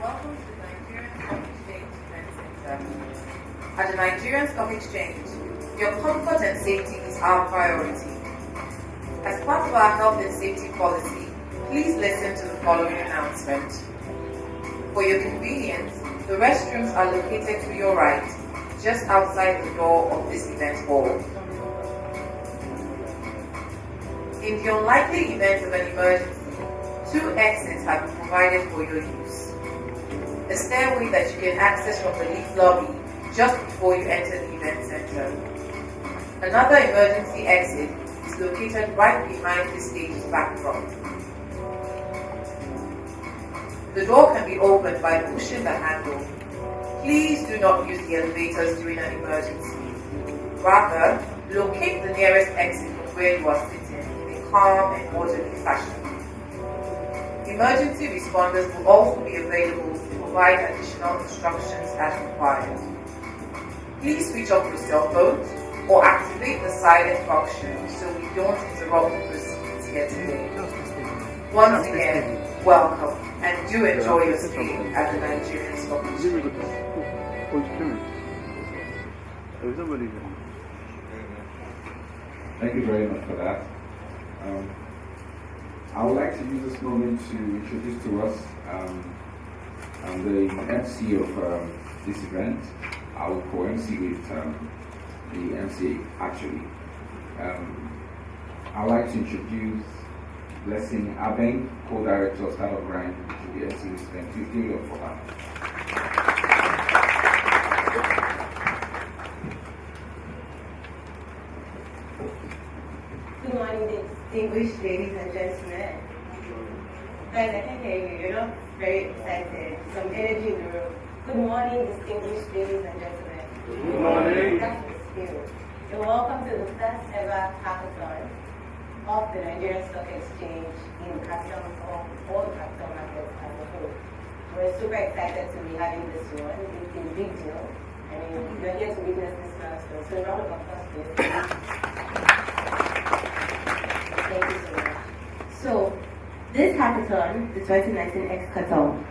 Welcome to the Nigerian Stock Exchange Event Center. At the Nigerian Stock Exchange, your comfort and safety is our priority. As part of our health and safety policy, please listen to the following announcement. For your convenience, the restrooms are located to your right, just outside the door of this event hall. In the unlikely event of an emergency, 2 exits have been provided for your use. A stairway that you can access from the lift lobby just before you enter the event center. Another emergency exit is located right behind the stage's backdrop. The door can be opened by pushing the handle. Please do not use the elevators during an emergency. Rather, locate the nearest exit from where you are sitting in a calm and orderly fashion. Emergency responders will also be available to provide additional instructions as required. Please switch off your cell phones or activate the silent function so we don't interrupt the proceedings here today. Once again, welcome and do enjoy your stay at the Nigerian Stock Exchange. Thank you very much for that. I would like to use this moment to introduce to us the MC of this event. I will co-MC with the MC actually. I would like to introduce Blessing Abeng, co-director of Startup Grind, to the MC this event. Please give it up for her. Good morning, distinguished ladies and gentlemen. Guys, I can hear you. You're not very excited. Some energy in the room. Good morning, distinguished ladies and gentlemen. Good morning. That's the spirit. You're welcome to the first ever hackathon of the Nigerian Stock Exchange in the capital of all the capital markets as a whole. We're super excited to be having this one. It's a big deal. I mean, you're here to witness this milestone. So a round of applause, please. Thank you so much. So, this hackathon, the 2019 X-Kathon,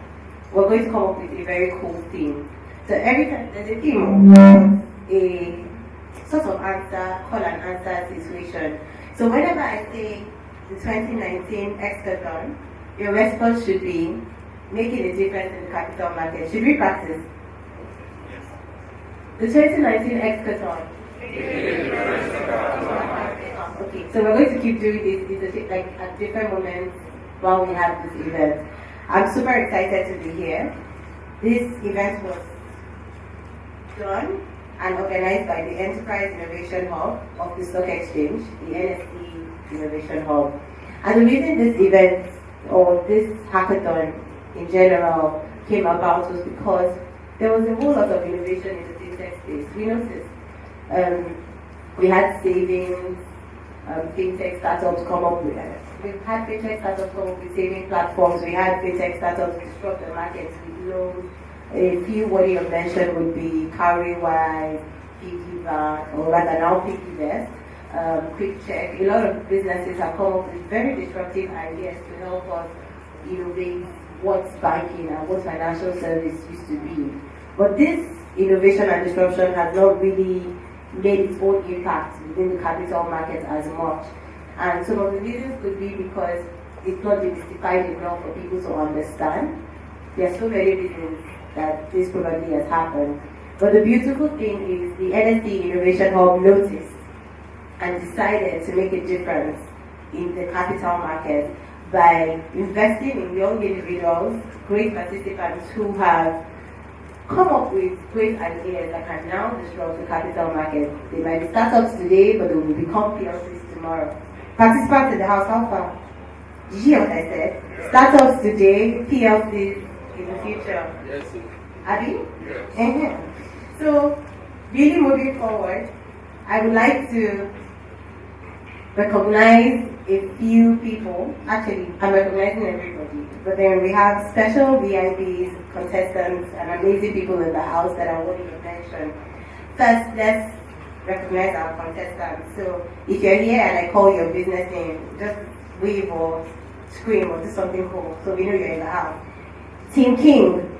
we're going to come up with a very cool theme. So every time there's a theme, a sort of answer, call and answer situation. So whenever I say the 2019 X-Kathon, your response should be making a difference in the capital market. Should we practice? Yes. The 2019 X-Kathon. Okay, so we're going to keep doing this like at different moments while we have this event. I'm super excited to be here. This event was done and organized by the Enterprise Innovation Hub of the Stock Exchange, the NSE Innovation Hub. And the reason this event or this hackathon in general came about was because there was a whole lot of innovation in the fintech space. We noticed we had savings, fintech startups come up with we've had fintech startups come up with saving platforms, we had fintech startups disrupt the markets with loans. A few what you mentioned would be Cowrywise, Piggyback, or rather now PiggyVest, Quick Check. A lot of businesses have come up with very disruptive ideas to help us innovate what banking and what financial service used to be. But this innovation and disruption has not really made its own impact within the capital market as much. And some of the reasons could be because it's not demystified enough for people to understand. There are so many reasons that this probably has happened. But the beautiful thing is the NSE Innovation Hub noticed and decided to make a difference in the capital market by investing in young individuals, great participants who have come up with great ideas that can now disrupt the capital market. They might be startups today, but they will become PLCs tomorrow. Participants in the house, how far? Did you hear what I said? Yeah. Startups today, PLCs in the future. Yes. Abby? Yes. So, really moving forward, I would like to recognize a few people. Actually, I'm recognizing everybody. But then we have special VIPs, contestants, and amazing people in the house that I want to mention. First, let's recognize our contestants. So if you're here and I call your business name, just wave or scream or do something cool so we know you're in the house. Team King,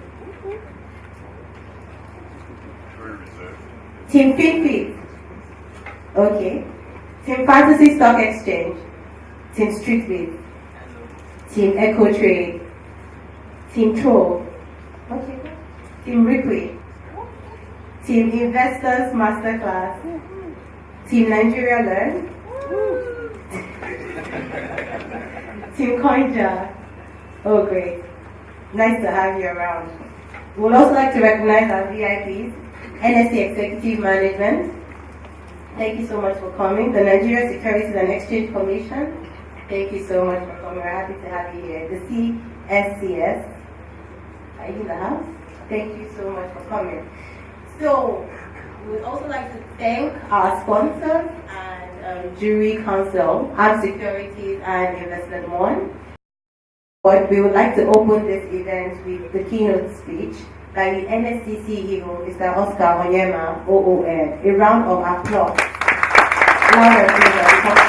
Team FinFit. Okay. Team Fantasy Stock Exchange. Team Streetbit. Team Echo Trade. Team Troll. Okay. Team Ripley. Team Investors Masterclass. Team Nigeria Learn. Team Coinja. Oh, great. Nice to have you around. We would also like to recognize our VIPs, NSE Executive Management. Thank you so much for coming. The Nigeria Securities and Exchange Commission. Thank you so much for coming. We're happy to have you here. The CSCS. Are you in the house? Thank you so much for coming. So, we would also like to thank our sponsors and jury council, Armed Securities and Investment One. But we would like to open this event with the keynote speech by the NSE CEO, Mr. Oscar Onyema, OON. A round of applause. Louder, please.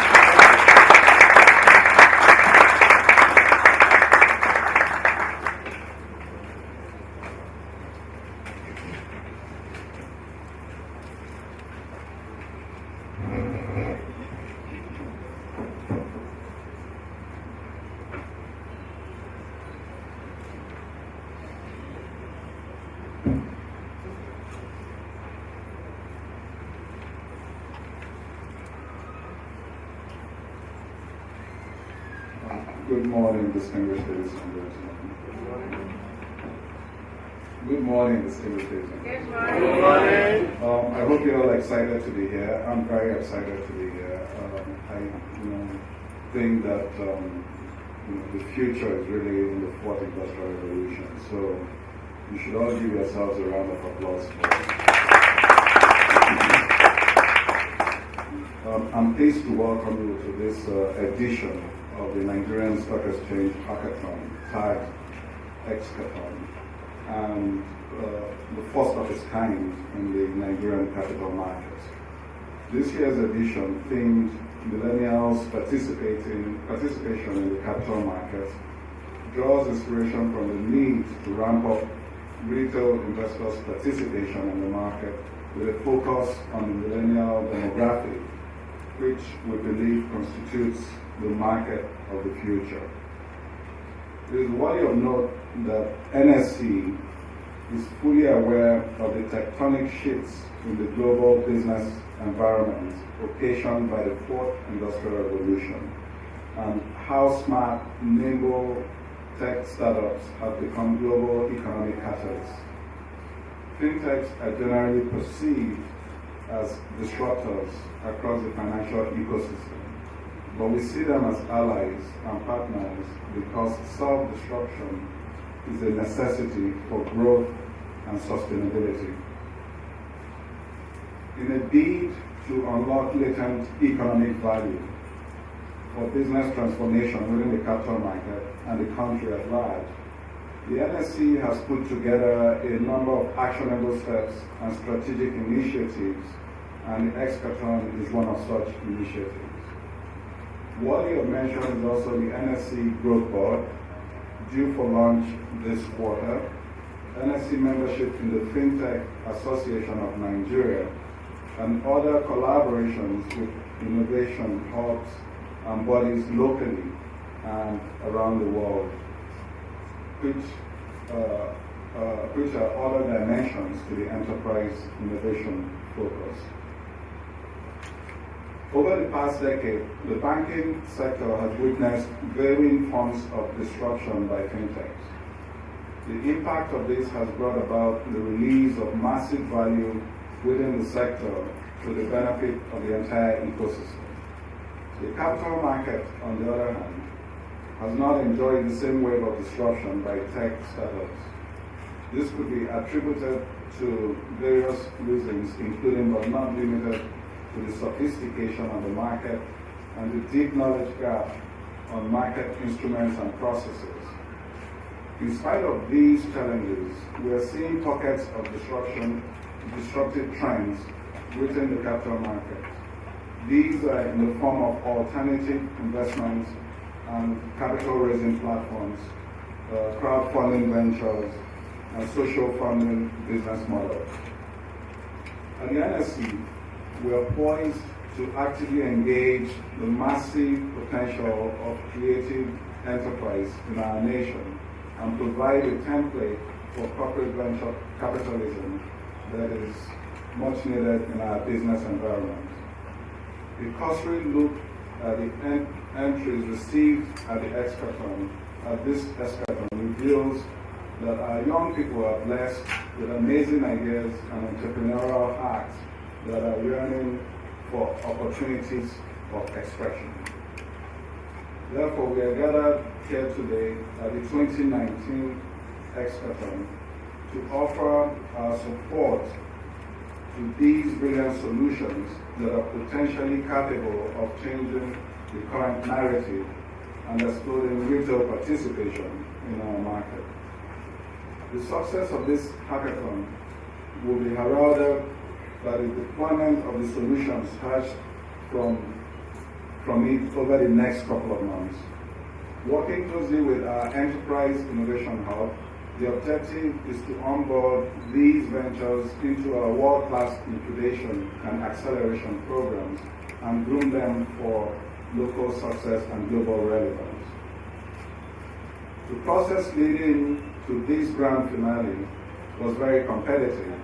Good morning, distinguished ladies and gentlemen. Good morning, distinguished ladies and gentlemen. Good morning. I hope you're all excited to be here. I'm very excited to be here. I think that the future is really in the fourth industrial revolution. So you should all give yourselves a round of applause for it. I'm pleased to welcome you to this edition of the Nigerian Stock Exchange Hackathon, tagged X-Kathon, and the first of its kind in the Nigerian capital market. This year's edition themed Millennials Participation in the Capital Market draws inspiration from the need to ramp up retail investors' participation in the market with a focus on the millennial demographic, which we believe constitutes the market of the future. It is worthy of note that NSE is fully aware of the tectonic shifts in the global business environment occasioned by the fourth industrial revolution and how smart, nimble tech startups have become global economic catalysts. Fintechs are generally perceived as disruptors across the financial ecosystem, but we see them as allies and partners because self-disruption is a necessity for growth and sustainability. In a bid to unlock latent economic value for business transformation within the capital market and the country at large, the NSE has put together a number of actionable steps and strategic initiatives, and the X-Kathon is one of such initiatives. Worthy of mention is also the NSE Growth Board, due for launch this quarter, NSE membership in the FinTech Association of Nigeria, and other collaborations with innovation hubs and bodies locally and around the world, which are other dimensions to the enterprise innovation focus. Over the past decade, the banking sector has witnessed varying forms of disruption by fintechs. The impact of this has brought about the release of massive value within the sector to the benefit of the entire ecosystem. The capital market, on the other hand, has not enjoyed the same wave of disruption by tech startups. This could be attributed to various reasons, including but not limited to the sophistication of the market and the deep knowledge gap on market instruments and processes. In spite of these challenges, we are seeing pockets of disruptive trends within the capital market. These are in the form of alternative investments and capital raising platforms, crowdfunding ventures, and social funding business models. At the NSE, we are poised to actively engage the massive potential of creative enterprise in our nation and provide a template for corporate venture capitalism that is much needed in our business environment. A cursory look at the entries received at the X-Kathon, this X-Kathon reveals that our young people are blessed with amazing ideas and entrepreneurial hearts that are yearning for opportunities of expression. Therefore, we are gathered here today at the 2019 X-Kathon to offer our support to these brilliant solutions that are potentially capable of changing the current narrative and exploding retail participation in our market. The success of this hackathon will be heralded by the deployment of the solutions hatched from it over the next couple of months. Working closely with our Enterprise Innovation Hub, the objective is to onboard these ventures into our world-class incubation and acceleration programs and groom them for local success and global relevance. The process leading to this grand finale was very competitive.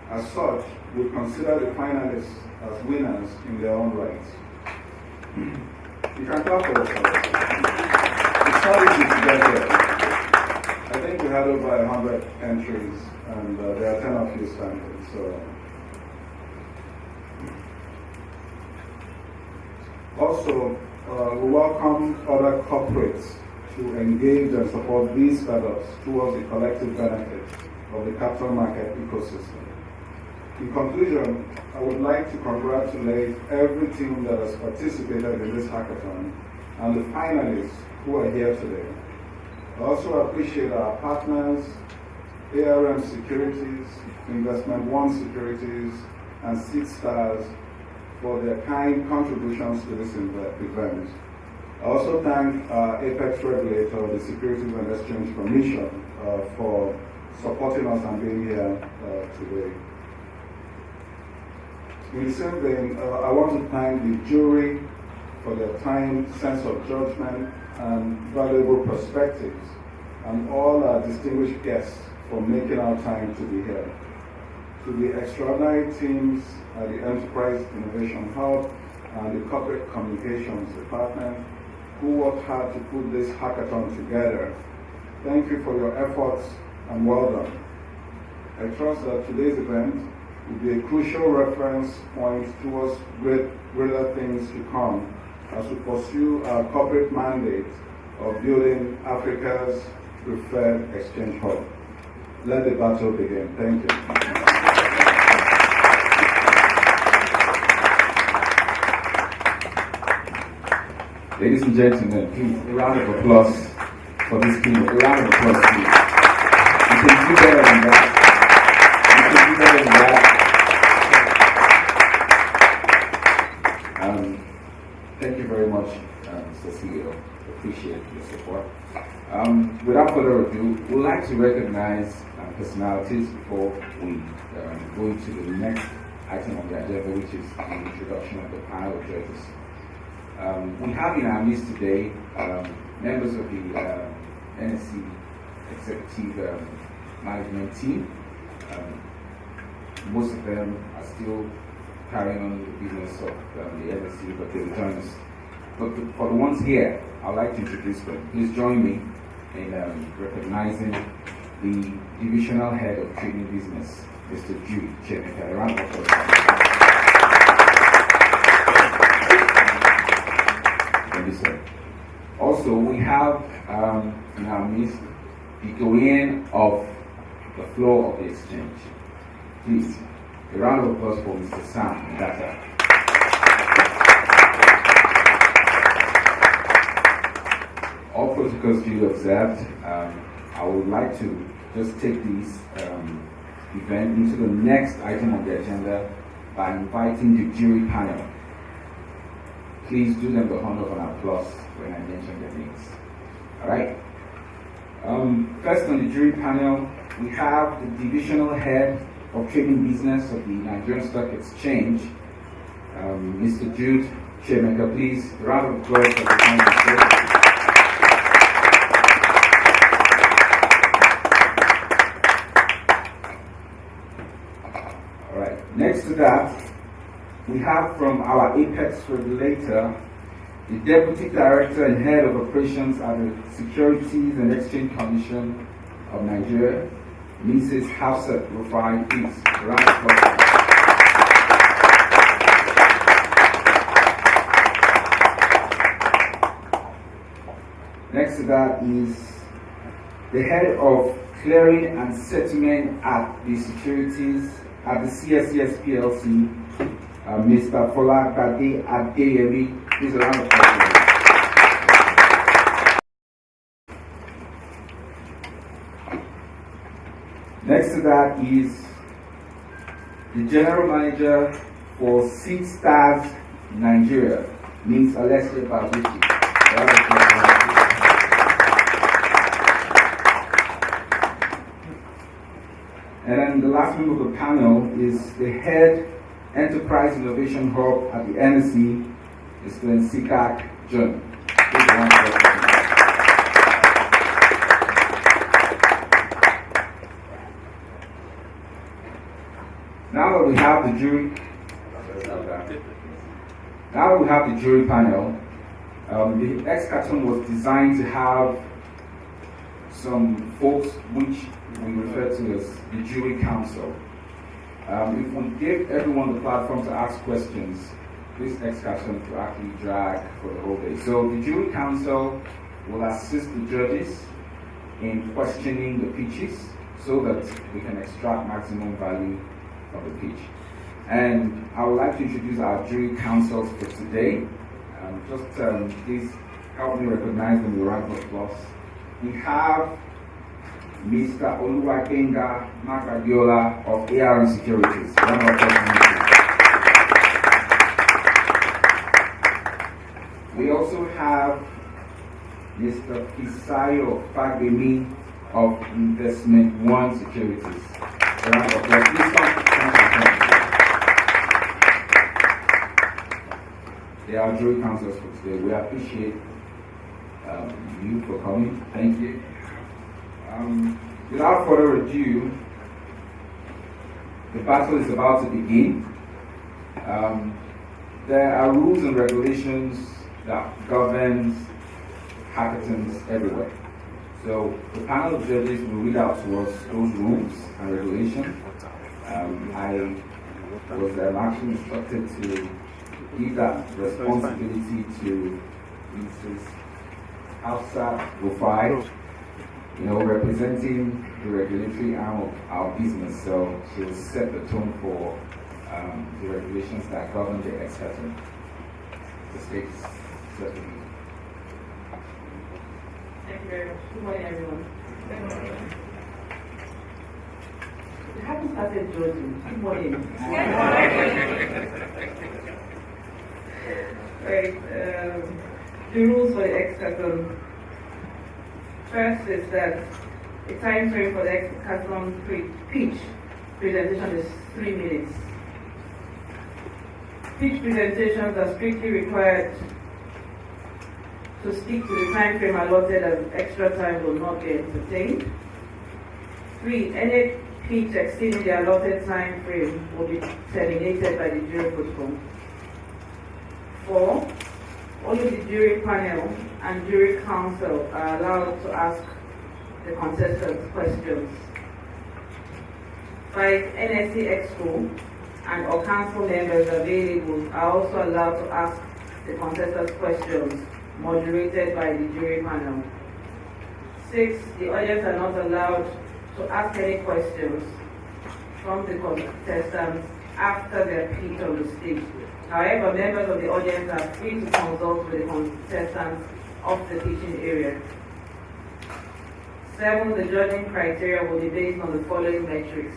As such, we consider the finalists as winners in their own rights. You can clap for yourselves. It's not easy to get there. I think we had over 100 entries, and there are 10 of you standing. So, also, we welcome other corporates to engage and support these startups towards the collective benefit of the capital market ecosystem. In conclusion, I would like to congratulate every team that has participated in this hackathon and the finalists who are here today. I also appreciate our partners, ARM Securities, Investment One Securities, and Six Stars for their kind contributions to this event. I also thank our Apex regulator, the Securities and Exchange Commission, for supporting us and being here today. In the same vein, I want to thank the jury for their time, sense of judgment, and valuable perspectives, and all our distinguished guests for making our time to be here. To the extraordinary teams at the Enterprise Innovation Hub and the Corporate Communications Department who worked hard to put this hackathon together, thank you for your efforts and well done. I trust that today's event will be a crucial reference point towards greater things to come as we pursue our corporate mandate of building Africa's preferred exchange hub. Let the battle begin. Thank you. Ladies and gentlemen, please, a round of applause for this keynote. A round of applause, please. You can do better than that. You can do better than that. Thank you very much, Mr. CEO. Appreciate your support. Without further ado, we'd like to recognize personalities before we go into the next item on the agenda, which is the introduction of the panel of judges. We have in our midst today members of the NSE executive management team. Most of them are still carrying on the business of the NSE, but they will join us. But for the ones here, I'd like to introduce them. Please join me in recognizing the divisional head of trading business, Mr. Jude Chemeka. A round of applause. Thank you, sir. Also, we have in our midst the doyen of the floor of the exchange. Please, a round of applause for Mr. Sam Data. All protocols duly observed. I would like to just take this event into the next item on the agenda by inviting the jury panel. Please do them the honor of an applause when I mention their names. All right. First on the jury panel, we have the divisional head of Trading Business of the Nigerian Stock Exchange, Mr. Jude Chemeka. Please, a round of applause for the time. All right. Next to that, we have from our Apex regulator, the Deputy Director and Head of Operations at the Securities and Exchange Commission of Nigeria, Mrs. Hafsat Rufai. Please, a round of applause. Next to that is the Head of Clearing and Settlement at the Securities at the CSCS PLC, Mr. Folakade Adeyemi. Please, a round of applause. Next to that is the General Manager for Seed Stars Nigeria, Ms. Alessia Babuchi. And then the last member of the panel is the Head Enterprise Innovation Hub at the NSE, Mr. Nsikak John. Now that we have the jury panel, the X-Kathon was designed to have some folks which we refer to as the jury council. If we give everyone the platform to ask questions, this X-Kathon will actually drag for the whole day. So the jury council will assist the judges in questioning the pitches so that we can extract maximum value from the pitch. And I would like to introduce our jury councils for today. Please help me recognize them with a round of applause. We have Mr. Oluwakenga Makadiola of ARM Securities. Round of applause. We also have Mr. Fisayo Fagbemi of Investment One Securities. A round of applause. Please come. They are jury councils for today. We appreciate you for coming. Thank you. Without further ado, the battle is about to begin. There are rules and regulations that govern hackathons everywhere. So the panel of judges will read out to us those rules and regulations. I was actually instructed to give that responsibility to Mrs. Hafsat Rufai, representing the regulatory arm of our business. So she will set the tone for the regulations that govern the X-Kathon. The stage is certainly. Thank you very much. Good morning, everyone. We haven't started judging. Good morning. Right. The rules for the X-Kathon. First is that the time frame for the X-Kathon pitch presentation is 3 minutes. Pitch presentations are strictly required to stick to the time frame allotted, as extra time will not be entertained. 3. Any pitch exceeding the allotted time frame will be terminated by the jury protocol. 4. Only the jury panel and jury council are allowed to ask the contestants questions. 5. NSE Exco and or council members available are also allowed to ask the contestants questions moderated by the jury panel. 6. The audience are not allowed to ask any questions from the contestants after their pitch on the stage. However, members of the audience are free to consult with the contestants of the pitching area. 7. The judging criteria will be based on the following metrics.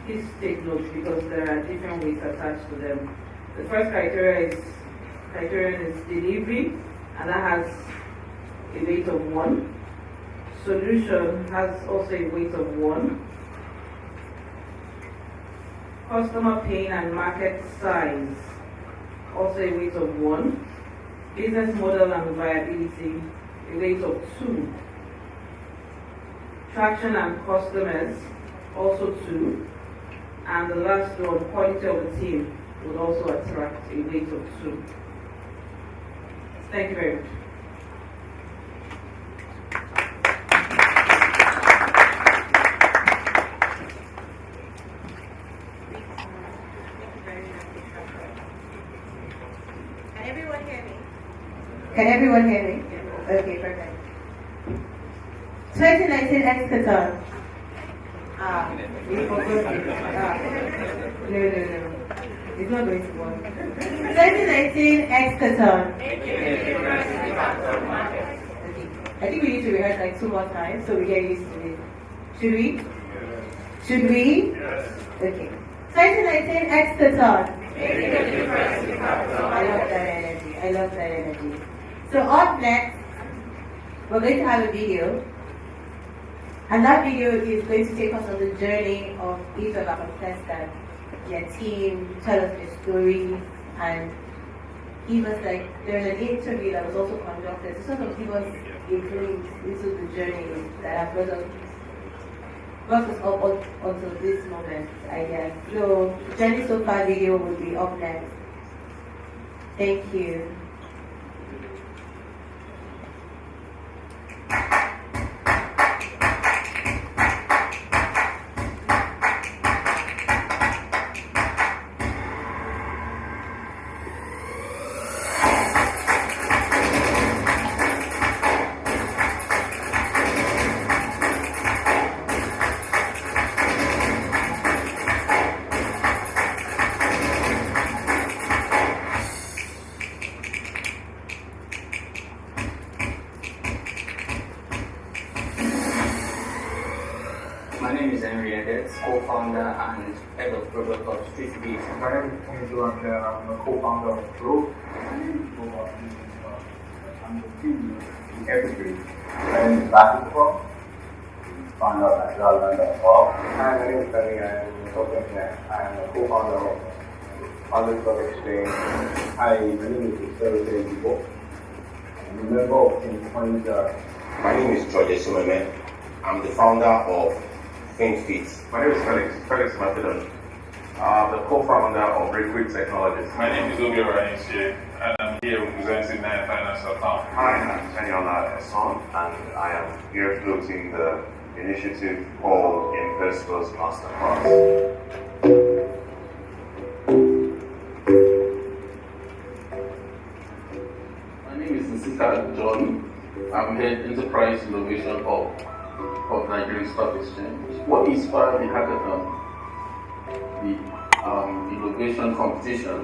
Please take note because there are different weights attached to them. The first criterion is delivery, and that has a weight of 1. Solution has also a weight of 1. customer pain and market size, also a weight of 1. Business model and viability, a weight of 2. Traction and customers, also 2. And the last one, quality of the team, would also attract a weight of 2. Thank you very much. Can everyone hear me? Okay, perfect. 2019 X-Kathon. We forgot it. No. It's not going to work. 2019 X-Kathon. I think we need to rehearse like 2 more times so we get used to it. Should we? Should we? Yes. Okay. 2019 X-Kathon. I love that energy. So up next, we're going to have a video. And that video is going to take us on the journey of each of our contestants, their team, tell us their stories, and give us there's an interview that was also conducted to sort of give us a glimpse into the journey that has brought us up until this moment, I guess. So the journey so far video will be up next. Thank you. My name is Nigerian, co-founder and head of product of Street Beat. My name is Nigerian, I'm a co-founder of Grow. I'm the team in everything. My name is Basketball, founder of Nigerian.com. Hi, my name is Benny, I am a software. I am a co-founder of Public Stock Exchange. Hi, my name is Victor People. I'm a member of Team Point. My name is George Sumeme. I'm the founder of ThinkFit. My name is Felix Macedon. I'm the co-founder of Recruit Technologies. My name is Obi Orainche, and I'm here representing Nine Financial Account. Hi, I'm Taniola Esson, and I am here floating the initiative called Investors Masterclass. My name is Nsika John. I'm head Enterprise Innovation of Nigerian Stock Exchange. What inspired the hackathon, the innovation competition,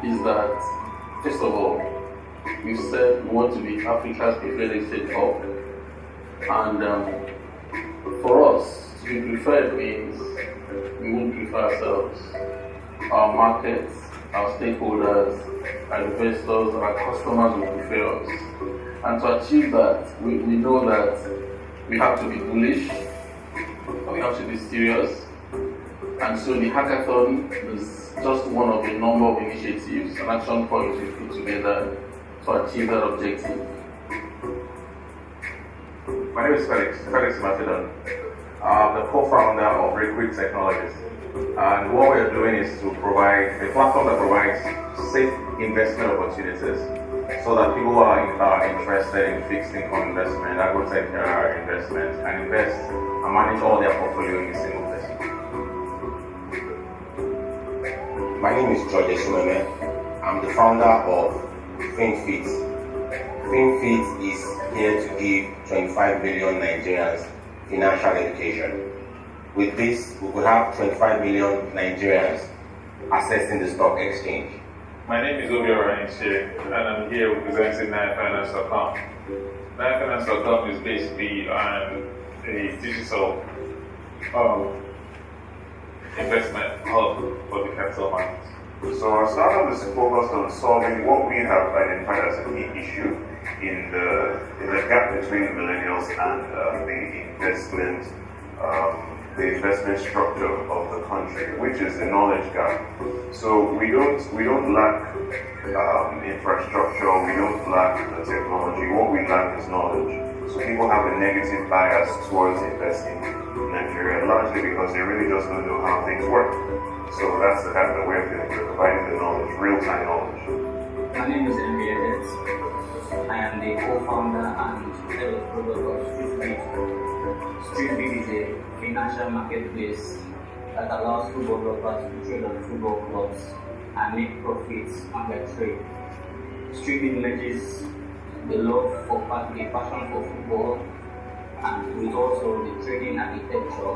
is that, first of all, we said we want to be Africa's preferred exchange hub, and for us, to be preferred means we won't prefer ourselves, our markets, our stakeholders, our investors, our customers will prefer us. And to achieve that, we know that we have to be bullish, we have to be serious. And so the hackathon is just one of a number of initiatives and action points we put together to achieve that objective. My name is Felix Macedon. I'm the co-founder of Recruit Technologies. And what we're doing is to provide a platform that provides safe investment opportunities so that people who are interested in fixed income investment, agro-tech investment, can invest and manage all their portfolio in a single place. My name is George Sumeme. I'm the founder of ThinkFit. ThinkFit is here to give 25 million Nigerians financial education. With this, we could have 25 million Nigerians accessing the stock exchange. My name is Obi Orainche, and I'm here representing Nine Financial Account. Nine Financial Account is basically a digital investment hub for the capital markets. So our startup is focused on solving what we have identified as a key issue in the gap between millennials and the investment the investment structure of the country, which is the knowledge gap. So we don't lack infrastructure, we don't lack the technology. What we lack is knowledge. So people have a negative bias towards investing in Nigeria, largely because they really just don't know how things work. So that's the kind of way of doing it. We're providing the knowledge, real-time knowledge. My name is Henry. I am the co-founder and head of product of StreetBeat. StreetBeat is a financial marketplace that allows football developers to trade on football clubs and make profits on their trade. StreetBeat merges the love for the passion for football and with also the trading architecture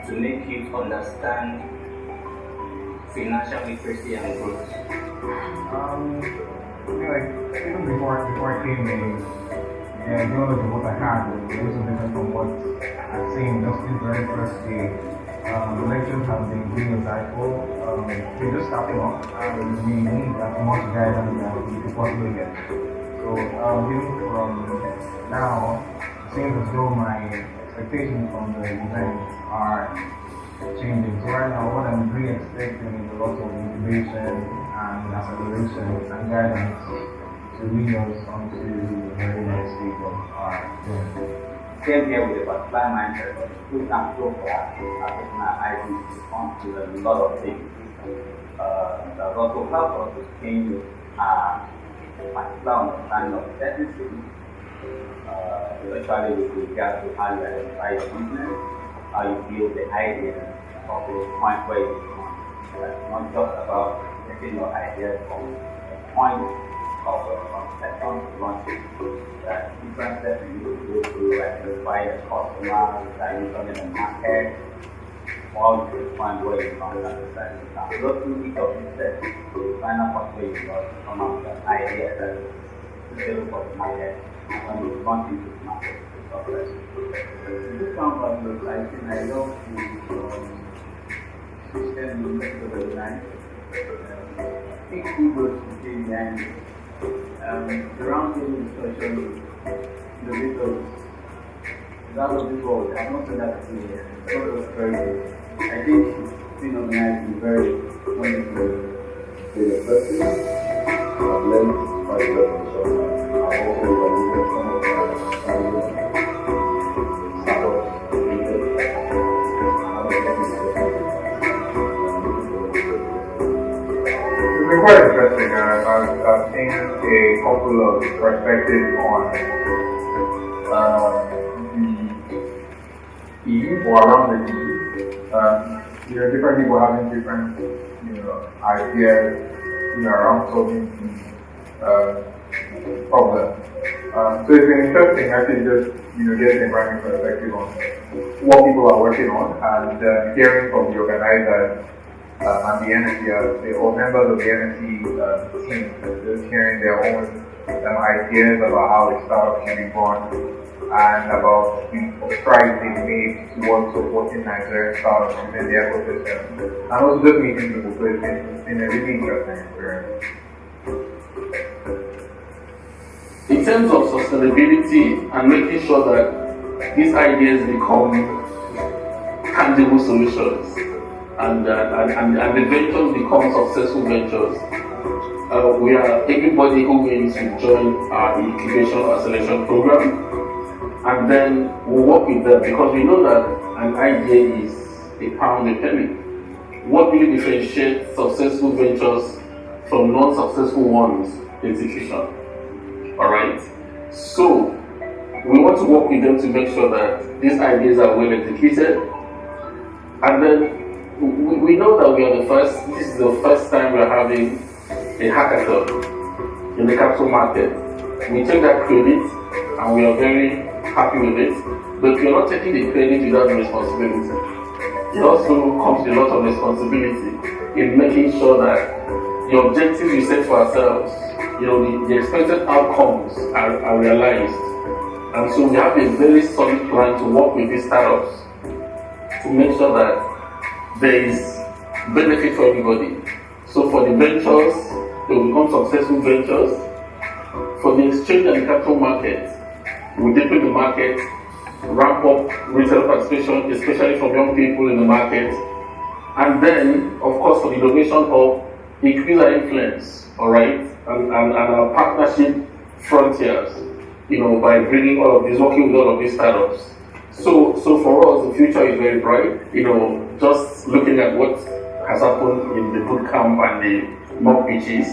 to make you understand financial literacy and growth. Even before I came in, the ideology of what I had was a little different from what I've seen just in the very first day. The lectures have been really insightful. They're just starting off, and we need as much guidance as we could possibly get. So, even from now, it seems as though my expectations from the event are changing. So right now, what I'm really expecting is a lot of motivation and acceleration and guidance to lead us onto the very next stage of our journey. Came here with a particular mindset of who can so far personal ideas to respond to a lot of things. That also helped us to change our particular understanding of certain things, especially with regard to how you identify your business, how you build the idea of the point where you want. Not just about getting your idea from a point of conception to launching. Different steps you need to go through, identify the customer, dilution in the market, all to the point where you can understand it. Now, go through each of these steps to find out what way you got to come up with an idea that is suitable for the market, and when you launch into the market, it's successful. This one was I think I love the system methodology. I think who goes to behind it. The roundtable discussion, the videos, that was before. I'm not saying that to you. It was very good. I think it's been organized in very wonderful. The first thing I've learned by the definition, I've also evaluated some of my startups, It's been quite interesting. I've seen a couple of perspectives on the EU or around the EU. Different people having different, ideas, around solving problems. So it's been interesting actually just, getting a brand new perspective on what people are working on and hearing from the organizers and the NSE, or members of the NSE team, just hearing their own ideas about how a startup can be born and about the strides they've made towards supporting Nigerian startups within the ecosystem. And also just meeting people, so it's been a really interesting experience. In terms of sustainability and making sure that these ideas become tangible solutions and the ventures become successful ventures, we are everybody who wins to join our incubation or acceleration program, and then we'll work with them because we know that an idea is a pound a penny. What really differentiates successful ventures from non-successful ones? Execution. Alright? So, we want to work with them to make sure that these ideas are well executed. And then, we know that this is the first time we're having a hackathon in the capital market. We take that credit and we are very happy with it. But we're not taking the credit without the responsibility. It also comes with a lot of responsibility in making sure that the objectives we set for ourselves, the expected outcomes are realized. And so we have a very solid plan to work with these startups to make sure that there is benefit for everybody. So for the ventures, they will become successful ventures. For the exchange and the capital market, we deepen the market, ramp up retail participation, especially from young people in the market. And then, of course, for the innovation hub, increase our influence, all right, and our partnership frontiers, by bringing all of these, working with all of these startups. So for us, the future is very bright. Just looking at what has happened in the bootcamp and the mock pitches,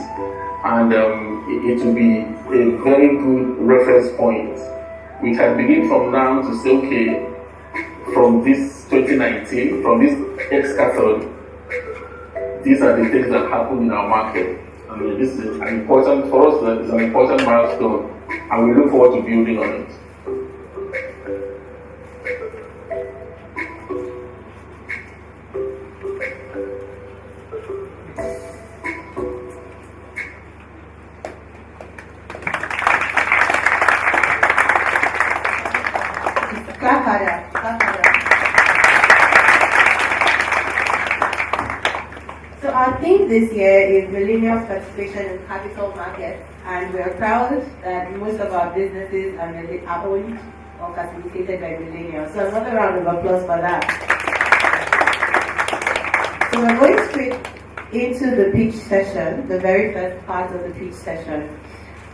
and it will be a very good reference point. We can begin from now to say, okay, from this 2019, from this X-Kathon, these are the things that happen in our market. And this is an important, for us, it's an important milestone, and we look forward to building on it. So our theme this year is millennials' participation in capital markets, and we are proud that most of our businesses are owned or facilitated by millennials. So another round of applause for that. So we're going straight into the pitch session, the very first part of the pitch session.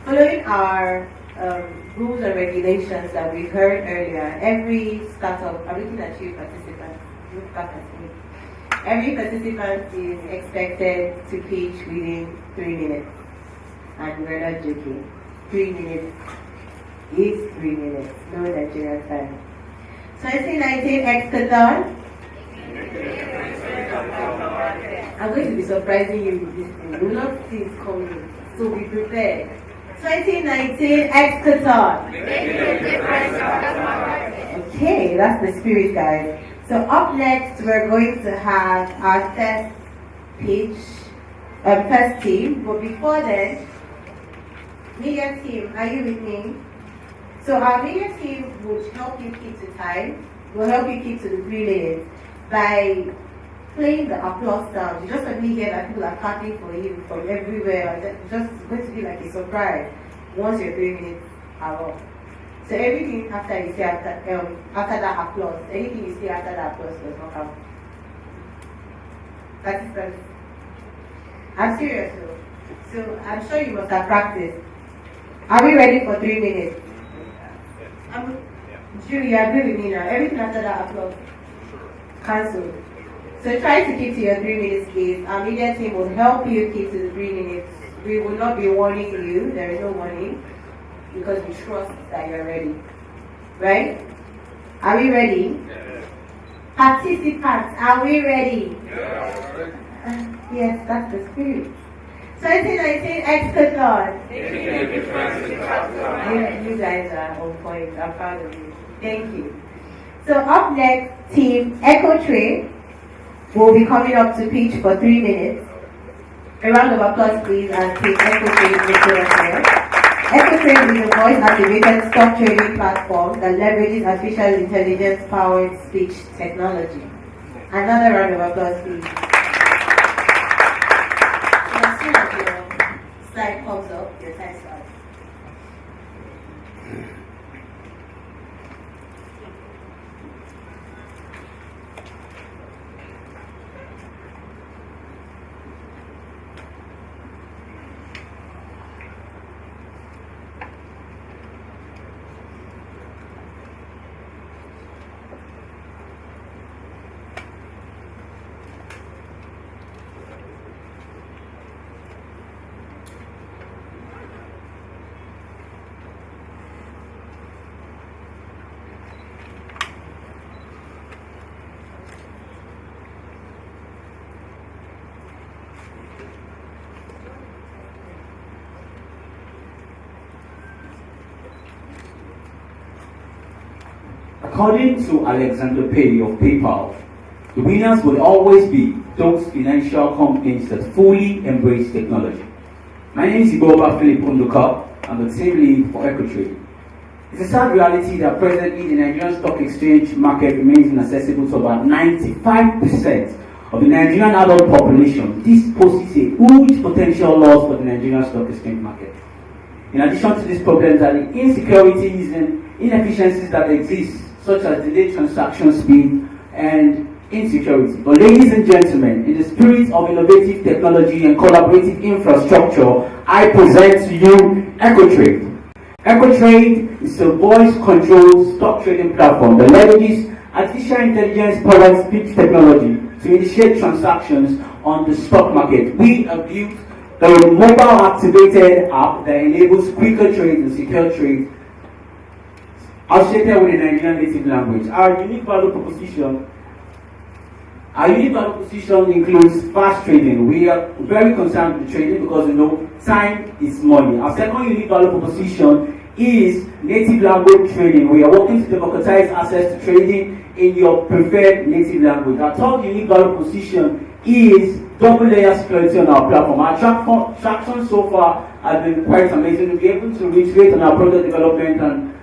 Following our rules and regulations that we heard earlier, every startup, I'm looking at you participants, look back at me. Every participant is expected to pitch within 3 minutes. And we're not joking. 3 minutes is 3 minutes. No Nigerian time. 2019 X-Kathon. I'm going to be surprising you with this thing. You will not see it coming. So be prepared. 2019 X-Kathon. Okay, that's the spirit, guys. So up next, we're going to have our first pitch, first team. But before then, media team, are you with me? So our media team would help you keep to time, will help you keep to the 3 minutes by playing the applause sound. You're just going to hear that people are clapping for you from everywhere. It's just going to be like a surprise once your 3 minutes are up. So everything after you say after that applause, anything you say after that applause does not count. That's I'm serious though. So I'm sure you must have practiced. Are we ready for 3 minutes? Julie, you agree with me now. Everything after that applause, cancel. So try to keep to your 3 minutes, please. Our media team will help you keep to the 3 minutes. We will not be warning you. There is no warning, because we trust that you're ready. Right? Are we ready? Yes. Participants, are we ready? Yes. Yes, that's the spirit. 2019 X-Kathon. You guys are on point. I'm proud of you. Thank you. So up next, team Echo Tray will be coming up to pitch for 3 minutes. A round of applause, please, as team Echo Tray is here. X-Kathon is a voice-activated stock trading platform that leverages artificial intelligence-powered speech technology. Another round of applause, please. So as soon as your slide comes up, your time starts. According to Alexander Pei of PayPal, the winners will always be those financial companies that fully embrace technology. My name is Iboba Philip Unduka. I'm the team lead for EcoTrade. It's a sad reality that presently the Nigerian stock exchange market remains inaccessible to about 95% of the Nigerian adult population. This poses a huge potential loss for the Nigerian stock exchange market. In addition to these problems are the insecurities and inefficiencies that exist, such as delayed transaction speed and insecurity. But ladies and gentlemen, in the spirit of innovative technology and collaborative infrastructure, I present to you EcoTrade. EcoTrade is a voice-controlled stock trading platform that leverages artificial intelligence-powered speech technology to initiate transactions on the stock market. We have built a mobile-activated app that enables quicker trades and secure trades associated with the Nigerian native language. Our unique value proposition includes fast trading. We are very concerned with trading because time is money. Our second unique value proposition is native language trading. We are working to democratize access to trading in your preferred native language. Our third unique value proposition is double layer security on our platform. Our traction so far has been quite amazing. We'll be able to reiterate on our product development and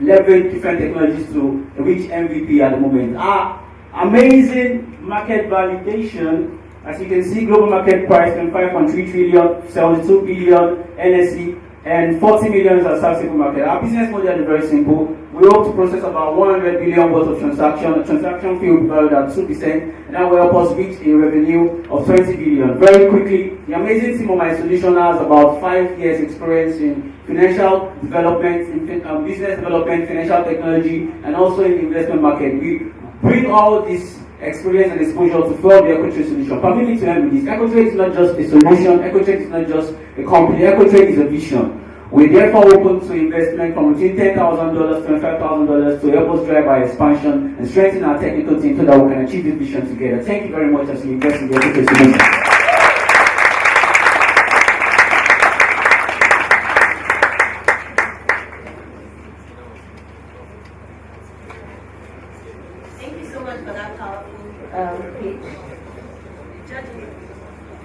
leverage different technologies to reach MVP at the moment. Our amazing market validation, as you can see, global market price 25.3 trillion, 72 billion NSE, and 40 million is our taxable market. Our business model is very simple. We hope to process about 100 billion worth of transaction. A transaction fee will be valued at 2%, and that will help us reach a revenue of 20 billion. Very quickly, the amazing team of my solution has about 5 years experience in financial development, in business development, financial technology, and also in the investment market. We bring all this experience and exposure to further the EcoTrade solution. Permit me to end with this. EcoTrade is not just a solution. EcoTrade is not just a company. EcoTrade is a vision. We're therefore open to investment from between $10,000 to $25,000 to help us drive our expansion and strengthen our technical team so that we can achieve this vision together. Thank you very much as we invest in the EcoTrade solution.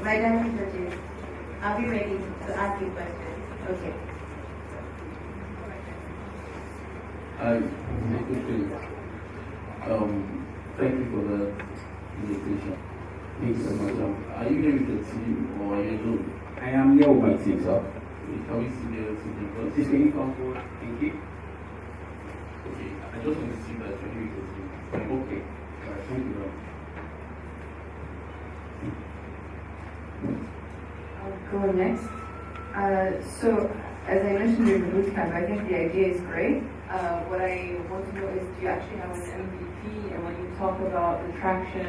Madam Judges, are we ready to ask you questions? Okay. Thank you for the invitation. Thank you so much. Are you here with the team or are you alone? I am here with my team, sir. Can we see the team? Please, can you come forward? Thank you. Okay, I just want to see that you're here with the team. Okay. All right, thank you very much. I'll go next. So, as I mentioned in the bootcamp, I think the idea is great. What I want to know is, do you actually have an MVP? And when you talk about the traction,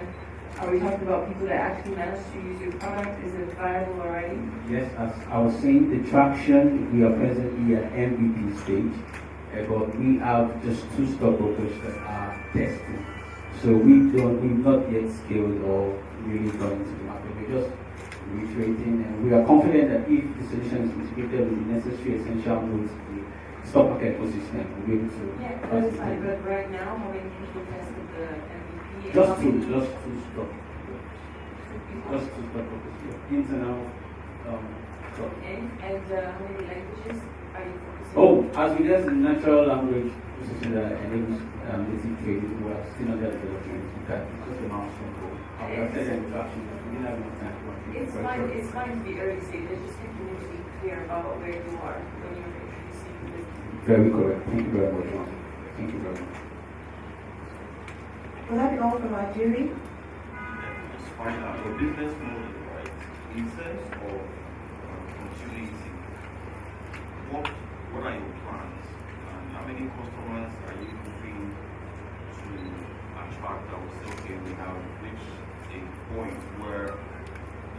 are we talking about people that actually manage to use your product? Is it viable already? Yes, as I was saying, the traction, we are presently at MVP stage, but we have just 2 stockbrokers that are testing. So we've not yet scaled or really gone into the market. We're just reiterating, and we are confident that if the solution is integrated with the necessary essential nodes of the stock market ecosystem, we'll be able to. Yeah, that's fine. But right now, how many people tested the MVP? Just two stock. Just 2 stockbrokers. Internal stock. And how many languages are you focusing on? Oh, as we there's a natural language processing that enables native trading, we are still under development. It's just a milestone goal. We have said the introduction, but we didn't have enough time. It's fine to be early stage. I just think you need to be clear about where you are when you're introducing this. Very correct. Thank you very much. Thank you very much. Will that be all from our jury? Just find out your business model, right? In terms of continuity, what are your plans and how many customers are you looking to attract that will say, okay, we have reached a point where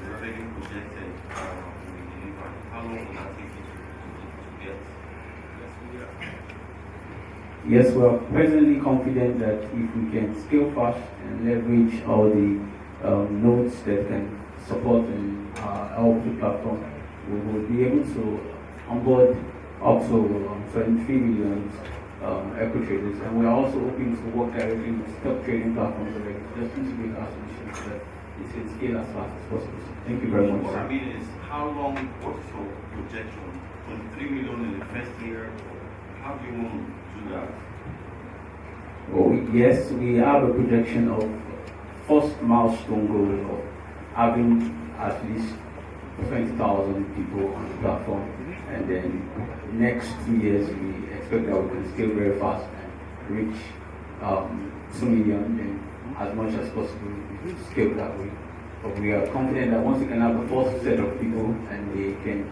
the revenue projected will be delivered? How long will that take you to get? Yes, we are presently confident that if we can scale fast and leverage all the nodes that can support and help the platform, we will be able to onboard up to 23 million equity traders, and we are also hoping to work directly with stock trading platforms already, just to integrate our solutions so that it can scale as fast as possible. Thank you very much. What I mean is, how long, what's your projection? 23 million in the first year? How do you want to do that? Well, yes, we have a projection of first milestone goal of having at least 20,000 people on the platform, and then next 2 years we expect that we can scale very fast and reach 2 million, then as much as possible, we will scale that way. But we are confident that once we can have the first set of people and they can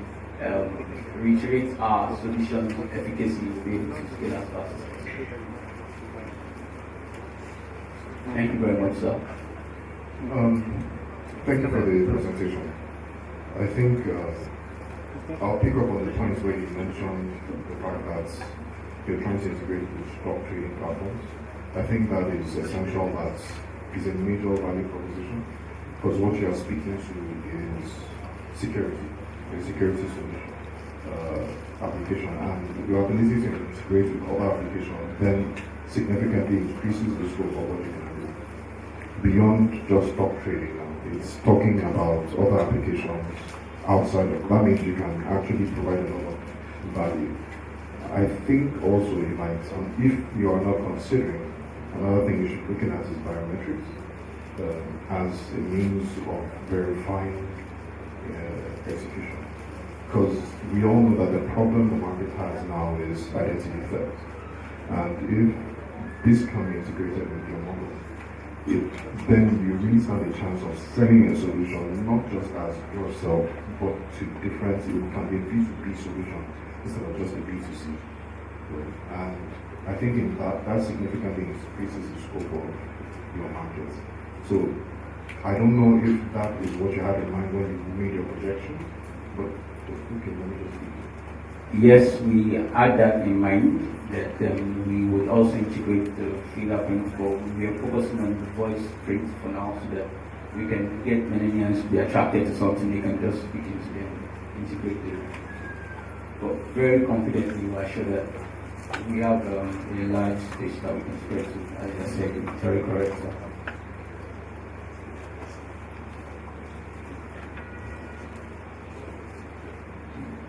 reiterate our solution efficacy, we'll be able to scale as fast as possible. Thank you very much, sir. Thank you for the presentation. I think I'll pick up on the points where you mentioned the fact that you're trying to integrate with stock trading platforms. I think that is essential. That is a major value proposition, because what you are speaking to is security, a security solution application, and your ability to integrate with other applications then significantly increases the scope of what you can do beyond just stock trading. Now it's talking about other applications outside of that. Means you can actually provide a lot of value. I think also you might, if you are not considering, another thing you should be looking at is biometrics as a means of verifying execution. Because we all know that the problem the market has now is identity theft. And if this can be integrated with your model, then you really stand a chance of selling a solution, not just as yourself, but to different, it can be a B2B solution instead of just a B2C. And I think in that significantly increases the scope of your market. So I don't know if that is what you had in mind when you made your projections, but okay, let me just read it. Yes, we had that in mind, that we would also integrate the fingerprint, but we are focusing on the voice print for now, so that we can get millennials to be attracted to something they can just speak into them, integrate it. But very confidently, we are sure that we have a large stage that we can spread to. As I said, it's very correct.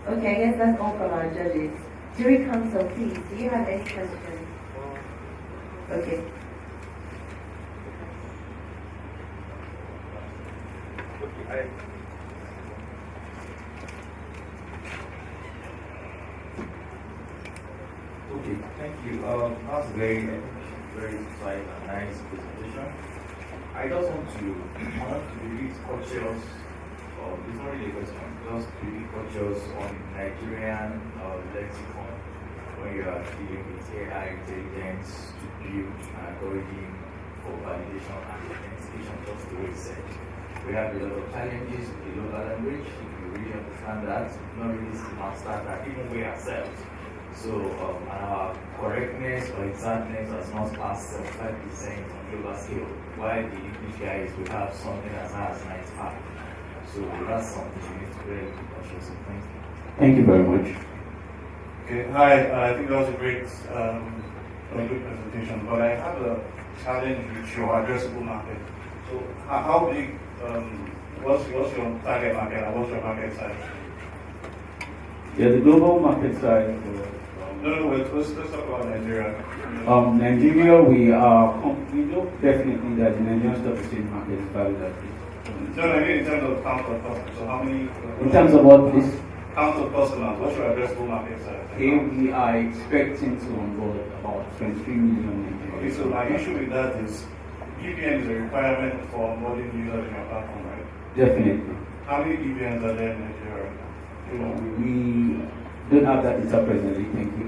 Okay, I guess that's all from our judges. Jury counsel, please, do you have any questions? Okay. Okay, thank you. That's very insightful and nice presentation. I just want to be really cautious. It's not really a question, just to be cautious on Nigerian lexicon when you are dealing with AI intelligence to build and encouraging for validation and authentication, just the way it's said. We have a lot of challenges with the local language. If you really understand that, we not really master that, even we ourselves. So our correctness or exactness has not passed 75% on global scale, while the English guys will have something as high as 95. So that's something you need to be very cautious of. Thank you. Thank you very much. Okay, hi. I think that was a great, good presentation. But I have a challenge with your addressable market. So how big? What's your target market and what's your market size? Yeah, the global market size. Let's talk about Nigeria. Nigeria, we know definitely that the Nigerian stock exchange market is valued at this. No, I mean in terms of count of customers. So how many? In terms of what this? Count of customers. What's your addressable market size? Here we are expecting to onboard about 23 million Nigerians. Okay, so my issue with that is VPN is a requirement for onboarding users in your platform, right? Definitely. How many VPNs are there in Nigeria? We don't have that data presently, thank you.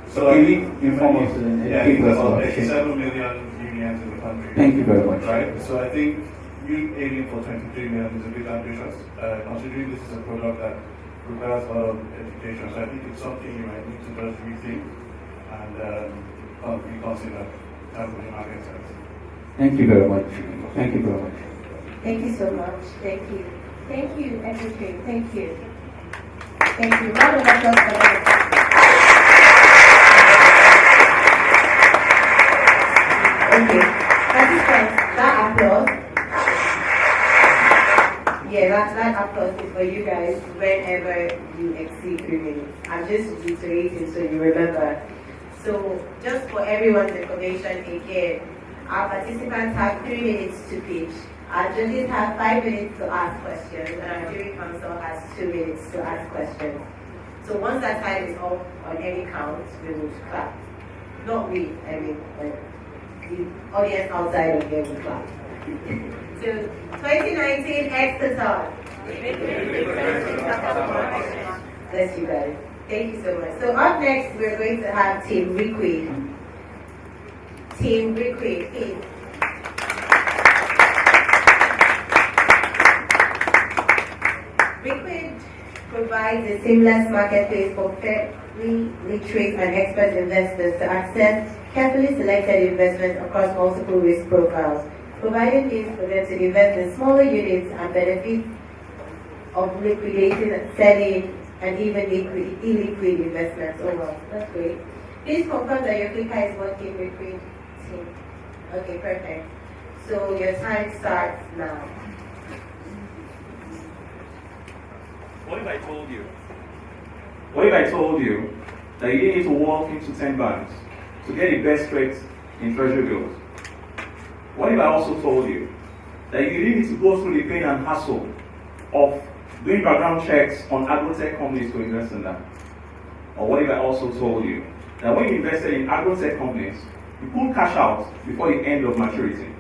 So can you inform us and educate us about 87 million VPNs in the country. Thank you very much. Right? So I think you aiming for 23 million is a bit ambitious, considering this is a product that requires a lot of education. So I think it's something you might need to just rethink and reconsider in terms of the market size. Thank you very much. Thank you very much. Thank you so much. Thank you. Thank you, everything. Thank you. Thank you. Round of applause for that. Okay. Participants, that applause. Yeah, that applause is for you guys whenever you exceed 3 minutes. I'm just reiterating so you remember. So, just for everyone's information again, our participants have 3 minutes to pitch. Our judges have 5 minutes to ask questions, and our jury counsel has 2 minutes to ask questions. So once that time is up on any count, we will clap. Not we, I mean, the audience outside of here will clap. So, 2019 X-Kathon. Bless you guys. Thank you so much. So up next, we're going to have Team Requid. Team Requid, please. Requid provides a seamless marketplace for fairly literate and expert investors to access carefully selected investments across multiple risk profiles, providing means for them to invest in smaller units and benefit of liquidating and selling and even illiquid investments. Oh wow, that's great. Please confirm that your clicker is working, Requid team. Okay, perfect. So your time starts now. What if I told you? What if I told you that you didn't need to walk into 10 banks to get the best rates in treasury bills? What if I also told you that you didn't need to go through the pain and hassle of doing background checks on agrotech companies to invest in them? Or what if I also told you that when you invested in agrotech companies, you pull cash out before the end of maturity?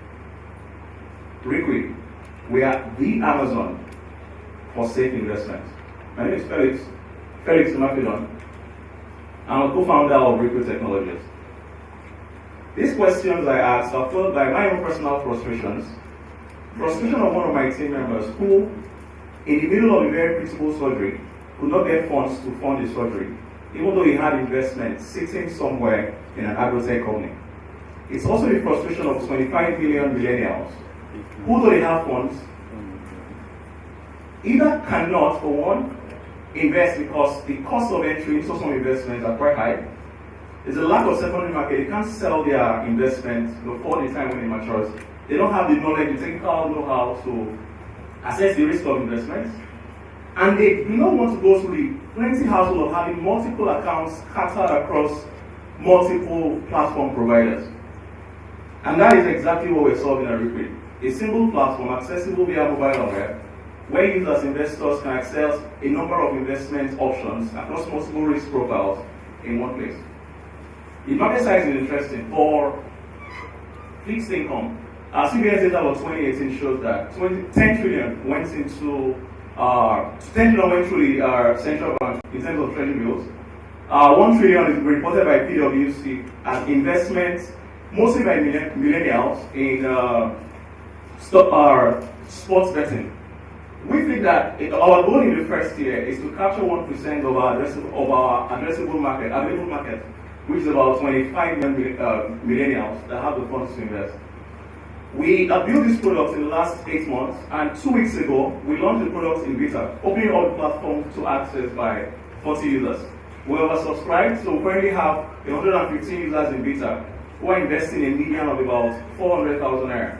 Requid, we are the Amazon for safe investments. My name is Felix Mafidon. I'm a co-founder of Requid Technologies. These questions I asked are followed by my own personal frustrations. Frustration of one of my team members who, in the middle of a very critical surgery, could not get funds to fund the surgery, even though he had investment sitting somewhere in an agrotech company. It's also the frustration of 25 million millennials who, though they have funds, either cannot, for one, invest because the cost of entry into some investments are quite high. There's a lack of secondary market. They can't sell their investments before the time when it matures. They don't have the knowledge, the technical know-how to assess the risk of investments. And they do not want to go through the plenty hassle of having multiple accounts scattered across multiple platform providers. And that is exactly what we're solving at Requid. A single platform accessible via mobile or web, where you as investors can access a number of investment options across multiple risk profiles in one place. The market size is interesting. For fixed income, our CBS data for 2018 shows that 10 trillion went into 10 trillion went through the central bank in terms of treasury bills. 1 trillion is reported by PwC as investments, mostly by millennials in sports betting. We think that our goal in the first year is to capture 1% of our addressable market, available market, which is about 25 million millennials that have the funds to invest. We have built this product in the last 8 months, and 2 weeks ago, we launched the product in beta, opening all the platforms to access by 40 users. We oversubscribed, so we currently have 115 users in beta who are investing a median of about 400,000 naira.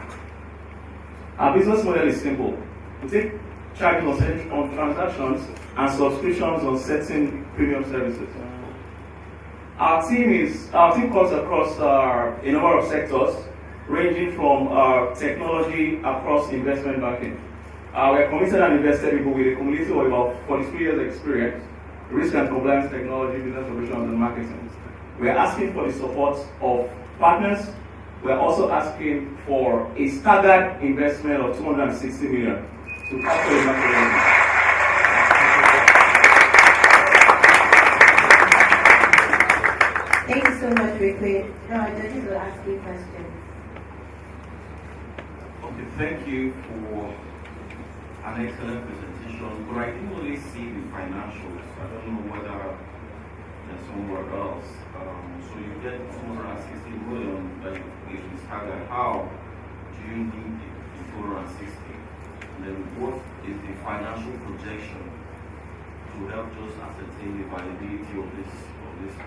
Our business model is simple. We take charges on transactions and subscriptions on certain premium services. Our team cuts across a number of sectors, ranging from technology across investment banking. We are committed and invested people with a cumulative of about 43 years experience, risk and compliance technology, business operations, and marketing. We are asking for the support of partners. We are also asking for a staggered investment of 260 million to capture the market. Thank you so much, Requid. Now, I just will ask you questions. Okay, thank you for an excellent presentation, but I didn't really see the financials. I don't know whether there's somewhere else. So you get 260 million that you staggered. How do you need the 260? And then what is the financial projection to help just ascertain the viability of this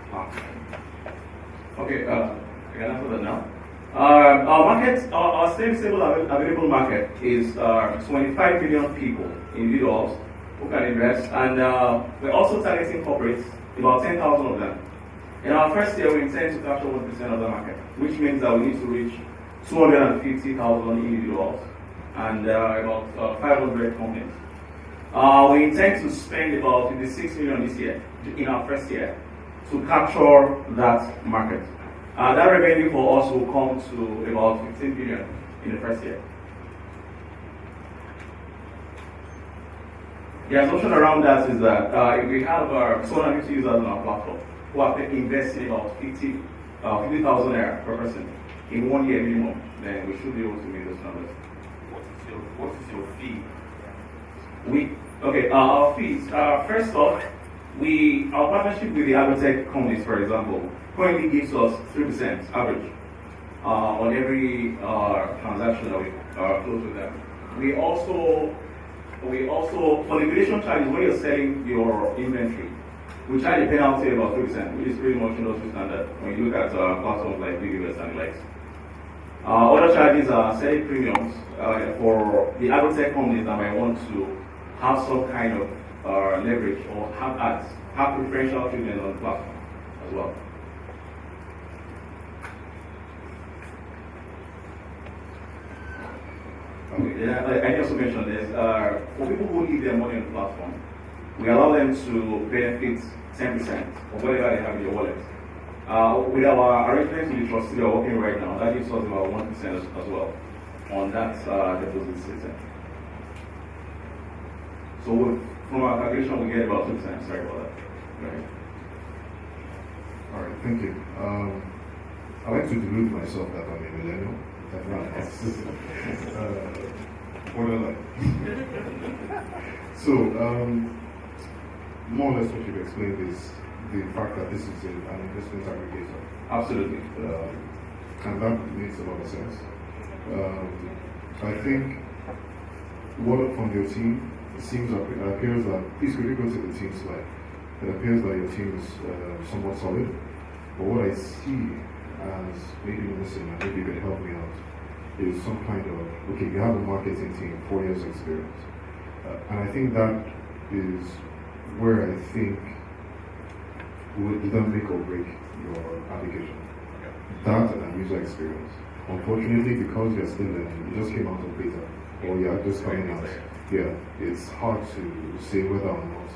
platform? Okay, I can answer that now. Our stable available market is 25 million people, individuals, who can invest, and we're also targeting corporates, about 10,000 of them. In our first year, we intend to capture 1% of the market, which means that we need to reach 250,000 individuals and about 500 companies. We intend to spend about 56 million this year, in our first year, to capture that market. That revenue for us will come to about 15 billion in the first year. The assumption around that is that if we have 250 users on our platform who are investing about 50,000 naira per person in 1 year minimum, then we should be able to meet those numbers. What is your fee? Our fees. First off, our partnership with the agri-tech companies, for example, currently gives us 3% average on every transaction that we close with them. We also, for liquidation charges, when you're selling your inventory, we charge a penalty of about 3%, which is pretty much industry standard when you look at platforms like BigUS and the likes. Other charges are selling premiums for the agri-tech companies that might want to have some kind of leverage or have ads, have preferential treatment on the platform as well. Okay, I also mentioned this. For people who leave their money on the platform, we allow them to benefit 10% of whatever they have in their wallet. With our arrangements with the trustee that are working right now, that gives us about 1% as well on that deposit system. So from our calculation, we get about 2%. Sorry about that. Right. All right, thank you. I like to delude myself that I'm a millennial. Borderline. So, more or less what you've explained is the fact that this is an investment aggregator. Absolutely. And that makes a lot of sense. I think what from your team, it appears that, please could you go to the team slide? It appears that your team is somewhat solid. But what I see as maybe missing, and maybe you can help me out, is some kind of, okay, you have a marketing team, 4 years experience. And I think that is where I think did that make or break your application. That and user experience. Unfortunately, because you're still learning, you just came out of beta, or you're just coming out, it's hard to say whether or not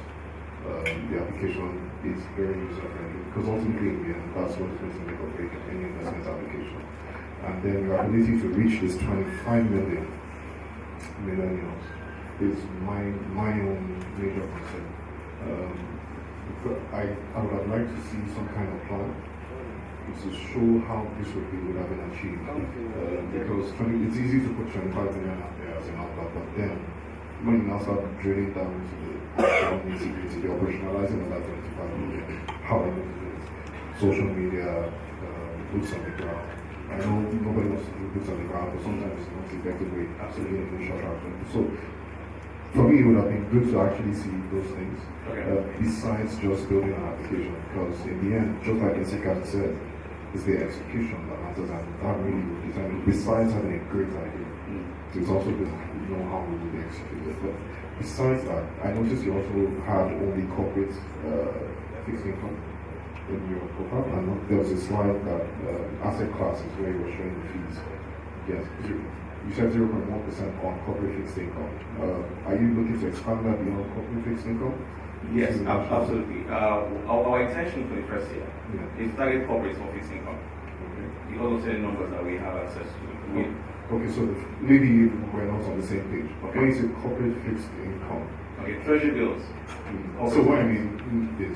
the application is very user-friendly, because ultimately in the end, that's what is going to make or break any investment application. And then your ability to reach this 25 million millennials is my own major concern. I would have liked to see some kind of plan to show how this would have been achieved. Because it's easy to put 25 million out there as an outlet, but then when you now start drilling down to the nitty-gritty, the operationalizing of that 25 million, how are you going to do it? Social media, boots on the ground. I know nobody wants to do boots on the ground, but sometimes it's the most effective way, absolutely in the short term. So for me, it would have been good to actually see those things, besides just building an application, because in the end, just like X-Kathon said, it's the execution that matters, and that really will determine, besides having a great idea, it's also good to know how we will be executed. But besides that, I noticed you also had only corporate fixed income in your profile, and there was a slide that asset classes where you were showing the fees. Yes, you said 0.1% on corporate fixed income. Are you looking to expand that beyond corporate fixed income? Yes, absolutely. Our intention for the first year is target corporates for fixed income. Because of certain numbers that we have access to. Okay, so maybe we're not on the same page. Okay. When you say corporate fixed income. Okay, treasury bills. So what I mean is,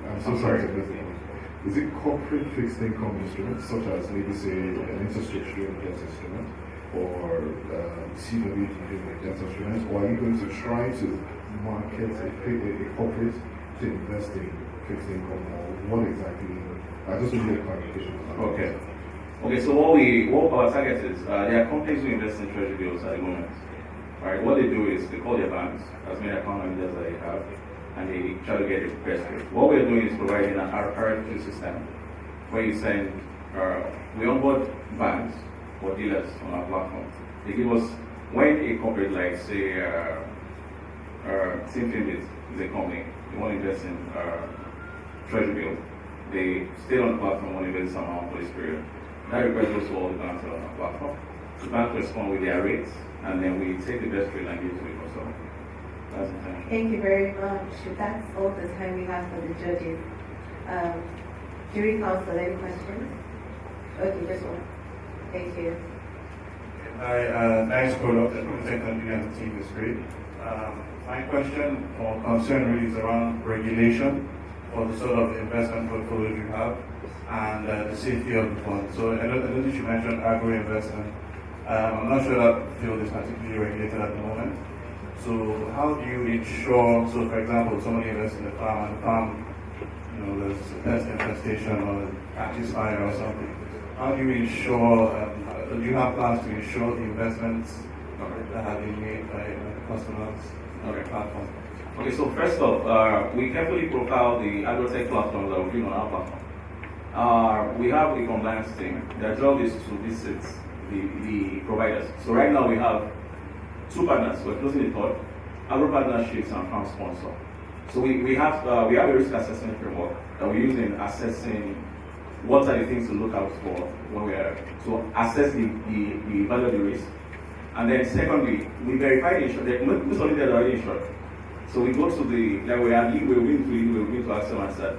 I'm so sorry to miss the point. Is it corporate fixed income instruments, such as maybe say an interest rate driven debt instrument, or CW driven debt instruments, or are you going to try to market a corporate to invest in fixed income, or what exactly? I just need a clarification. Okay, so what our target is, there are companies who invest in treasury bills at the moment. Right, what they do is they call their banks, as many account managers that they have, and they try to get the best rate. What we're doing is providing an RFQ system where you send, we onboard banks or dealers on our platform. They give us, when a corporate like say, Simfin is a company, they want to invest in treasury bills, they stay on the platform, want to invest some amount for this period. That request goes to all the banks on our platform. The bank respond with their rates, and then we take the best rate and give it to the customer. That's the time. Thank you very much. That's all the time we have for the judges. Jury counsel, any questions? Okay, just one. Thank you. Nice product. I think the team is great. My question or concern really is around regulation for the sort of investment portfolios you have and the safety of the fund. So I don't think you mentioned agro investment. I'm not sure that field is particularly regulated at the moment. So how do you ensure, so for example, somebody invests in a farm and the farm, there's pest infestation or catches fire or something. How do you ensure, do you have plans to ensure the investments that have been made by customers on the platform? Okay, so first off, we carefully profile the agrotech platforms that we're doing on our platform. We have a compliance team. Their job is to visit the providers. So right now we have 2 partners. We're closing the third, agro partnerships and farm sponsor. So we have a risk assessment framework that we use in assessing what are the things to look out for when we are to assess the value of the risk. And then secondly, we verify the insurance. Most of them are already insured. So we go to we're going to ask them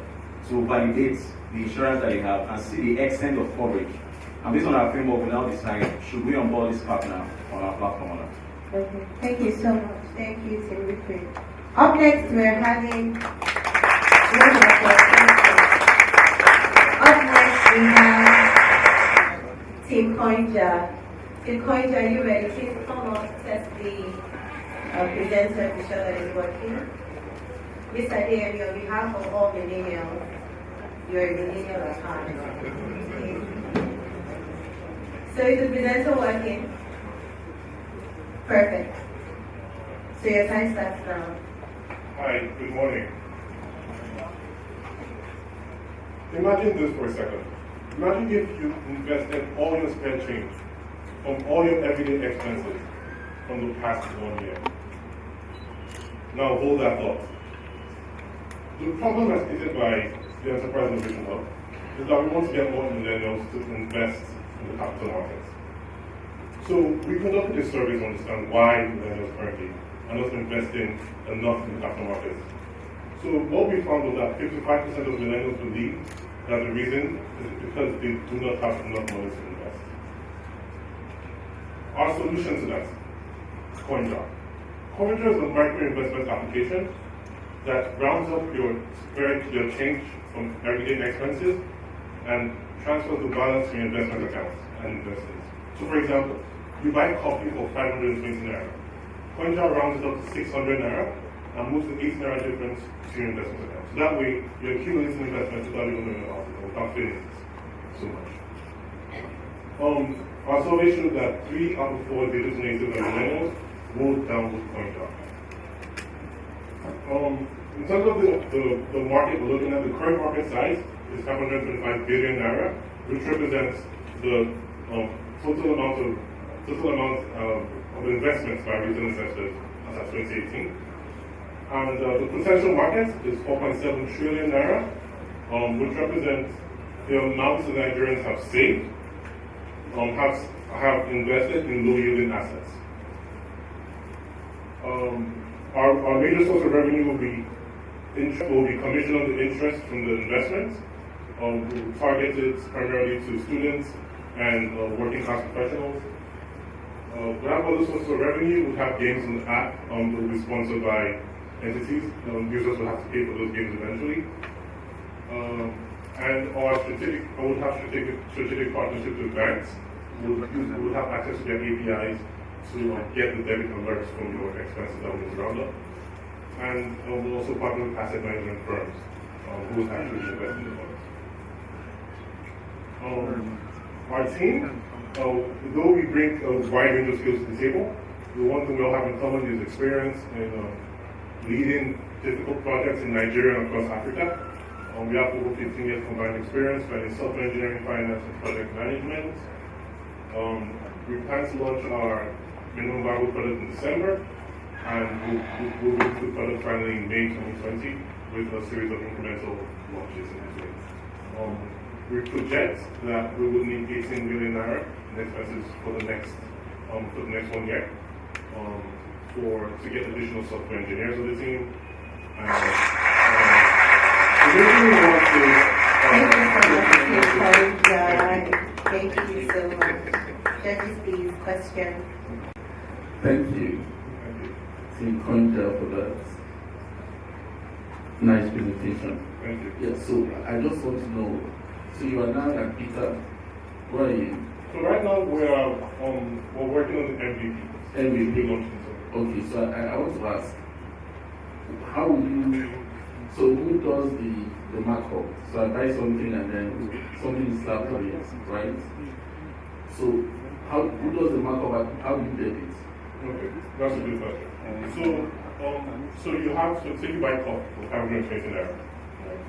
to validate the insurance that they have and see the extent of coverage. And based on our framework, we now decide should we onboard this partner on our platform or not. Okay, thank you so much. Thank you, Tim Ripley. Up next, we're having. Up next, we have Team Coinja. Team Coinja, are you ready? Please come up, test the presenter to show that it's working. Mr. Daly, on behalf of all millennials, you're a millennial at heart. So is the presenter working? Perfect. So your time starts now. Hi, good morning. Imagine this for a second. Imagine if you invested all your spare change from all your everyday expenses from the past 1 year. Now hold that thought. The problem as stated by the Enterprise Innovation Hub is that we want to get more millennials to invest in the capital markets. So we conducted a survey to understand why millennials currently are not investing enough in the capital markets. So what we found was that 55% of millennials believe that the reason is because they do not have enough money to invest. Our solution to that, Coinja. Coinja is a micro-investment application that rounds up your change from everyday expenses and transfers the balance to your investment accounts and investors. So for example, you buy coffee for 520 naira. Coinja rounds it up to 600 naira and moves the 8 naira difference to your investment account. So that way, you're accumulating investments without even knowing about it, without feeling so much. Our survey showed that 3 out of 4 digital natives and millennials will download Coinja. In terms of the market we're looking at, the current market size is 525 billion naira, which represents the total amount of investments by retail investors as of 2018. And the potential market is 4.7 trillion naira, which represents the amount that Nigerians have saved, have invested in low-yielding assets. Our major source of revenue will be commission on the interest from the investments. We target it primarily to students and working class professionals. We have other sources of revenue. We have games on the app that will be sponsored by entities. Users will have to pay for those games eventually. And we would have strategic partnerships with banks. We would have access to their APIs to get the debit alerts from your expenses that will round up. And we'll also partner with asset management firms who will actually invest in the funds. Our team, though we bring a wide range of skills to the table, the one thing we all have in common is experience in leading difficult projects in Nigeria and across Africa. We have over 15 years combined experience in software engineering, finance, and project management. We plan to launch our minimum viable product in December, and we'll move to product finally in May 2020 with a series of incremental launches in between. We project that we will need 18 million naira in expenses for the next 1 year to get additional software engineers on the team. The reason we want to Thank you so much. Judges, please, question. Thank you, Team Conja, for that nice presentation. Thank you. Yeah, so I just want to know, so you are now at Peter, where are you? So right now we're working on the MVP. MVP. Okay, so I want to ask, how will you, so who does the markup? So I buy something and then something is slapped on it, right? So who does the markup and how do you debit? Okay, that's a good question. So you have, so say you buy coffee for 520 naira. Right?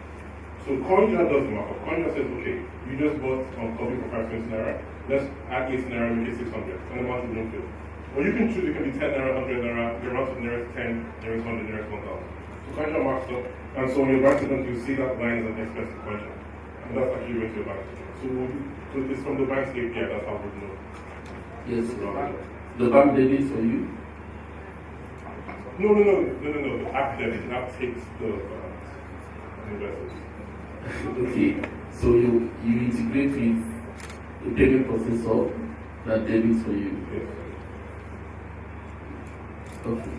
So Coinja does the markup. Coinja says, okay, you just bought coffee for 520 naira. Let's add 8 naira, make it 600. And the amount is no field. Or you can choose, it can be 10 naira, 100 naira, the amount of naira is 10, naira is 100, naira is 1,000. So Coinja marks up. And so when your bank statement, you see that line as an expense to Coinja. And that's actually went to your bank statement. So it's from the bank's API, that's how we know. Yes, the bank debits for you? No. The app debit, the app takes the investors. Okay, so you integrate with the payment processor that debits for you? Yes. Okay.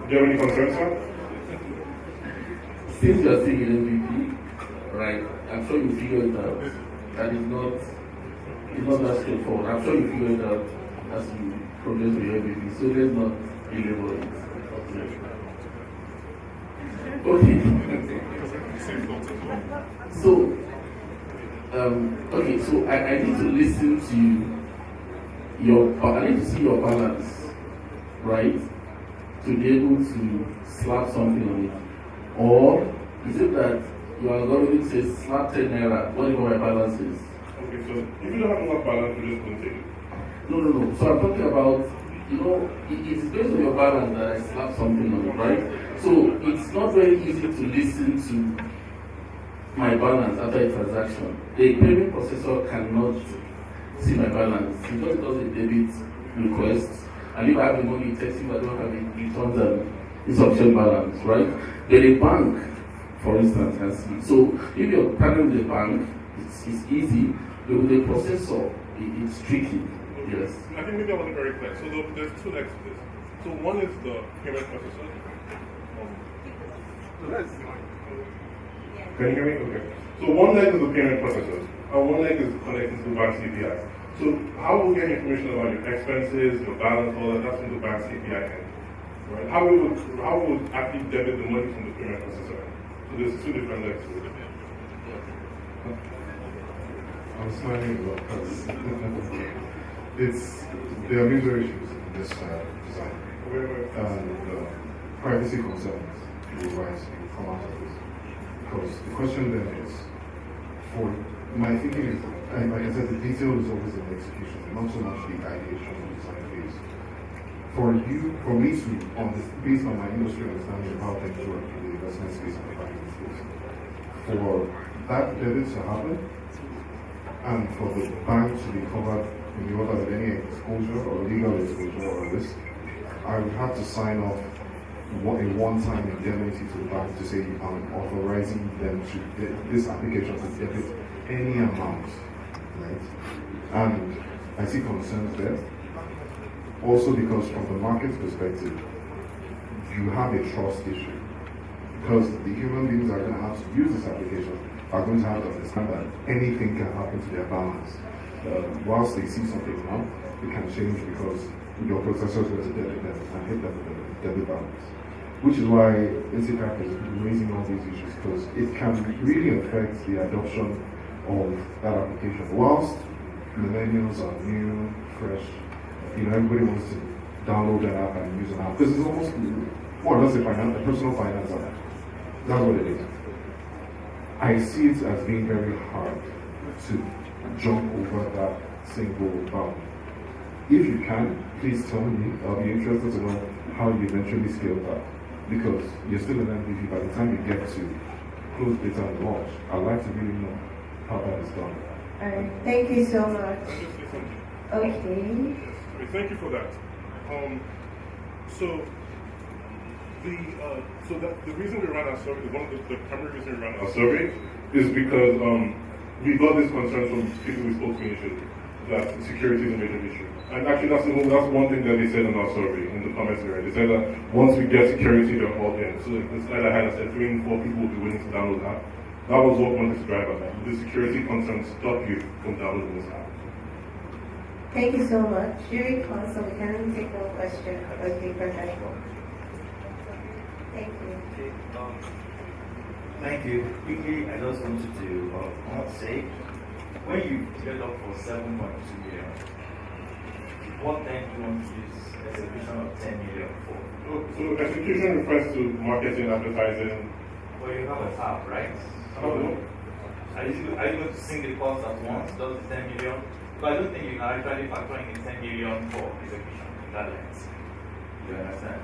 Do you have any concerns, sir? Since you are seeing an MVP, right, I'm sure you figured it out. That is not, it's not that straightforward. I'm sure you figured it out as you progress with your MVP. So let's not belabor it. Okay. So, okay, so I need to listen to I need to see your balance, right? To be able to slap something on it. Or is it that your algorithm says slap 10 naira, whatever my balance is? Okay, so if you don't have enough balance, you just continue. No. So I'm talking about, it's based on your balance that I slap something on it, right? So it's not very easy to listen to my balance after a transaction. A payment processor cannot see my balance. It just does a debit request. And if I have the money, it tells you I don't have it, returns an insufficient balance, right? But a bank, for instance, can see. So if you're partnering with a bank, it's easy. But with a processor, it's tricky. Yes. I think maybe I wasn't very clear. So there's two legs to this. So one is the payment processor. Can you hear me? Okay. So one leg is the payment processor, and one leg is connected to the bank's API. So how will we get information about your expenses, your balance, all that? That's from the bank's API end. Right? How would actually debit the money from the payment processor end? So there's two different legs to it. I'm smiling because there are major issues in this design. And privacy concerns will rise in come out of this. Because the question then is, for my thinking is, like I said, the detail is always in the execution, not so much the ideation or design phase. For me to, based on my industry understanding of how things work in the investment space and the banking space, for that debit to happen, and for the bank to be covered in the order of any exposure or legal exposure or risk, I would have to sign off a one-time indemnity to the bank to say I'm authorizing them to this application to debit any amount, right? And I see concerns there. Also because from the market's perspective, you have a trust issue. Because the human beings are going to have to use this application are going to have to understand that anything can happen to their balance. Whilst they see something now, it can change because your processor is going to debit them and hit them with a debit balance. Which is why X-Kathon is raising all these issues, because it can really affect the adoption of that application. Whilst millennials are new, fresh, everybody wants to download that app and use an app. Because it's almost more or less a personal finance app. That's what it is. I see it as being very hard to jump over that single bound. If you can, please tell me. I'll be interested to know how you eventually scale that. Because you're still an MVP. By the time you get to close data and launch, I'd like to really know how that is done. Alright, thank you so much. Okay. Thank you for that. So, The reason we ran our survey, one of the primary reasons we ran our survey is because we got this concern from people we spoke to initially that security is a major issue. And actually that's one thing that they said in our survey, in the comments area. They said that once we get security, they're all in. So the slide I had, I said 3 in 4 people will be willing to download the app. That was what wanted to drive us. The security concerns stop you from downloading this app. Thank you so much. Jury counsel, we can only take one question. Okay, perfect. Thank you. Thank you. Quickly, I just wanted to say, when you develop for 7.2 million, what then do you want to use execution of 10 million for? So execution refers to marketing, advertising. Well, you have a tab, right? No. Are you going to sing the cost at once, does the 10 million? But I don't think you can actually factor in the 10 million for execution in that lens. You understand?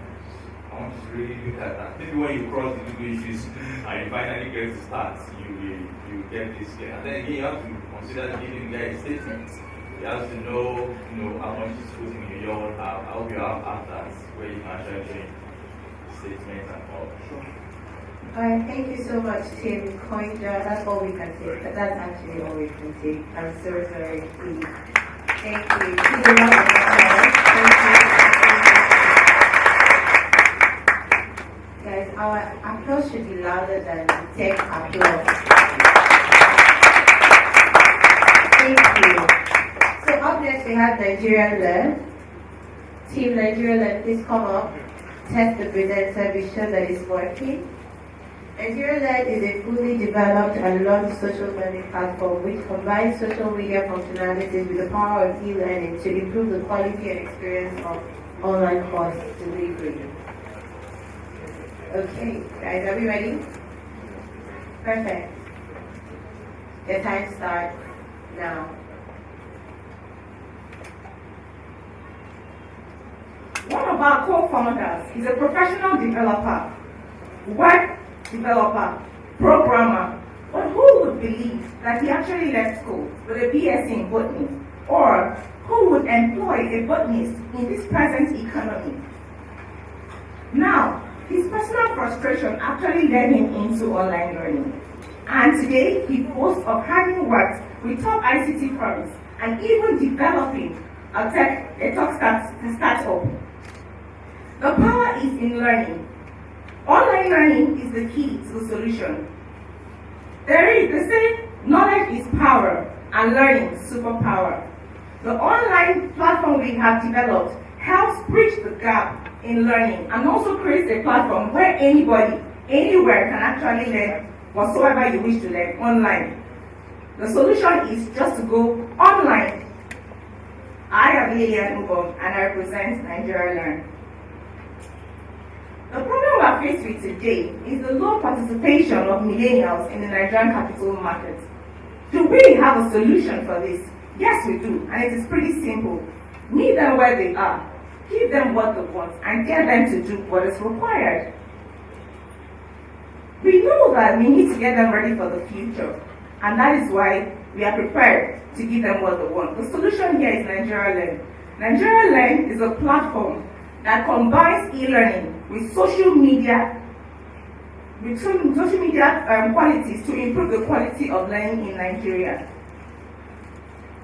I want you to really look at that. Maybe when you cross the legal issues and you finally get to start, you get this clear. And then again, you have to consider giving the guy a statement. He has to know, how much he's putting in your I hope you have afters where you can actually change statements and all. Sure. Alright, thank you so much, Tim Coinder. That's all we can say. That's actually all we can say. I'm so sorry, please. Thank you. Please a round of applause. Thank you. Guys, our applause should be louder than the tech applause. Thank you. So up next we have Nigerian Learn. Team Nigerian Learn, please come up. Test the presenter, be sure that it's working. Nigerian Learn is a fully developed and launched social learning platform which combines social media functionalities with the power of e-learning to improve the quality and experience of online course delivery. Okay, guys, are we ready? Perfect. The time starts now. One of our co-founders is a professional developer, web developer, programmer, but who would believe that he actually left school with a BSc in botany? Or who would employ a botanist in this present economy? Now, his personal frustration actually led him into online learning. And today, he boasts of having worked with top ICT firms and even developing a startup. The power is in learning. Online learning is the key to the solution. The saying, knowledge is power and learning superpower. The online platform we have developed helps bridge the gap in learning and also creates a platform where anybody, anywhere can actually learn whatsoever you wish to learn online. The solution is just to go online. I am Lilian Ubong and I represent Nigerian Learn. The problem we are faced with today is the low participation of millennials in the Nigerian capital market. Do we have a solution for this? Yes, we do, and it is pretty simple. Meet them where they are, give them what they want, and get them to do what is required. We know that we need to get them ready for the future, and that is why we are prepared to give them what they want. The solution here is Nigerian Learn. Nigerian Learn is a platform that combines e-learning with social media qualities to improve the quality of learning in Nigeria.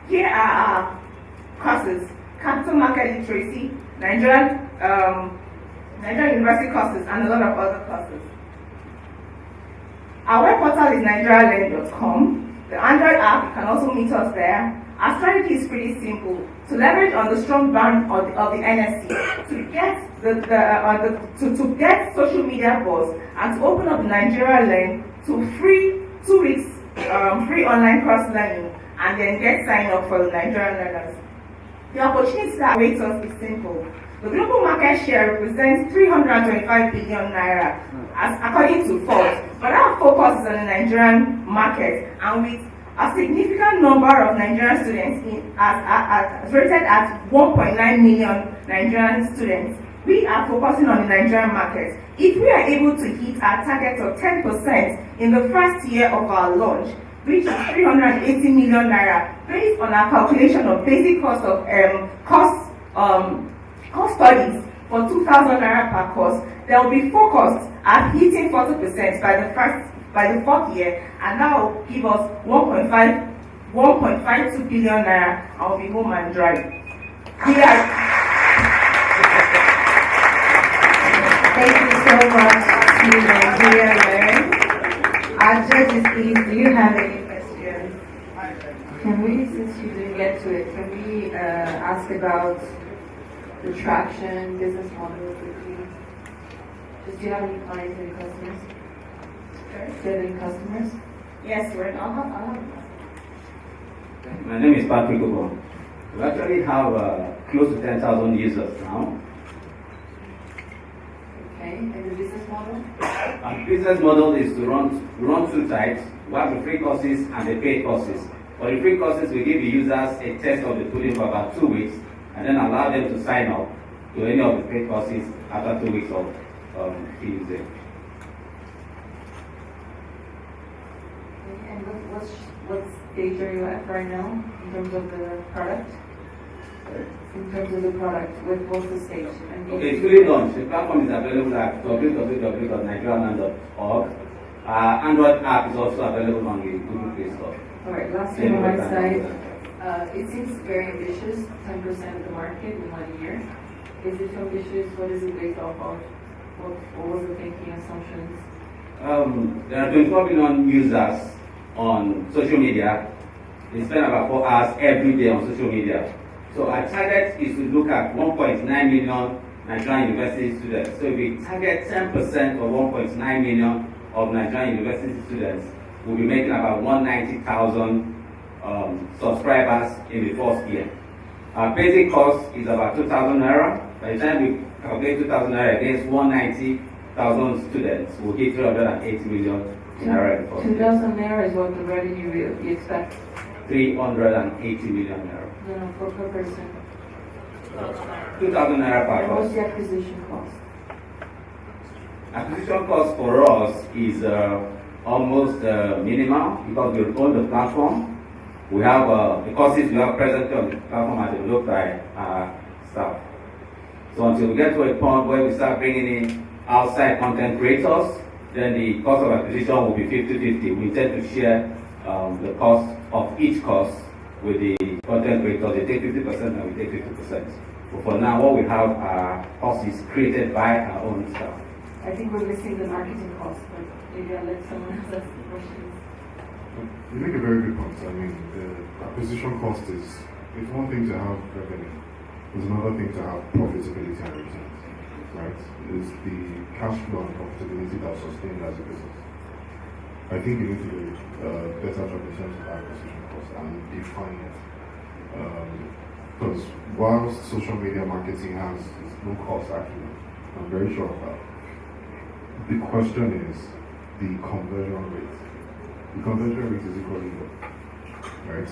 Here are our courses: capital market literacy, Nigerian university courses, and a lot of other courses. Our web portal is nigerianlearn.com. The Android app, you can also meet us there. Our strategy is pretty simple: to leverage on the strong brand of the NSE to get to get social media buzz and to open up Nigerian Learn to free 2 weeks free online course learning, and then get signed up for the Nigerian learners. The opportunity that awaits us is simple. The global market share represents 325 billion naira, as according to Forbes, but our focus is on the Nigerian market, and with a significant number of Nigerian students as rated at 1.9 million Nigerian students, we are focusing on the Nigerian market. If we are able to hit our target of 10% in the first year of our launch, which is 380 million naira, based on our calculation of basic cost of cost studies, for 2,000 naira per course. They will be focused at hitting 40% by the fourth year, and that will give us 1.52 billion naira, and will be home and dry. Thank you so much to Nigerian Learn. Our judges, please, do you have any questions? Can we, since you didn't get to it, can we ask about the traction, business model quickly? Just do you have any clients, any customers? Sure. Do you have any customers? Yes, I'll have. My name is Patrick Obo. We actually have close to 10,000 users now. Okay, and the business model? Our business model is to run two types. We have the free courses and the paid courses. For the free courses, we give the users a test of the tooling for about 2 weeks, and then allow them to sign up to any of the paid courses after 2 weeks of using. And what stage are you at right now in terms of the product? In terms of the product, what's the stage? Okay, it's fully launched. The platform is available at www.nigerian.org. Android app is also available on the Google Play Store. Alright, last thing on my side. It seems very ambitious, 10% of the market in 1 year. Is it ambitious? What is it based off of? What was the thinking assumptions? There are 24 million users on social media. They spend about 4 hours every day on social media. So our target is to look at 1.9 million Nigerian university students. So if we target 10% of 1.9 million of Nigerian university students, we'll be making about 190,000 subscribers in the first year. Our basic cost is about 2,000 naira. By the time we calculate 2,000 naira against 190,000 students, we'll get 380 million naira in the first year. 2,000 naira is what the revenue you expect? 380 million naira. No, per person. 2,000 naira per And what's course. the acquisition cost? Acquisition cost for us is almost minimal because we own the platform. We have the courses we have presently on the platform are developed by our staff. So until we get to a point where we start bringing in outside content creators, then the cost of acquisition will be 50-50. We intend to share the cost of each course with the content creators. They take 50% and we take 50%. But for now, what we have are courses created by our own staff. I think we're missing the marketing cost, but maybe I'll let someone else ask the questions. You make a very good point. I mean, the acquisition cost is, it's one thing to have revenue. It's another thing to have profitability and returns, right? It's the cash flow and profitability that sustains as a business. I think you need to do a better job in terms of acquisition cost and define it. Because whilst social media marketing has no cost, actually, I'm very sure of that. The question is the conversion rate. The conversion rate is equally low, right?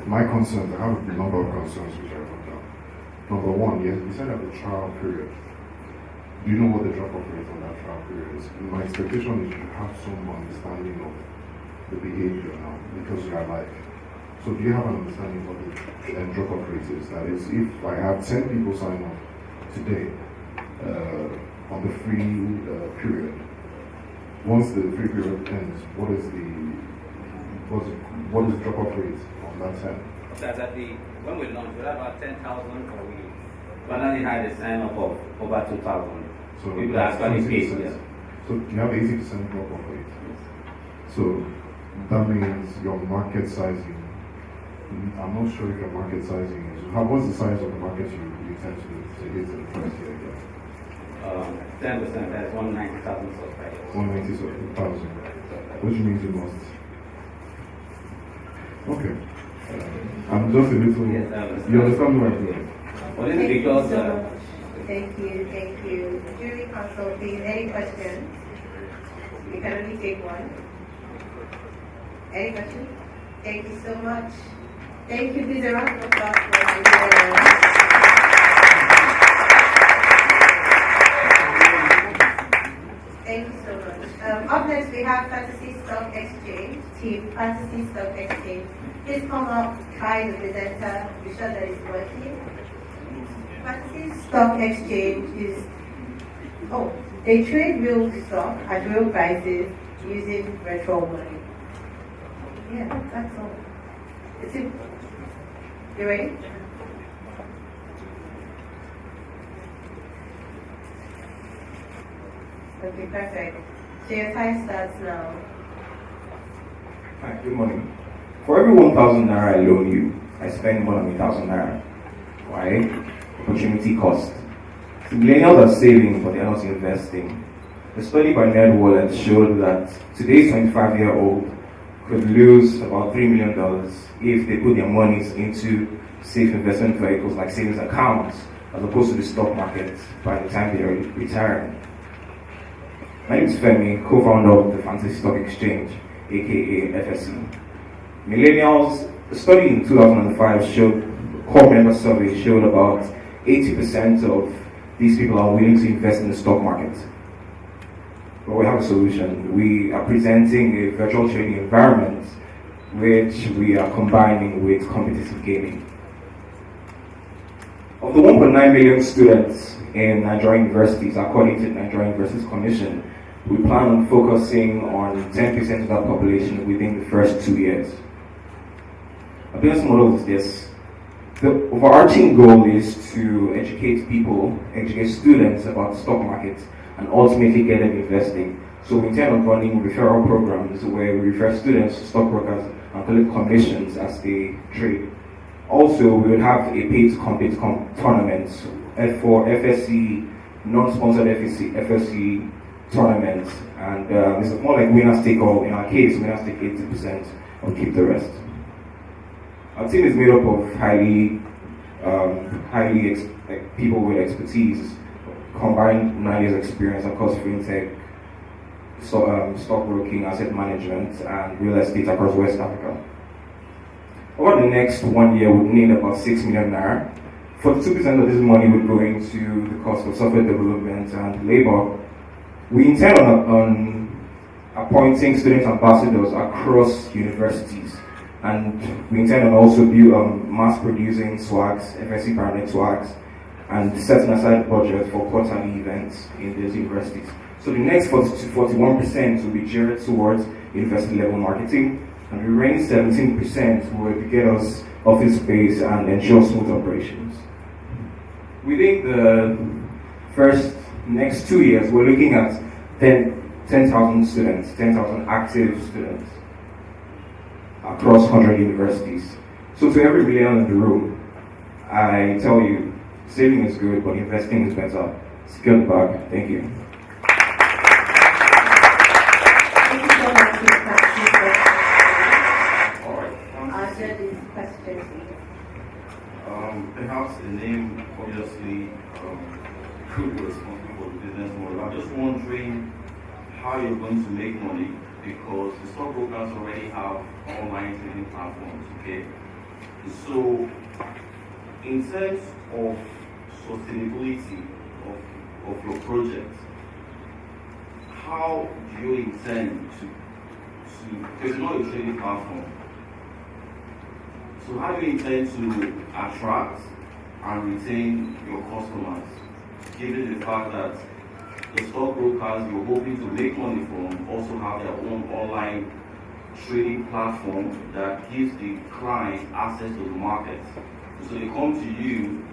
My concerns, I have a number of concerns which I wrote down. Number one, yes, we said at the trial period. Do you know what the drop-off rate on that trial period is? My expectation is you have some understanding of the behavior now because you are live. So do you have an understanding of what the drop-off rate is? That is, if I have 10 people sign up today on the free period, once the free period ends, what is the drop-off rate on that 10? That's at when we launched, we had about 10,000 per week. But then we had a sign up of over 2,000. So people that actually paid. Yes. So you have 80% drop-off rate. So that means your market sizing. I'm not sure if your market sizing is. What's the size of the market you tend to hit in the first year? 10%, that's 190,000 subscribers. 190,000, which means you must. Okay. I'm just a little. Yes, you understand what I'm doing? Well, this is because. Thank you. Jury counsel, please. Any questions? We can only take one. Any questions? Thank you so much. Thank you. Please, a round of applause for Nigeria. Thank you so much. Up next, we have Fantasy Stock Exchange. Team Fantasy Stock Exchange. Please come up, try the presenter, be sure that it's working. Fancy Stock Exchange is, they trade real stock at real prices using virtual money. Yeah, that's all. Is it? You ready? Okay, perfect. So your time starts now. Hi, good morning. For every 1,000 naira I loan you, I spend more than 1,000 naira. Why? Opportunity cost. So millennials are saving, but they are not investing. A study by NetWallet showed that today's 25-year-old could lose about $3 million if they put their monies into safe investment vehicles like savings accounts, as opposed to the stock market by the time they are retiring. My name is Femi, co-founder of the Fancy Stock Exchange, aka FSE. Millennials, a study in 2005 showed, core member survey showed about 80% of these people are willing to invest in the stock market. But we have a solution. We are presenting a virtual trading environment which we are combining with competitive gaming. Of the 1.9 million students in Nigerian universities, according to the Nigerian Universities Commission, we plan on focusing on 10% of that population within the first 2 years. Our business model is this. The overarching goal is to educate students about the stock market and ultimately get them investing. So we intend on running referral programs where we refer students to stockbrokers and collect commissions as they trade. Also, we will have a pay-to-compete tournament for FSE, non-sponsored FSE tournaments, and it's more like winners take all. In our case, winners take 80% and keep the rest. Our team is made up of highly people with expertise, combined 9 years experience across fintech, stockbroking, asset management, and real estate across West Africa. Over the next 1 year, we need about 6 million naira. 42% of this money would go into the cost of software development and labor. We intend on appointing student ambassadors across universities, and we intend on also mass producing swags, FSC branded swags, and setting aside budget for quarterly events in these universities. So the next 41% will be geared towards university level marketing, and the remaining 17% will get us office space and ensure smooth operations. Within the next 2 years, we're looking at 10,000 students, 10,000 active students across 100 universities. So to every millennial in the room, I tell you, saving is good, but investing is better. Secure the bag. Thank you. Thank you so much for your question. Answer these questions. Perhaps the name obviously could be responsible for the business model. I'm just wondering how you're going to make money, because the stockbrokers already have online trading platforms, okay? So, in terms of sustainability of your project, how do you intend to because you're not a trading platform, so how do you intend to attract and retain your customers, given the fact that the stockbrokers you're hoping to make money from also have their own online trading platform that gives the client access to the market? So they come to you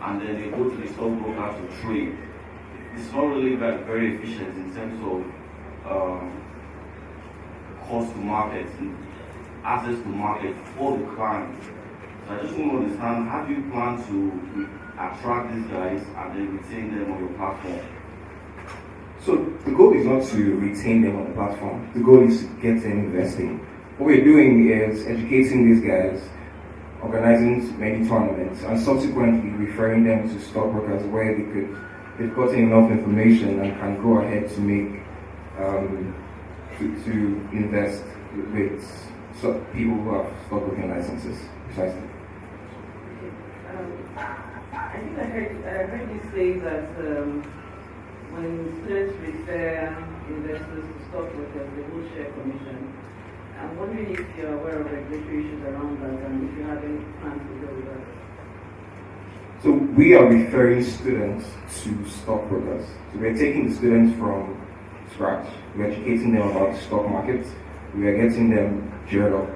and then they go to the stockbroker to trade. It's not really very efficient in terms of cost to market and access to market for the client. So I just want to understand, how do you plan to attract these guys and then retain them on your platform? So the goal is not to retain them on the platform. The goal is to get them investing. What we're doing is educating these guys, organizing many tournaments, and subsequently referring them to stockbrokers where they've gotten enough information and can go ahead to make to invest with people who have stockbroking licenses. Precisely. I think I heard you say that when students refer investors to stockbrokers, they will share commission. I'm wondering if you're aware of regulatory issues around that and if you have any plans to deal with that. So we are referring students to stockbrokers. So we're taking the students from scratch. We're educating them about the stock market. We are getting them geared up,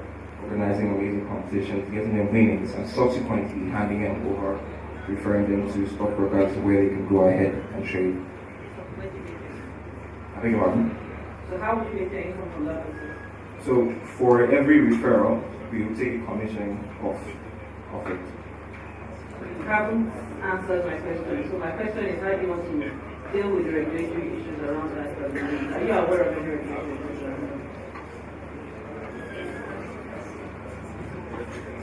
organizing amazing competitions, getting them winnings, and subsequently handing them over, referring them to stockbrokers where they can go ahead and trade. I think about it. So how would you get the income from that? So for every referral, we will take a commission of it. You haven't answered my question. So my question is, how do you want to deal with the regulatory issues around that? Are you aware of any regulatory issues around that?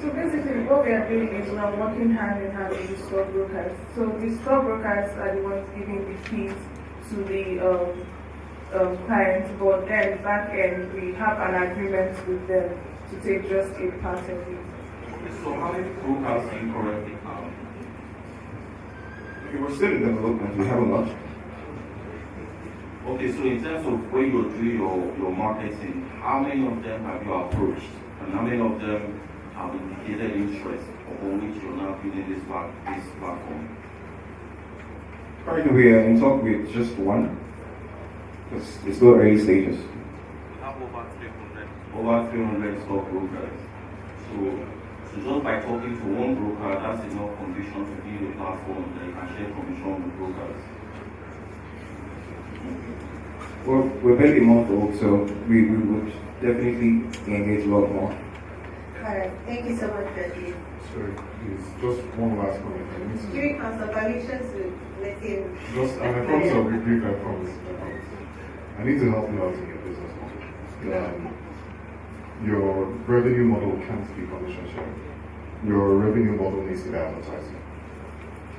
So basically, what we are doing is we are working hand in hand with the stockbrokers. So the stockbrokers are the ones giving the keys to the clients, but then back end we have an agreement with them to take just a part of it. So how many brokers do you currently have? Okay, we're still in development. We have a lot. Okay, so in terms of when you're doing your marketing, how many of them have you approached? And how many of them have indicated interest upon which you're now building this platform? Currently, we are in talk with just one. It's still early stages. We have over 300. Over 300 stockbrokers. So just by talking to one broker, that's enough condition to build a platform that you can share commission with brokers. Well, we're barely a month old, so we would definitely engage a lot more. Alright, thank you so much, Betty. Sorry, please, just one last comment. Security Council, permission to let him. Just, and I promise I'll be brief, I promise. I need to help you out in your business model. Your revenue model can't be commission sharing. Your revenue model needs to be advertising.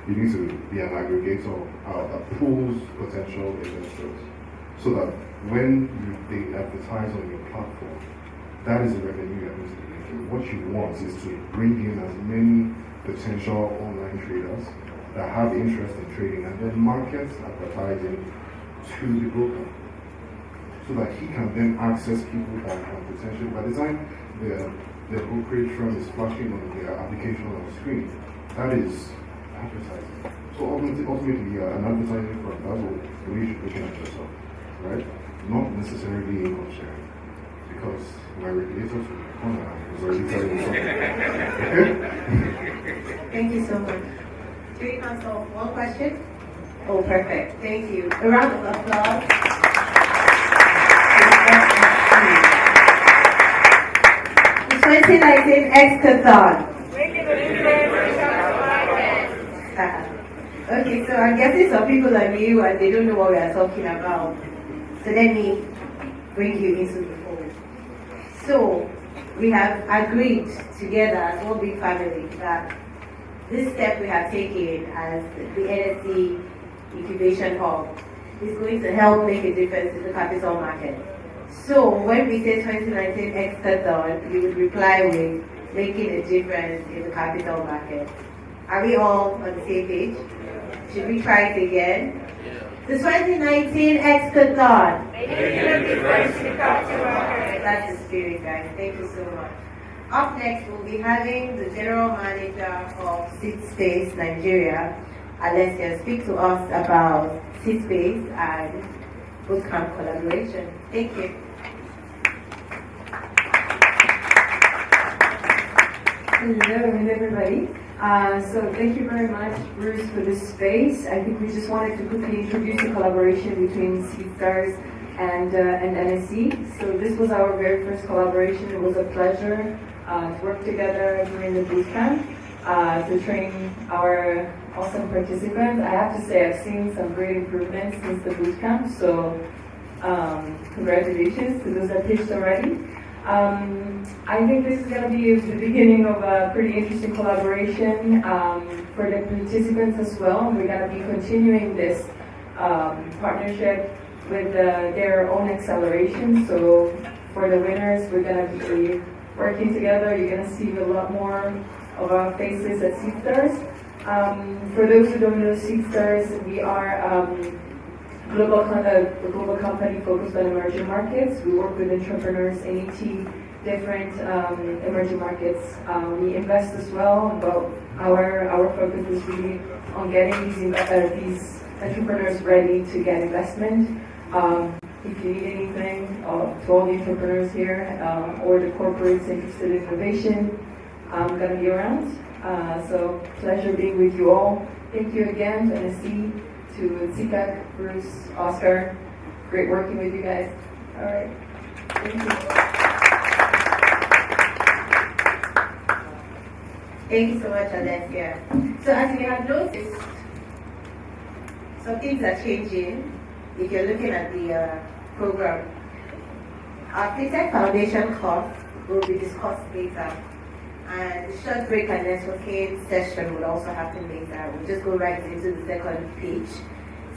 You need to be an aggregator that pulls potential investors so that when they advertise on your platform, that is the revenue you're going to be making. What you want is to bring in as many potential online traders that have interest in trading and then market advertising to the broker, so that he can then access people that can potentially, by the time the brokerage firm is flashing on their application on the screen, that is advertising. So ultimately, an advertising firm, that's what you should look at yourself, right? Not necessarily income sharing, because my regulators will come and was already telling you something. Thank you so much. Security Council, one question? Oh, perfect. Thank you. A round of applause. 2019 X-Kathon. Okay, so I'm guessing some people are new and they don't know what we are talking about. So let me bring you into the fold. So we have agreed together as one big family that this step we have taken as the NSE incubation hub is going to help make a difference in the capital market. So when we say 2019 X-Kathon, you would reply with making a difference in the capital market. Are we all on the same page? Should we try it again? The 2019 X-Kathon. That's the spirit, guys. Thank you so much. Up next, we'll be having the General Manager of SeedSpace Nigeria, Alessia, speak to us about SeedSpace and bootcamp collaboration. Thank you. Hello, everybody. So thank you very much, Bruce, for this space. I think we just wanted to quickly introduce the collaboration between SeedStars and NSE. So this was our very first collaboration. It was a pleasure to work together during the bootcamp to train our awesome participants. I have to say I've seen some great improvements since the bootcamp. So congratulations to those that pitched already. I think this is going to be the beginning of a pretty interesting collaboration for the participants as well. We're going to be continuing this partnership with their own acceleration. So for the winners, we're going to be working together. You're going to see a lot more of our faces at SeedStars. For those who don't know SeedStars, we are a global company focused on emerging markets. We work with entrepreneurs, NET different emerging markets. We invest as well, but our focus is really on getting these entrepreneurs ready to get investment. If you need anything, to all the entrepreneurs here or the corporates interested in innovation, I'm going to be around. So pleasure being with you all. Thank you again to NSE, to CPEC, Bruce, Oscar. Great working with you guys. All right. Thank you. Thank you so much, Alessia. So as you have noticed, some things are changing. If you're looking at the program, our FinTech Foundation course will be discussed later, and the short break and networking session will also happen later. We'll just go right into the second page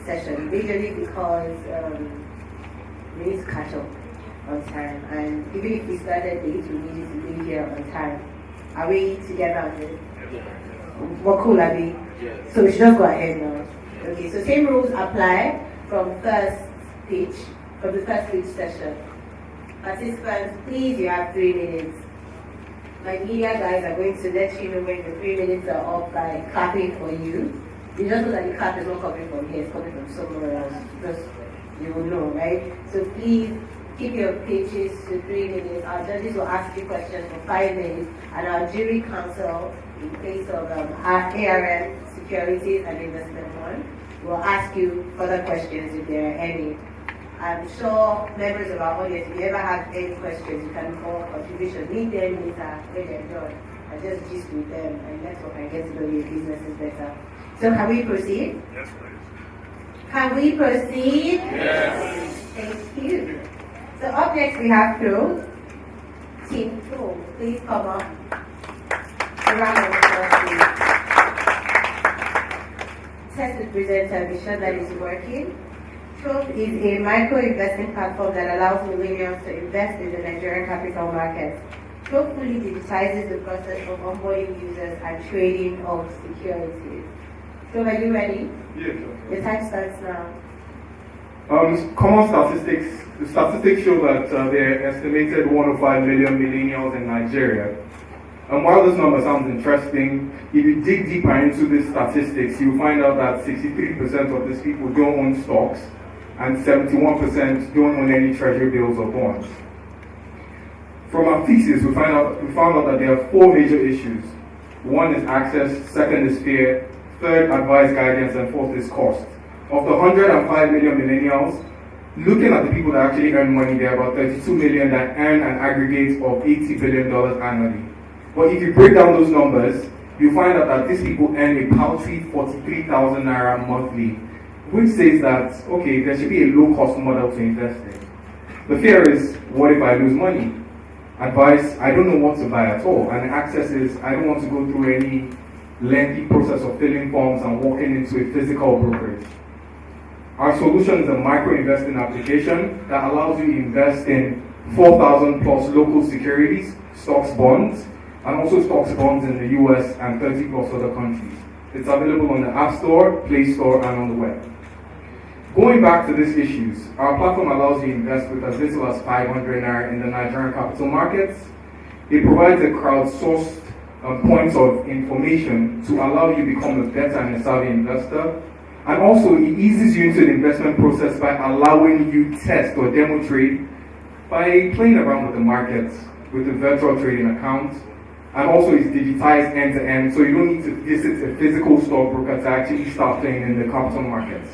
session, usually because we need to catch up on time, and even if we started late, we need to be here on time. Are we together on this? What cool are we? Yes. So we should just go ahead now. Okay, so same rules apply from the first page session. Participants, please, you have 3 minutes. My media guys are going to let you know when the 3 minutes are up by clapping for you. You just know that the clap is not coming from here, it's coming from somewhere else. Just, you will know, right? So please, keep your pitches to 3 minutes. Our judges will ask you questions for 5 minutes, and our jury counsel, in place of ARM, Securities and Investment Fund, will ask you further questions if there are any. I'm sure members of our audience, if you ever have any questions, you can call contribution. Meet them later when they're done, and just gist with them, and let's hope and get to know your businesses better. So can we proceed? Yes, please. Can we proceed? Yes. Thank you. So up next we have Phil. Team Phil, please come up. A round of applause, please. Test the presenter, be sure that it's working. Trope is a micro-investing platform that allows millennials to invest in the Nigerian capital markets. Trope fully digitizes the process of onboarding users and trading of securities. So are you ready? Yes. The time starts now. Common statistics. The statistics show that there are estimated 105 million millennials in Nigeria. And while this number sounds interesting, if you dig deeper into these statistics, you'll find out that 63% of these people don't own stocks, and 71% don't own any treasury bills or bonds. From our thesis, we found out that there are 4 major issues. 1 is access, 2nd is fear, 3rd, advice, guidance, and 4th is cost. Of the 105 million millennials, looking at the people that actually earn money, there are about 32 million that earn an aggregate of $80 billion annually. But if you break down those numbers, you find out that these people earn a paltry 43,000 naira monthly, which says that, okay, there should be a low-cost model to invest in. The fear is, what if I lose money? Advice, I don't know what to buy at all. And access is, I don't want to go through any lengthy process of filling forms and walking into a physical brokerage. Our solution is a micro-investing application that allows you to invest in 4,000 plus local securities, stocks, bonds, and also stocks, bonds in the US and 30 plus other countries. It's available on the App Store, Play Store, and on the web. Going back to these issues, our platform allows you to invest with as little as 500 naira in the Nigerian capital markets. It provides a crowdsourced points of information to allow you to become a better and a savvy investor. And also, it eases you into the investment process by allowing you test or demo trade by playing around with the markets with a virtual trading account. And also, it's digitized end to end, so you don't need to visit a physical stockbroker to actually start playing in the capital markets.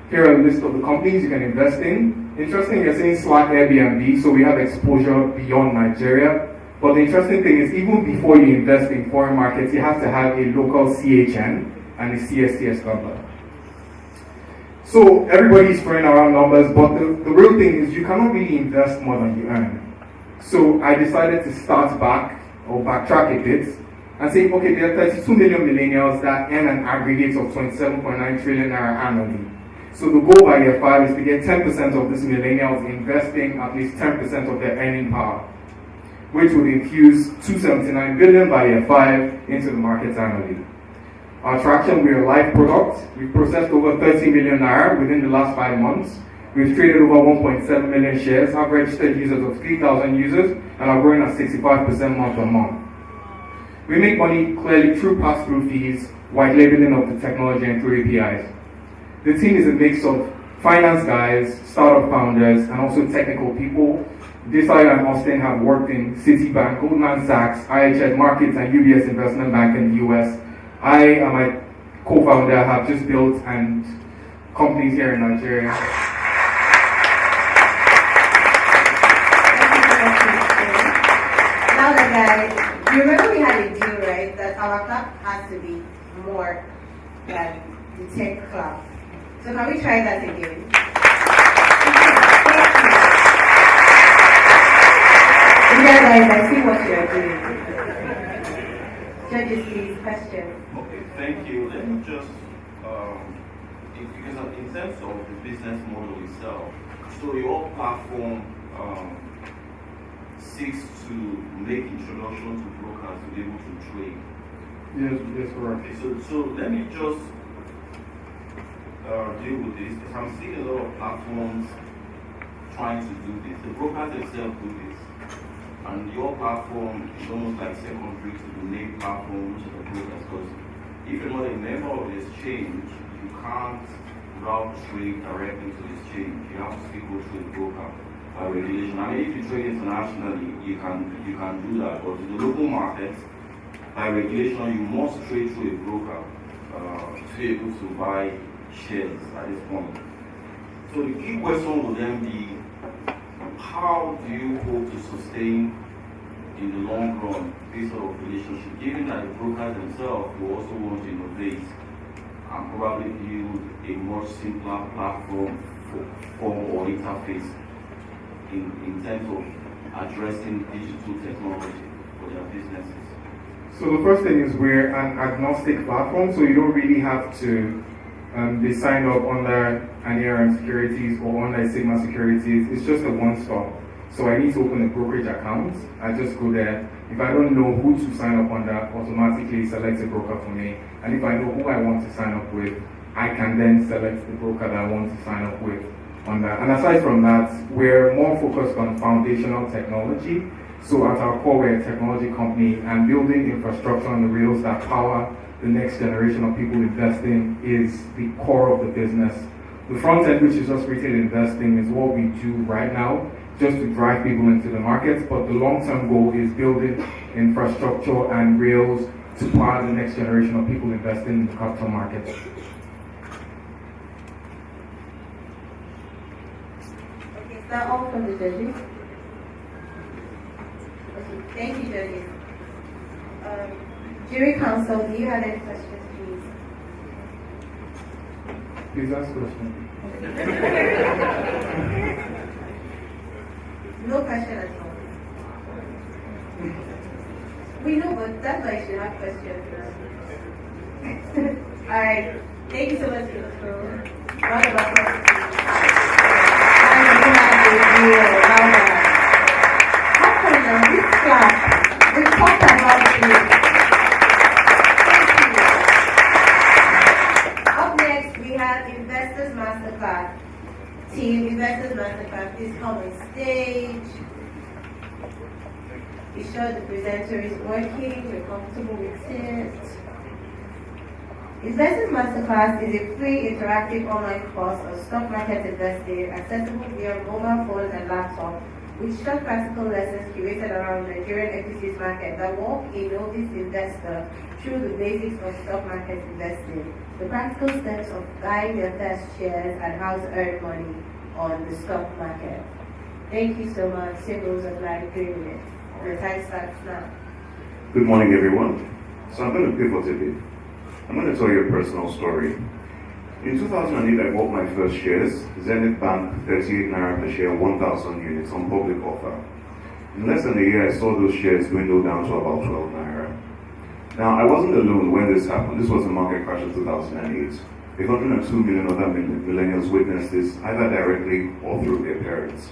Here are a list of the companies you can invest in. Interesting, you're saying Slack, Airbnb, so we have exposure beyond Nigeria. But the interesting thing is, even before you invest in foreign markets, you have to have a local CHN and a CSTS number. So everybody's throwing around numbers, but the real thing is you cannot really invest more than you earn. So I decided to start back, or backtrack a bit, and say, okay, there are 32 million millennials that earn an aggregate of 27.9 trillion naira annually. So the goal by year 5 is to get 10% of these millennials investing at least 10% of their earning power, which would infuse 279 billion by year 5 into the markets annually. Our traction, we're a live product. We've processed over 30 million naira within the last 5 months. We've traded over 1.7 million shares, have registered users of 3,000 users, and are growing at 65% month on month. We make money clearly through pass-through fees, white labeling of the technology, and through APIs. The team is a mix of finance guys, startup founders, and also technical people. Desai and Austin have worked in Citibank, Goldman Sachs, IHS Markets, and UBS Investment Bank in the US. I and my co-founder have just built companies here in Nigeria. Now the guys, you remember we had a deal, right? That our club has to be more than the tech club. So can we try that again? Yeah, guys, I see what you are doing. Judges, please, question. Okay, thank you. Let me just, because in terms of the business model itself, so your platform seeks to make introduction to brokers to be able to trade. Yes, correct. Okay, so let me just deal with this, because I'm seeing a lot of platforms trying to do this. The brokers themselves do this. And your platform is almost like secondary to the main platform, which is the brokers. Because if you're not a member of the exchange, you can't route trade directly to the exchange. You have to still go through a broker by regulation. I mean, if you trade internationally, you can do that. But in the local markets, by regulation, you must trade through a broker to be able to buy shares at this point. So the key question will then be, how do you hope to sustain in the long run this sort of relationship, given that the brokers themselves will also want to innovate and probably build a much simpler platform or interface in terms of addressing digital technology for their businesses? So the first thing is we're an agnostic platform, so you don't really have to be signed up under an ARM Securities or under Sigma Securities. It's just a one-stop. So I need to open a brokerage account. I just go there. If I don't know who to sign up under, automatically select a broker for me. And if I know who I want to sign up with, I can then select the broker that I want to sign up with on that. And aside from that, we're more focused on foundational technology. So at our core, we're a technology company, and building infrastructure on the rails that power the next generation of people investing is the core of the business. The front end, which is just retail investing, is what we do right now, just to drive people into the markets. But the long-term goal is building infrastructure and rails to power the next generation of people investing in the capital markets. Okay, is that all from the judges? Okay, thank you, judges. Jury counsel, do you have any questions, please? Please ask questions. No question at all. We know, but that's why you should have questions. Alright, thank you so much for the show. Round of applause. How come now, this class, we talked about this. Investors Masterclass. Team Investors Masterclass, please come on stage. Be sure the presenter is working, we're comfortable with it. Investors Masterclass is a free interactive online course on stock market investing accessible via mobile phones and laptop, with short practical lessons curated around Nigerian equities market that walk a novice investor through the basics of stock market investing, the practical steps of buying your first shares, and how to earn money on the stock market. Thank you so much. Symbols of like 3 minutes. Your time starts now. Good morning, everyone. So I'm going to pivot a bit. I'm going to tell you a personal story. In 2008, I bought my first shares, Zenith Bank, 38 Naira per share, 1,000 units on public offer. In less than a year, I saw those shares dwindle down to about 12 Naira. Now, I wasn't alone when this happened. This was the market crash of 2008. 102 million other millennials witnessed this, either directly or through their parents.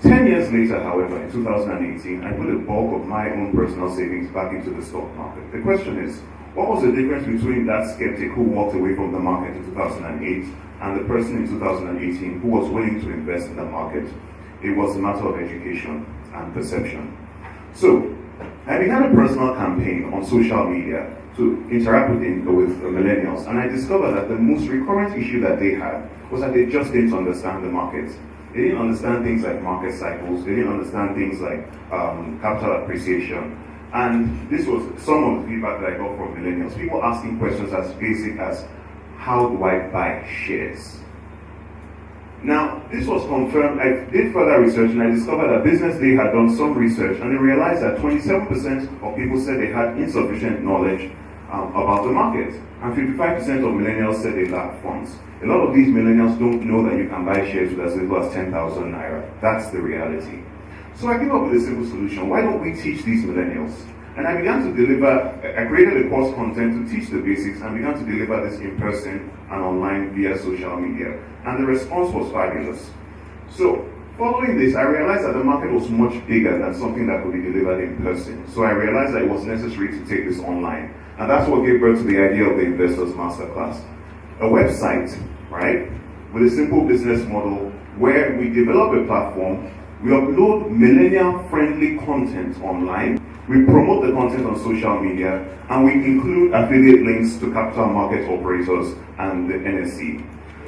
10 years later, however, in 2018, I put a bulk of my own personal savings back into the stock market. The question is, What was the difference between that skeptic who walked away from the market in 2008 and the person in 2018 who was willing to invest in the market? It was a matter of education and perception. So, I began a personal campaign on social media to interact with millennials, and I discovered that the most recurrent issue that they had was that they just didn't understand the market. They didn't understand things like market cycles, they didn't understand things like capital appreciation. And this was some of the feedback that I got from millennials. People asking questions as basic as, how do I buy shares? Now, this was confirmed. I did further research and I discovered that Business Day had done some research and they realized that 27% of people said they had insufficient knowledge about the market, and 55% of millennials said they lack funds. A lot of these millennials don't know that you can buy shares with as little as 10,000 naira. That's the reality. So I came up with a simple solution. Why don't we teach these millennials? And I began to deliver, I created a course content to teach the basics and began to deliver this in person and online via social media. And the response was fabulous. So, following this, I realized that the market was much bigger than something that could be delivered in person. So I realized that it was necessary to take this online. And that's what gave birth to the idea of the Investors Masterclass. A website, right, with a simple business model where we develop a platform, we upload millennial-friendly content online, we promote the content on social media, and we include affiliate links to capital market operators and the NSE.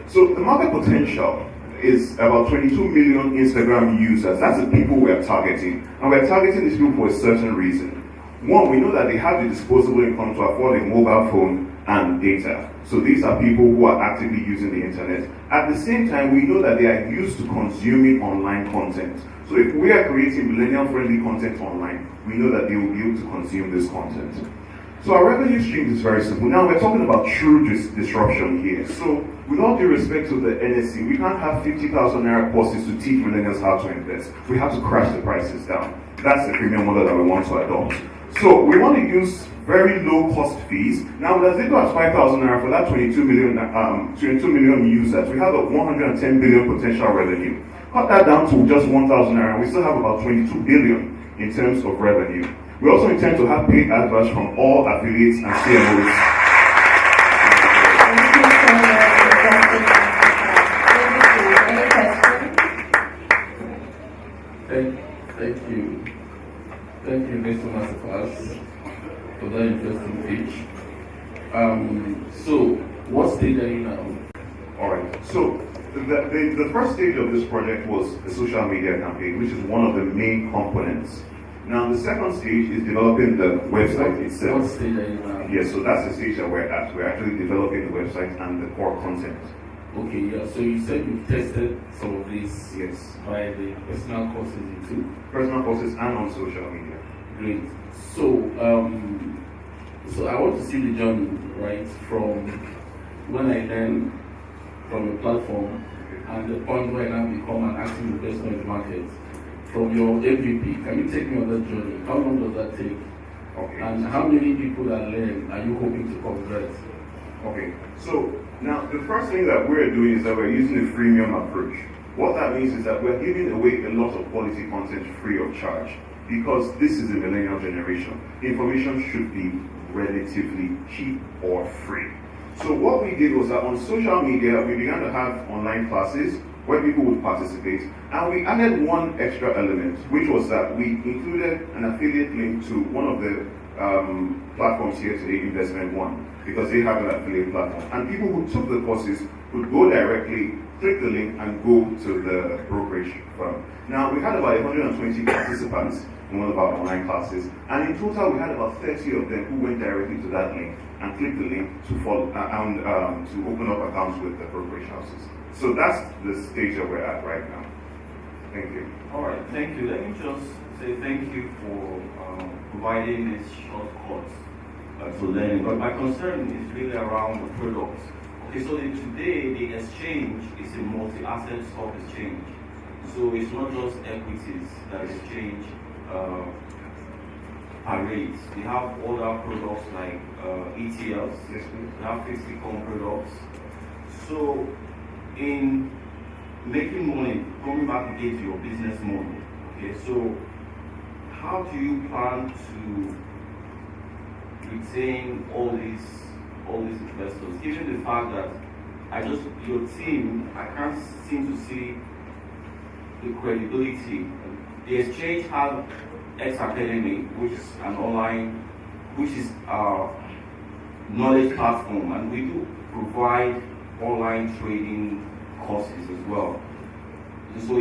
So the market potential is about 22 million Instagram users. That's the people we are targeting. And we're targeting these people for a certain reason. One, we know that they have the disposable income to afford a mobile phone and data. So these are people who are actively using the internet. At the same time, we know that they are used to consuming online content. So if we are creating millennial-friendly content online, we know that they will be able to consume this content. So our revenue stream is very simple. Now we're talking about true disruption here. So with all due respect to the NSE, we can't have 50,000 naira courses to teach millennials how to invest. We have to crash the prices down. That's the premium model that we want to adopt. So we want to use very low cost fees. Now with as little as 5,000 naira for that 22 million users, we have a 110 billion potential revenue. Cut that down to just 1,000 naira, and we still have about 22 billion in terms of revenue. We also intend to have paid adverts from all affiliates and CMOs. Thank you. Thank you, Mr. Masterclass, for that interesting pitch. So, what stage are you now? Alright, so the first stage of this project was a social media campaign, which is one of the main components. Now, the second stage is developing the website itself. What stage are you now? Yes, so that's the stage that we're at. We're actually developing the website and the core content. Okay, yeah. So you said you've tested some of these by the personal courses too? Personal courses and on social media. Great. So, so I want to see the journey, right, from when I learn from the platform and the point where I now become an active investor in the market. From your MVP, can you take me on that journey? How long does that take? Okay. And how many people that learn are you hoping to convert? Okay, so now the first thing that we're doing is that we're using a freemium approach. What that means is that we're giving away a lot of quality content free of charge, because this is the millennial generation. Information should be relatively cheap or free. So what we did was that on social media, we began to have online classes where people would participate, and we added one extra element, which was that we included an affiliate link to one of the platforms here today, Investment One, because they have an affiliate platform. And people who took the courses would go directly, click the link, and go to the brokerage firm. Now, we had about 120 participants in one of our online classes, and in total, we had about 30 of them who went directly to that link and clicked the link to follow and to open up accounts with the brokerage houses. So that's the stage that we're at right now. Thank you. All right, thank you. Let me just say thank you for providing this short course to learning. But my concern is really around the products. Okay, so today the exchange is a multi-asset stock exchange. So it's not just equities that exchange rates. We have other products like ETLs. Yes, we have fixed income products. So in making money, coming back again to your business model, okay, so how do you plan to retain all these investors, given the fact that your team, I can't seem to see the credibility. The exchange has X-Academy, which is an online, which is our knowledge platform, and we do provide online trading courses as well. So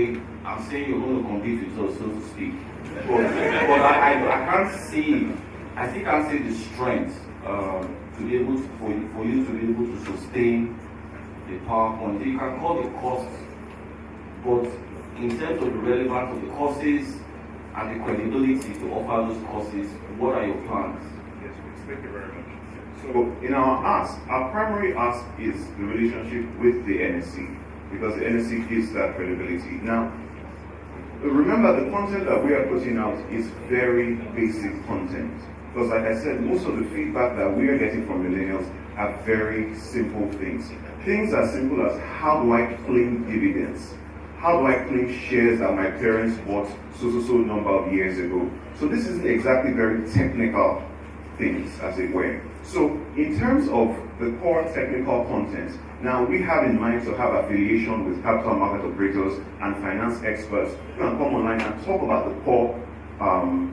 I'm saying you're going to compete with us, so to speak. But I can't see, I still can't see the strength to be able to, for you to be able to sustain the PowerPoint. You can call the costs, but in terms of the relevance of the courses and the credibility to offer those courses, what are your plans? Yes, thank you very much. So in our ask, our primary ask is the relationship with the NSE, because the NSE gives that credibility. Now, remember, the content that we are putting out is very basic content. Because like I said, most of the feedback that we are getting from millennials are very simple things. Things as simple as, how do I claim dividends? How do I claim shares that my parents bought so number of years ago? So this isn't exactly very technical things, as it were. So in terms of the core technical content, now we have in mind to have affiliation with capital market operators and finance experts who can come online and talk about the core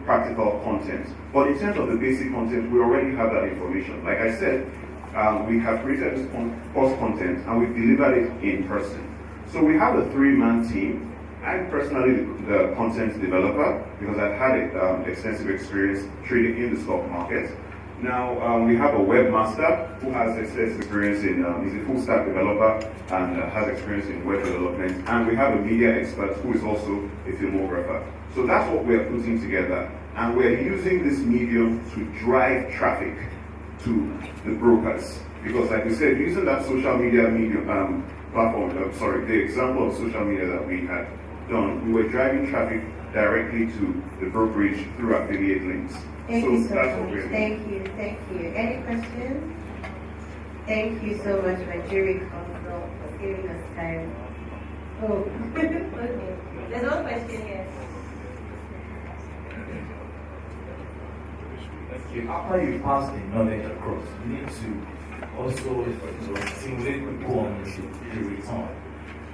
practical content. But in terms of the basic content, we already have that information. Like I said, we have created this course content and we've delivered it in person. So we have a 3-man team. I'm personally the content developer because I've had extensive experience trading in the stock market. Now we have a webmaster who has extensive experience in, he's a full stack developer and has experience in web development. And we have a media expert who is also a filmographer. So that's what we're putting together. And we're using this medium to drive traffic to the brokers. Because like we said, using that social media medium, platform, the example of social media that we had done, we were driving traffic directly to the brokerage through affiliate links. Thank you so that's much. what we're doing. Thank you. Any questions? Thank you so much, Nigerian Council, for giving us time. Oh, okay. There's one question here. Thank you. After you pass the knowledge across, you need to also simulate people on the return.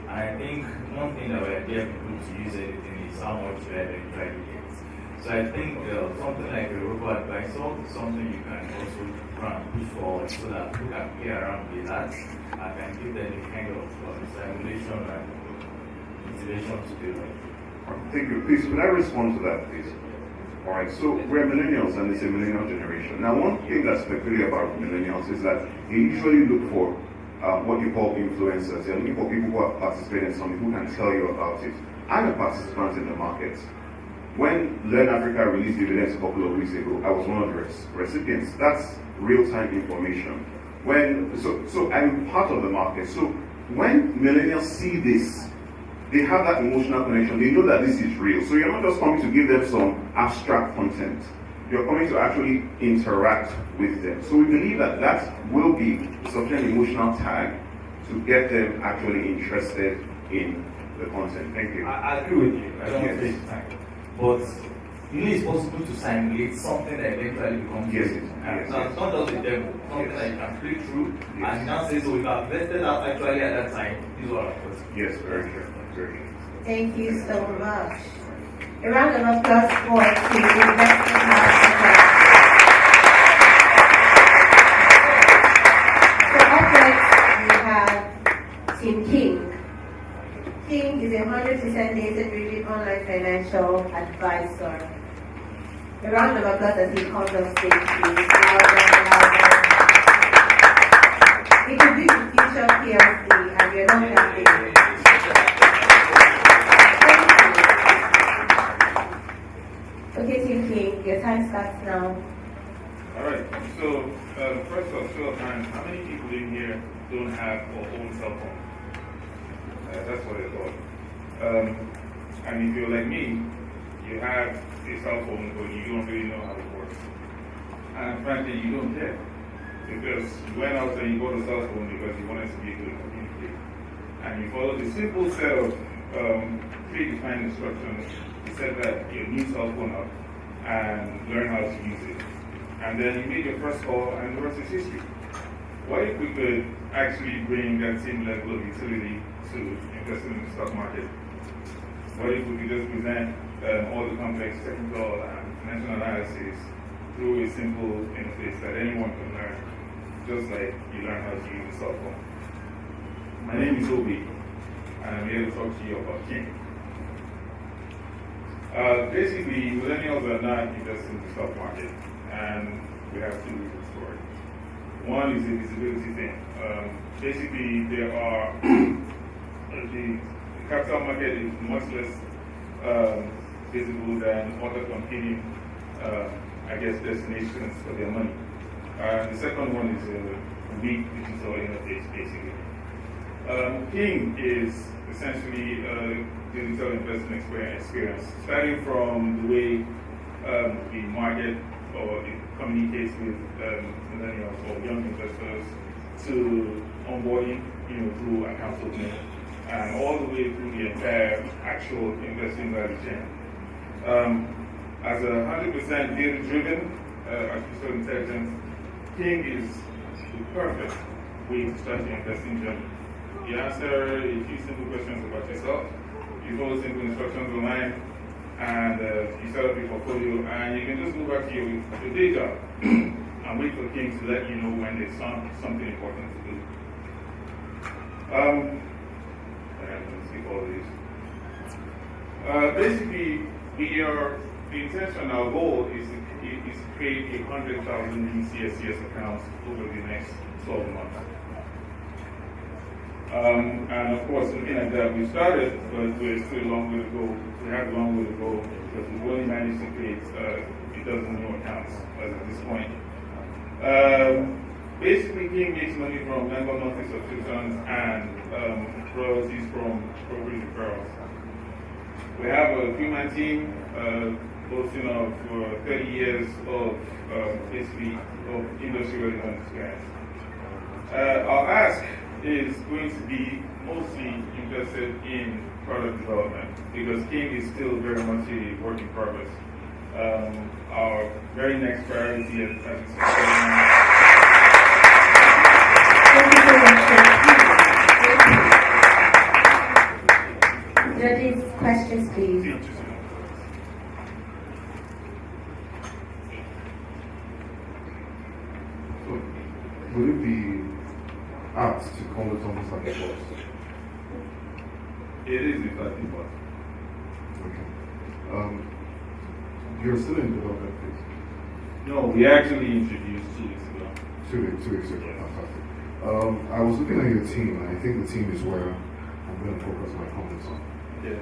And I think one thing that we're getting people to use anything is how much you eventually get. So I think something like a robo advisor is something you can also try and push forward so that people can play around with that and can give them the kind of simulation and motivation to do it. Thank you. Please, could I respond to that, please? Alright, so we're millennials and it's a millennial generation. Now, one thing that's peculiar about millennials is that they usually look for what you call influencers. They're looking for people who have participated in something, who can tell you about it. I'm a participant in the market. When Learn Africa released dividends a couple of weeks ago, I was one of the recipients. That's real-time information. So I'm part of the market. So when millennials see this, they have that emotional connection. They know that this is real. So you're not just coming to give them some abstract content. You're coming to actually interact with them. So we believe that that will be sufficient emotional tag to get them actually interested in the content. Thank you. I agree with you. I don't want to take time. But you know it's possible to simulate something that eventually becomes It's not just a demo, something that you can click through and now say, so if I've invested that actually at that time, these are our questions. Yes, very true. Thank you so much. A round of applause for the Investment House. So up next we have Team King. King is a 100% data-driven online financial advisor. A round of applause as he comes on stage, please. It could be the future PLC, and we're not happy. Okay, Team King, your time starts now. Alright, so first off, show of hands, how many people in here don't have or own cell phone? That's what I thought. And if you're like me, you have a cell phone, but you don't really know how it works. And frankly, you don't care. Because you went out and you bought a cell phone because you wanted to be able to communicate. And you followed a simple set of predefined instructions. You set that your new cell phone up and learn how to use it. and then you made your first call, and the rest is history. What if we could actually bring that same level of utility to investing in the stock market? What if we could just present all the complex technical and financial analysis through a simple interface that anyone can learn, just like you learn how to use a cell phone? My name is Obi, and I'm here to talk to you about King. Basically, millennials are not investing in the stock market, and we have two reasons for it. One is a visibility thing. Basically, there are the capital market is much less visible than other competing, destinations for their money. The second one is a weak digital interface, basically. King is essentially a digital investment experience, starting from the way the market or it communicates with millennials or young investors to onboarding, through account opening, and all the way through the entire actual investing value chain. As a 100% data-driven artificial intelligence, King is the perfect way to start your investing journey. You answer a few simple questions about yourself, you follow simple instructions online, and you set up your portfolio, and you can just go back to your day job and wait for King to let you know when there's something important to do. I'm going to skip all of these. Basically, the intention, our goal is to create 100,000 new CSCS accounts over the next 12 months. And of course, looking at that, we started, but we're still a long way to go. We have a long way to go because we've only managed to create a dozen new accounts as at this point. Basically, King makes money from member monthly subscriptions and royalties from brokerage referrals. We have a 3-man team boasting of 30 years of industry relevant experience. Our ask is going to be mostly invested in product development because King is still very much a work in progress. Our very next priority as Judges, questions, please. Would it be apt to call it almost like a boss? It is in fact a boss. Okay. You're still in development phase? No, we actually introduced 2 weeks ago. 2 weeks ago, fantastic. I was looking at your team, and I think the team is where I'm going to focus my comments on. Yeah.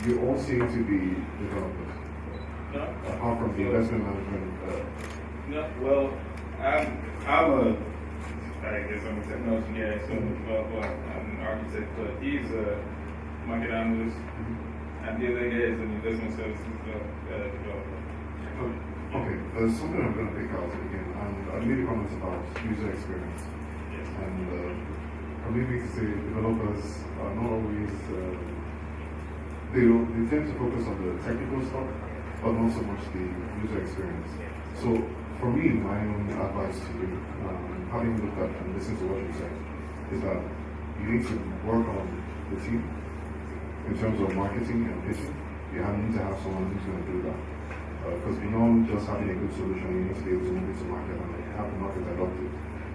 You all seem to be developers. No. Apart from the investment management. No, well, I'm a technology guy, so I'm a developer, I'm an architect, but he's a market analyst, and the other guy is an investment services developer. Okay, there's something I'm going to pick out again, and I made a comment about user experience. Yes. And permit me to say developers are not always, they tend to focus on the technical stuff, but not so much the user experience. So for me, my own advice to you, having looked at and listened to what you said, is that you need to work on the team in terms of marketing and pitching. You need to have someone who's going to do that. Because beyond just having a good solution, you need to be able to move it to market and have the market adopt it.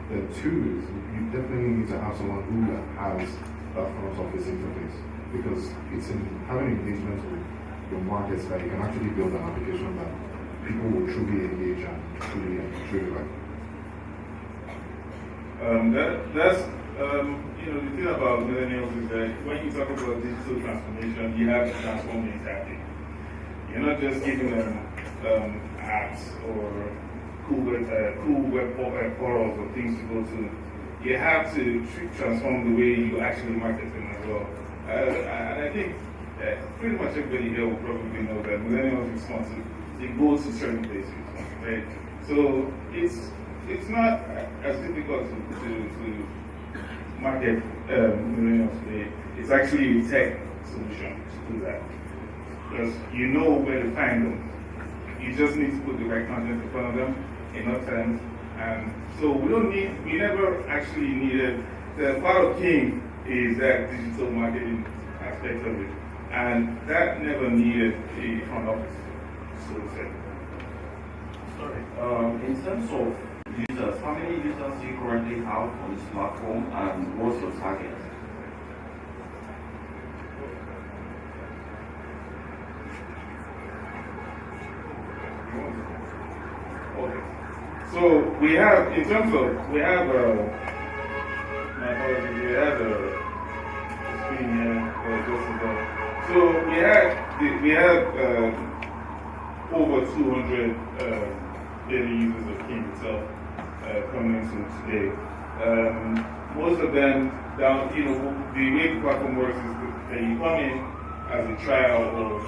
Then 2 is you definitely need to have someone who has that front office interface. Because it's in having engagement with your markets that you can actually build an application that people will truly engage and truly like. The thing about millennials is that when you talk about digital transformation, you have to transform mentality. You're not just giving them apps or cool web portals or things to go to. You have to transform the way you actually market them as well. And I think pretty much everybody here will probably know that millennials respond to, they go to certain places, right? So it's not as difficult to market millennials today. It's actually a tech solution to do that. Because you know where to find them. You just need to put the right content in front of them in enough terms. And so we never actually needed, the part of King is that digital marketing aspect of it. And that never needed a front office, so to say. Sorry. In terms of users, how many users do you currently have on this platform, and what's your target? Okay. So we have, in terms of, we have, my apologies, we have a screen here, so we have over 200 daily users of King itself coming into today. Most of them, the way the platform works is that you come in as a trial or a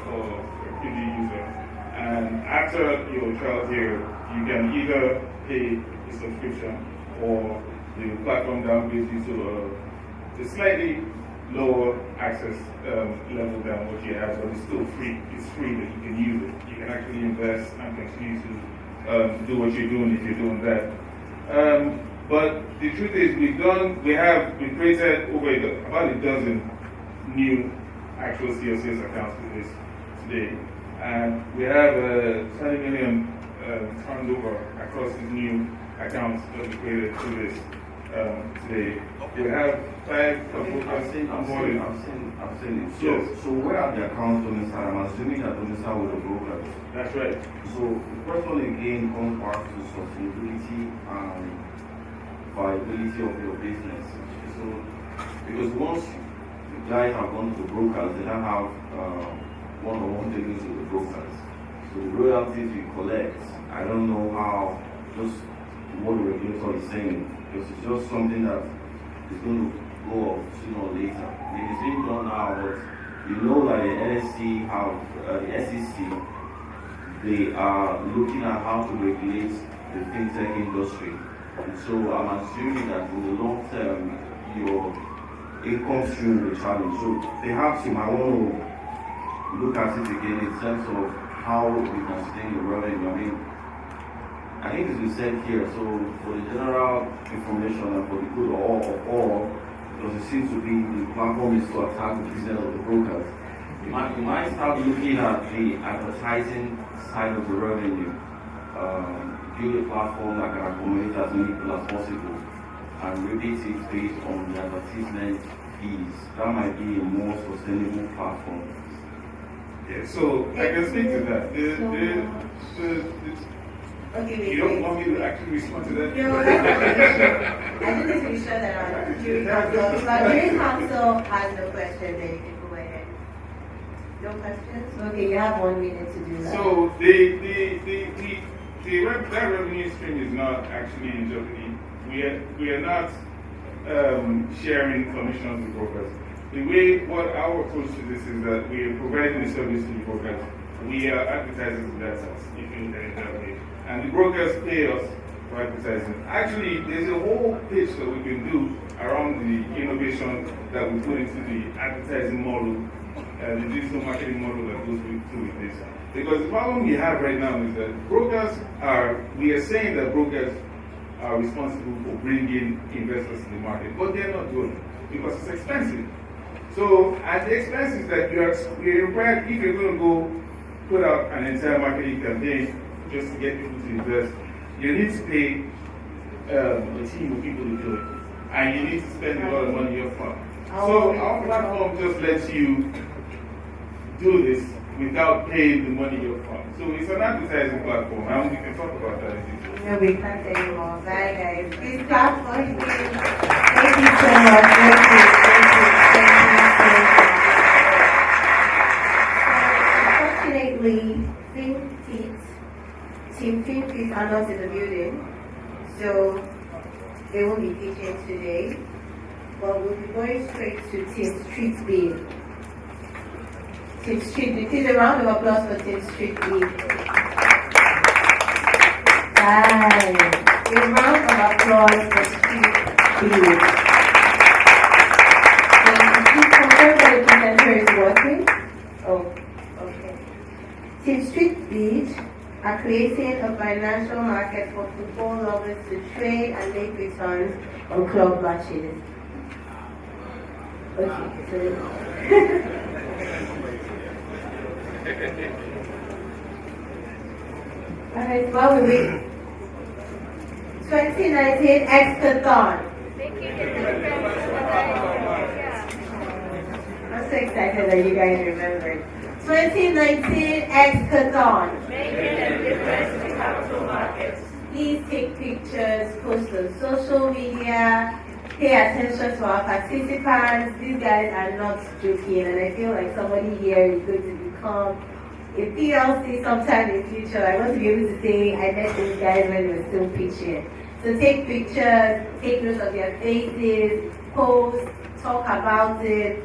preview user, and after your trial period, you can either pay a subscription or the platform downgrades you to a slightly lower access level than what you have, but it's still free. It's free that you can use it. You can actually invest and continue to do what you're doing if you're doing that. But the truth is, we've created over about a dozen new actual CSS accounts for this today. And we have 20 million turnover across these new accounts that we created through this today. We have 5 I've seen it. So where are the accounts domiciled? I'm assuming that domiciled with the brokers. That's right. So the question again comes back to sustainability and viability of your business. So because once the guys have gone to the brokers, they don't have one-on-one dealings with the brokers. So the royalties you collect, I don't know how, just what the regulator is saying, because it's just something that is going to go off sooner or later. I mean, it's being done now, but you know that the NSE have, the SEC, they are looking at how to regulate the fintech industry. And so I'm assuming that in the long term, your income stream will be challenged. So perhaps you might want to look at it again in terms of how we can sustain the revenue. I mean, I think as we said here, so for the general information and for the good of all, because it seems to be the platform is to attack the business of the brokers. You might start looking at the advertising side of the revenue, build a platform that can accommodate as many people as possible, and rebate it based on the advertisement fees. That might be a more sustainable platform. Yeah, so I can speak to that. You don't want me to actually respond to that? No, I just need to be sure that our jury council has no questions, then you can go ahead. No questions? Okay, you have 1 minute to do that. So that revenue stream is not actually in jeopardy. We are not sharing commissions with brokers. What our approach to this is that we are providing a service to the brokers. We are advertisers in that sense, if you look at it that way. And the brokers pay us for advertising. Actually, there's a whole pitch that we can do around the innovation that we put into the advertising model, the digital marketing model that goes through with this. Because the problem we have right now is that we are saying that brokers are responsible for bringing investors to the market, but they're not doing it because it's expensive. So, at the expenses that you're required, if you're going to go put out an entire marketing campaign just to get people to invest, you need to pay a team of people to do it. And you need to spend a lot of money up front. So our platform just lets you do this without paying the money up front. So it's an advertising platform, and we can talk about that in detail. No, we can't anymore. Bye, guys. Please clap for him. Thank you so much. Unfortunately, Team FinFit are not in the building, so they won't be teaching today. But we'll be going straight to Team Street B. Team Street B. Please, a round of applause for Team Street B. A round of applause for Street B. Please confirm that the presenter is working. Oh, okay. Team Street B are creating a financial market for football lovers to trade and make returns on club matches. Okay, so alright, while we wait, 2019 X-Kathon. I'm so excited that you guys remembered. 2019 X-Kathon. Making a difference in capital markets. Please take pictures, post on social media, pay attention to our participants. These guys are not joking, and I feel like somebody here is going to become a PLC sometime in the future. I want to be able to say I met these guys when we were still pitching. So take pictures, take notes of their faces, post, talk about it.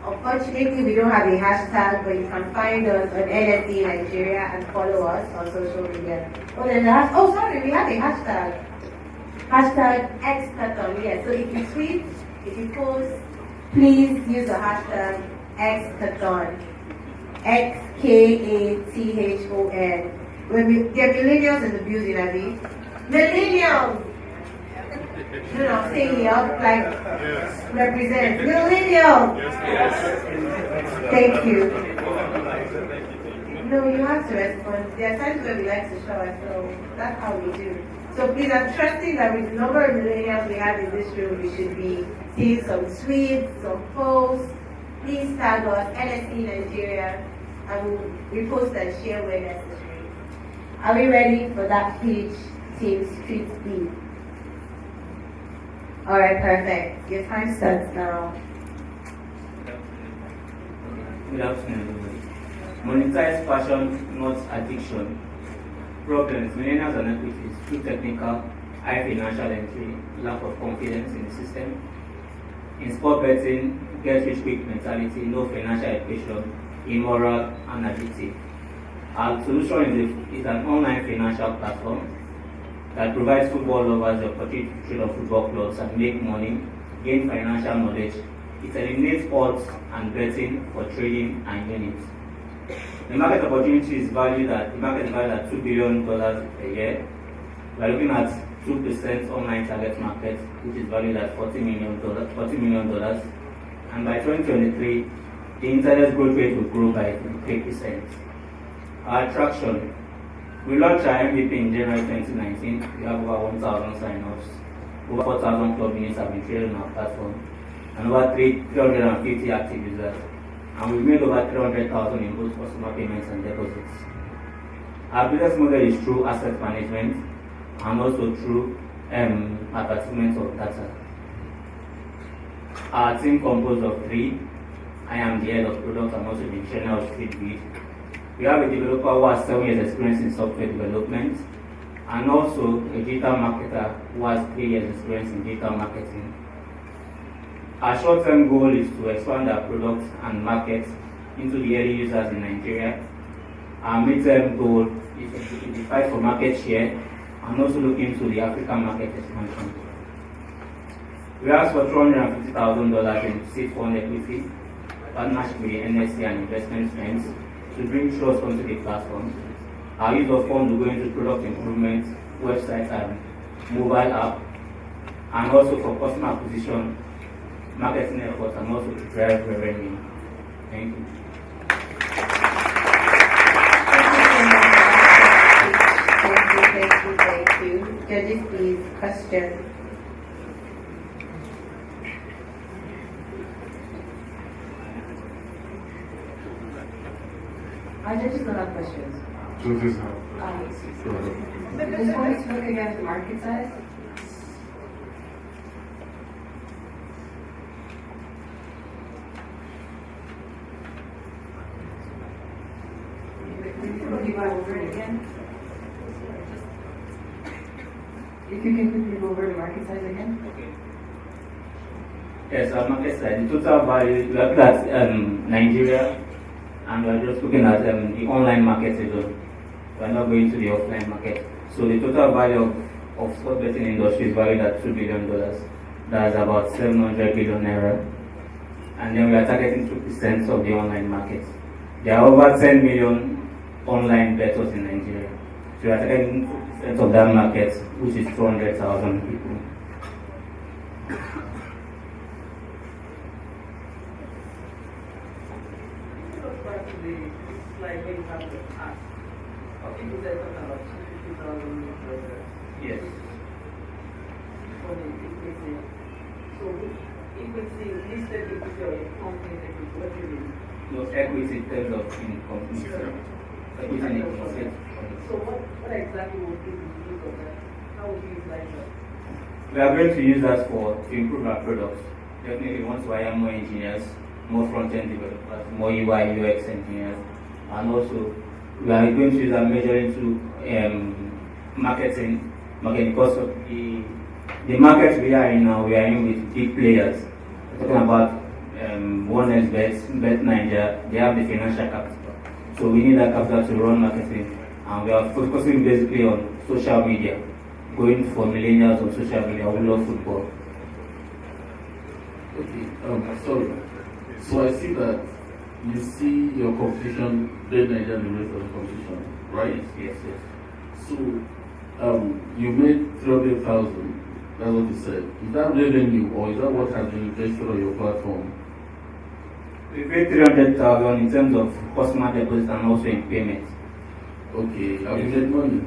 Unfortunately, we don't have a hashtag, but you can find us on NSE Nigeria and follow us on social media. Oh, then sorry, we have a hashtag. Hashtag X-Kathon, yes. So if you tweet, if you post, please use the hashtag X-Kathon. X-K-A-T-H-O-N. There are millennials in the building, Abby. Millennials! No, say here, like, represent. Millennials! Thank you. No, you have to respond. There are times where we like to show ourselves. That's how we do. So please, I'm trusting that with the number of millennials we have in this room, we should be seeing some tweets, some posts. Please tag us, NSE Nigeria, and we'll repost and share where necessary. Are we ready for that page team street speed? Alright, perfect. Your time starts now. Good afternoon. Monetize passion, not addiction. Problems, millennials and equities, too technical, high financial entry, lack of confidence in the system. In sport betting, get rich quick mentality, no financial education, immoral and addictive. Our solution is an online financial platform that provides football lovers the opportunity to trade on football clubs and make money, gain financial knowledge. It eliminates odds and betting for trading and units. The market opportunity is valued at $2 billion a year. We are looking at 2% online target market, which is valued at $40 million. And by 2023, the internet growth rate will grow by 3%. Our attraction. We launched our MVP in January 2019. We have over 1,000 sign-ups. Over 4,000 club units have been traded on our platform. And over 350 active users. And we've made over 300,000 in both customer payments and deposits. Our business model is through asset management and also through advertisement of data. Our team composed of 3. I am the head of product and also the trainer of street lead. We have a developer who has 7 years experience in software development and also a digital marketer who has 3 years experience in digital marketing. Our short-term goal is to expand our products and market into the early users in Nigeria. Our mid-term goal is to fight for market share and also look into the African market expansion. We asked for $250,000 in seed fund equity, partnership with the NSE and investment firms to bring trust onto the platform. Our use of funds will go into product improvement, website and mobile app, and also for customer acquisition, marketing efforts, and also to drive revenue. Thank you. Thank you. Judges, please, questions. Our judges don't have questions. Judges have. Just want to look again at the market size. Would you go over it again? If you can quickly go over the market size again. Okay. Yes, our market size. The total value, we are looking at Nigeria, and we are just looking at the online market alone. We are not going to the offline market. So the total value of sport betting industry is valued at $2 billion. That's about 700 billion naira. And then we are targeting 2% of the online market. There are over 10 million online bettors in Nigeria. So we are taking 10% of that market, which is 200,000 people. Yes. So equity, listed equity or company equity, what do you mean? No, equity in terms of in companies. Equity in companies. So what exactly would be the use of that? How would you utilize that? We are going to use that to improve our products. Definitely we want to hire more engineers, more front-end developers, more UI, UX engineers, and also we are going to use that major into marketing because of the market we are in now. We are in with big players. We're talking about one Bet Nigeria. They have the financial capital, so we need that capital to run marketing, and we are focusing basically on social media, going for millennials on social media who love football. Okay, sorry. So I see that you see your competition Bet Nigeria and the rest of the competition, right? Yes. So you made 300,000. That's what you said. Is that revenue or is that what has been invested on your platform? We paid 300,000 in terms of customer deposit and also in payment. Okay, have you made money?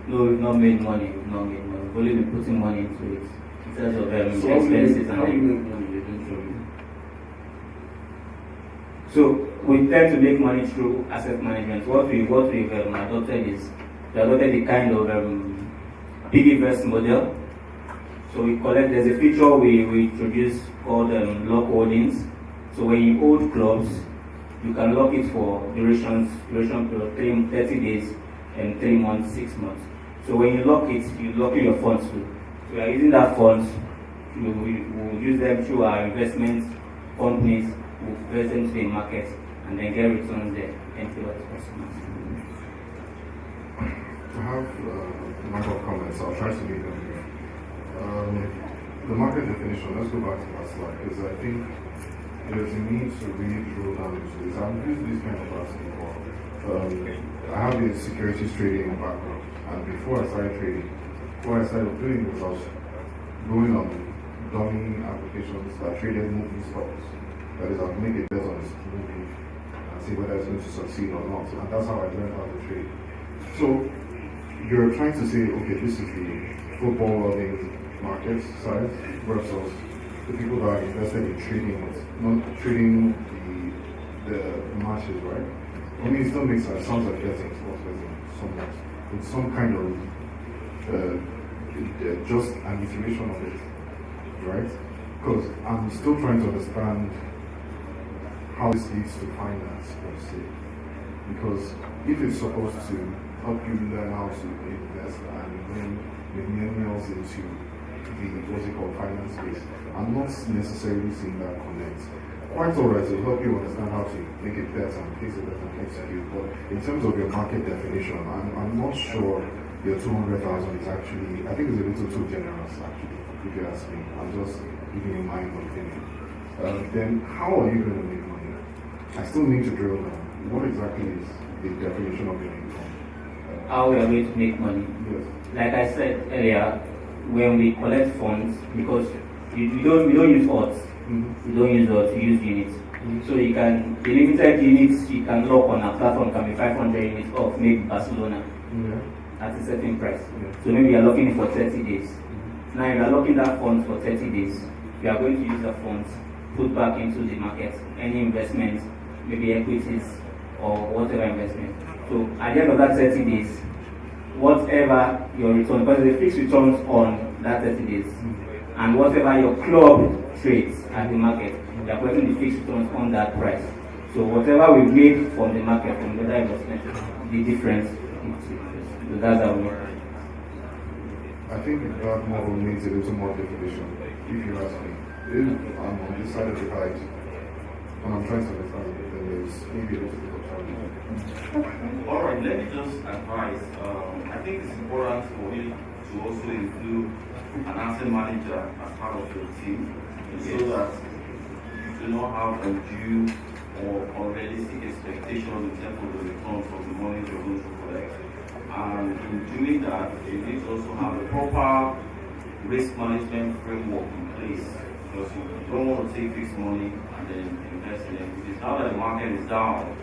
No, we've not made money. We've only been putting money into it in terms of So expenses how do you make money eventually? So we tend to make money through asset management. What we've adopted is we adopted the kind of piggy vest model. So we collect. There's a feature we introduced called lock holdings. So when you hold clubs, you can lock it for duration period 30 days and 3 months, 6 months. So when you lock it, you lock in your funds too. So we are using that funds. We will use them through our investment companies. We invest them to the market and then get returns there and pay our customers. I have a number of comments. I'll try to make them here. The market definition, let's go back to that slide, because I think there's a need to really drill down into this. I've used this kind of class before. I have a securities trading background, and before I started trading, what I started doing was I was going on dummy applications that traded moving stocks. That is, I'll make a bet on this movie and see whether it's going to succeed or not. And that's how I learned how to trade. So you're trying to say, okay, this is the football loving market size versus the people that are invested in trading, not trading the matches, right? I mean, it still makes sense. It sounds like betting, sports betting, somewhat. It's some kind of just an iteration of it, right? Because I'm still trying to understand how this leads to finance, per se. Because if it's supposed to help you learn how to invest and bring millennials into the finance space, I'm not necessarily seeing that connect. Quite alright, to help you understand how to make it better and place it better and execute. But in terms of your market definition, I'm not sure your 200,000 is actually, I think it's a little too generous actually, if you ask me. I'm just giving you my opinion. Then how are you going to make money? I still need to drill down. What exactly is the definition of your income? How we are going to make money? Yes. Like I said earlier, when we collect funds, because we don't use odds. We don't use odds, we use units. So you can, the limited units you can lock on a platform can be 500 units of maybe Barcelona at a certain price. So maybe you are locking it for 30 days. Now you are locking that fund for 30 days. You are going to use the funds, put back into the market, any investment, maybe equities or whatever investment. So at the end of that 30 days, whatever your return, because the fixed returns on that 30 days, and whatever your club trades at the market, they are putting the fixed returns on that price. So whatever we made from the market, from the other investment, the difference, so that's how we make it. I think that model needs a little more definition, if you ask me. If I'm on this side of the fight, and I'm trying to understand it, then there's maybe a little bit of challenge. Alright, let me just advise. I think it's important for you to also include an asset manager as part of your team, so that you do not have undue or unrealistic expectations in terms of the returns of the money you're going to collect. And in doing that, you need to also have a proper risk management framework in place, because you don't want to take this money and then invest in it. Because now that the market is down,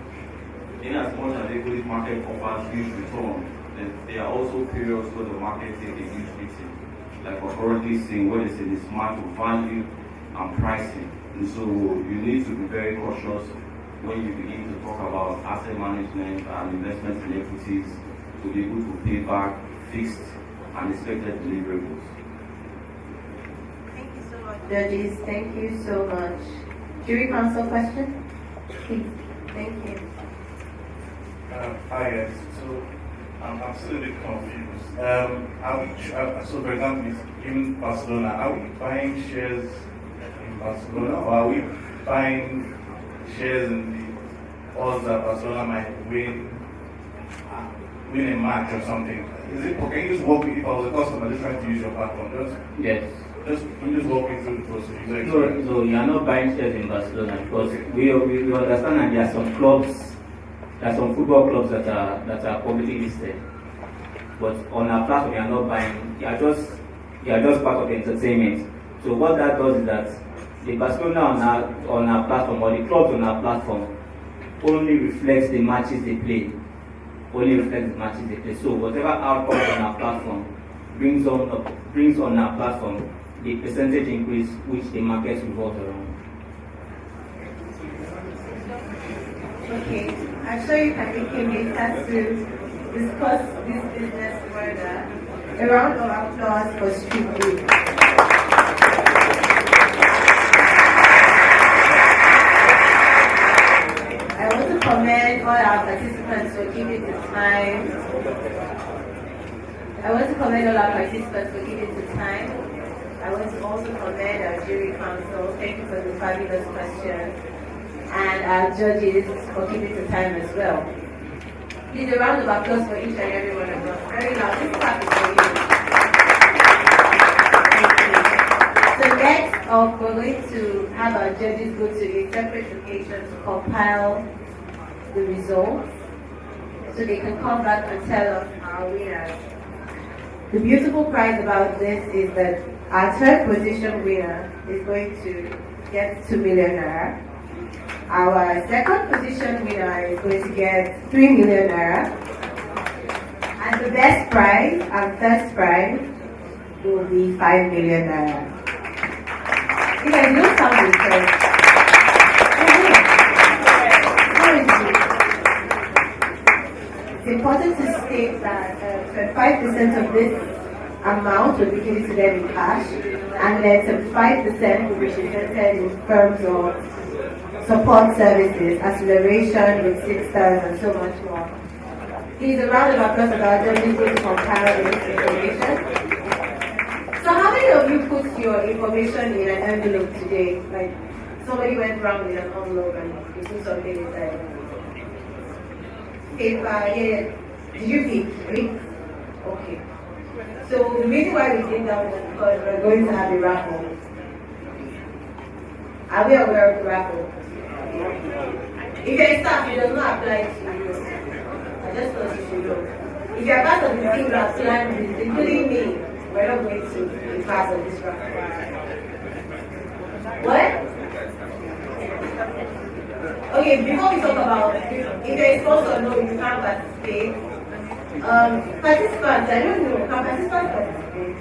in as much as the equity market offers huge return, then there are also periods where the market takes a huge beating, like we're currently seeing where there's a mismatch of value and pricing. And so you need to be very cautious when you begin to talk about asset management and investment in equities to be able to pay back fixed and expected deliverables. Thank you so much, judges. Thank you so much. Jury counsel question? Please. Thank you. Hi, yes. So I'm still a bit confused. So for example, in Barcelona, are we buying shares in Barcelona, or are we buying shares in the odds that Barcelona might win a match or something? Is it okay? Can you just walk me, if I was a customer just trying to use your platform, can you just walk me through the process? No, you are not buying shares in Barcelona, because we understand that there are some clubs, there are some football clubs that are publicly listed. But on our platform, you are not buying. You are just part of the entertainment. So what that does is that the Barcelona on our platform, or the clubs on our platform, only reflects the matches they play. So whatever outcomes on our platform brings on our platform the percentage increase which the market revolves around. Okay, I'm sure you can make a later to discuss this business further. A round of applause for Street Group. I want to commend all our participants for giving the time. I want to also commend our jury counsel. Thank you for the fabulous questions. And our judges for giving the time as well. Please, a round of applause for each and every one of us. Very loud. This clap is for you. Thank you. So next up, we're going to have our judges go to a separate location to compile the results, so they can come back and tell us our winners. The beautiful prize about this is that our third position winner is going to get 2 million naira. Our second position winner is going to get 3 million naira. And the best prize and first prize will be 5 million naira. You guys don't sound impressed. It's important to state that 25% of this amount will be given to them in cash, and then 75% will be presented in terms of support services, acceleration with 6 stars, and so much more. Please, a round of applause for our judges to compile this information. So how many of you put your information in an envelope today? Like, somebody went around with an envelope and you put something inside. Paper, yeah. Did you pick? Okay. So the reason why we did that was because we're going to have a raffle. Are we aware of the raffle? If you're a staff, it does not apply to you. I just thought you should know. If you're part of the team that planned this, including me, we're not going to be part of this raffle. What? Okay, before we talk about if you're a sponsor, no, you can't participate. Participants, I don't know, can participants participate?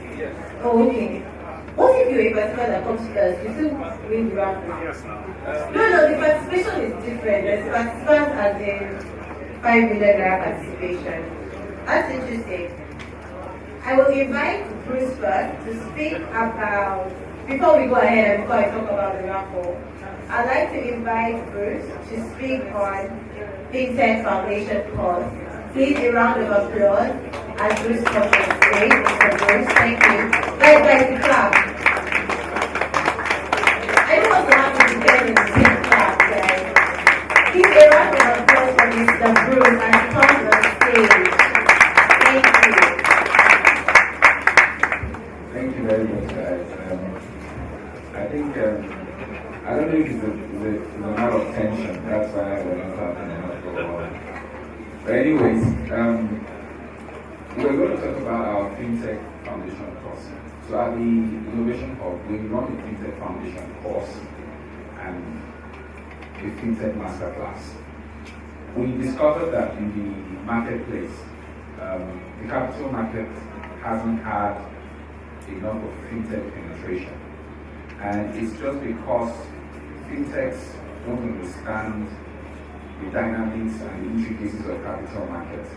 Oh, okay. What if you're a participant that comes first? You still win the raffle? No, the participation is different. There's participants as in 5 million naira participation. That's interesting. I will invite Bruce first to speak about, before we go ahead and before I talk about the raffle, I'd like to invite Bruce to speak on FinTech Foundation course. Please, a round of applause as Bruce comes on stage. Mr. Bruce, thank you. Guys, clap. I don't want to have to begin in the same clap, guys. Please, a round of applause for Mr. Bruce as he comes on stage. Thank you. Thank you very much, guys. I think, I don't know if it's a matter of tension. That's why we're not talking enough for a while. But anyways, we're going to talk about our FinTech Foundation course. So at the Innovation Hub, we run a FinTech Foundation course and a FinTech Masterclass. We discovered that in the marketplace, the capital market hasn't had enough of FinTech penetration. And it's just because FinTechs don't understand the dynamics and the intricacies of capital markets.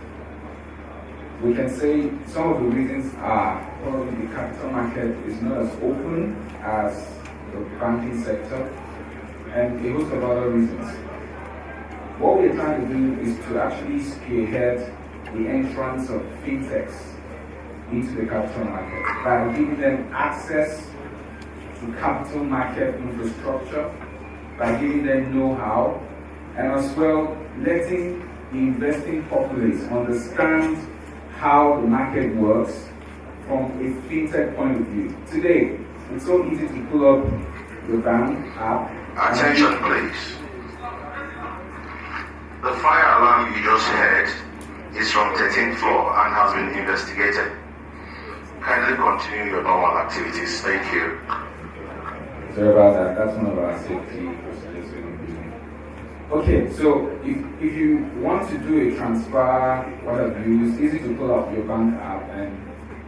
We can say some of the reasons are probably the capital market is not as open as the banking sector, and a host of other reasons. What we're trying to do is to actually spearhead the entrance of fintechs into the capital market by giving them access to capital market infrastructure, by giving them know-how, and as well letting the investing populace understand how the market works from a fintech point of view. Today, it's so easy to pull up the bank app. Attention please. The fire alarm you just heard is from 13th floor and has been investigated. Kindly continue your normal activities. Thank you. Sorry about that. That's one of our safety procedures we're going to be doing. Okay, so if you want to do a transfer, what have you, it's easy to pull up your bank app and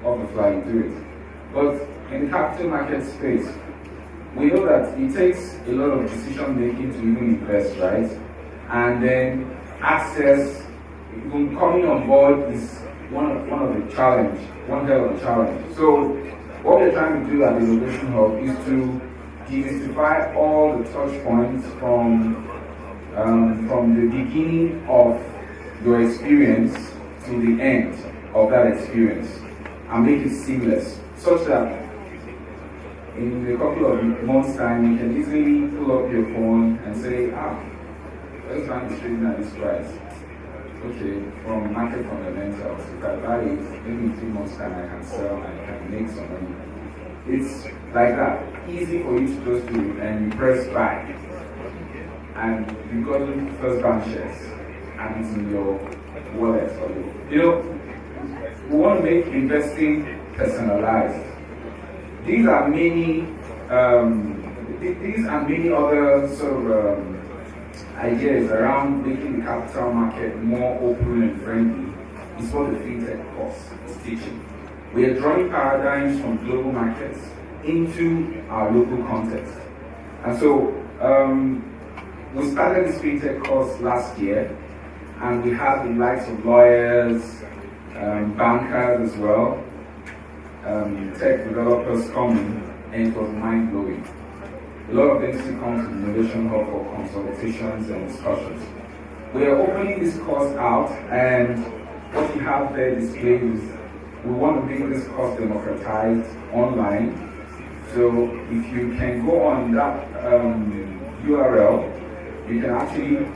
off the fly you do it. But in the capital market space, we know that it takes a lot of decision making to even invest, right? And then access, even coming on board is one of the challenge, one hell of a challenge. So what we're trying to do at the Innovation Hub is to demystify all the touch points from the beginning of your experience to the end of that experience and make it seamless, such that in a couple of months' time you can easily pull up your phone and say, let's run this trading at this price. Okay, from market fundamentals, if I buy it, maybe in 3 months' time I can sell and I can make some money. It's like that. Easy for you to just do it, and you press buy. And you got the first bank shares, and it's in your wallet. We want to make investing personalized. These are many other sort of ideas around making the capital market more open and friendly. Is what the FinTech course is teaching. We are drawing paradigms from global markets into our local context. And so we started this FinTech course last year, and we had the likes of lawyers, bankers as well, tech developers coming, and it was mind-blowing. A lot of them still come to the Innovation Hub for consultations and discussions. We are opening this course out, and what you have there displayed is we want to make this course democratized online. So if you can go on that URL, you can actually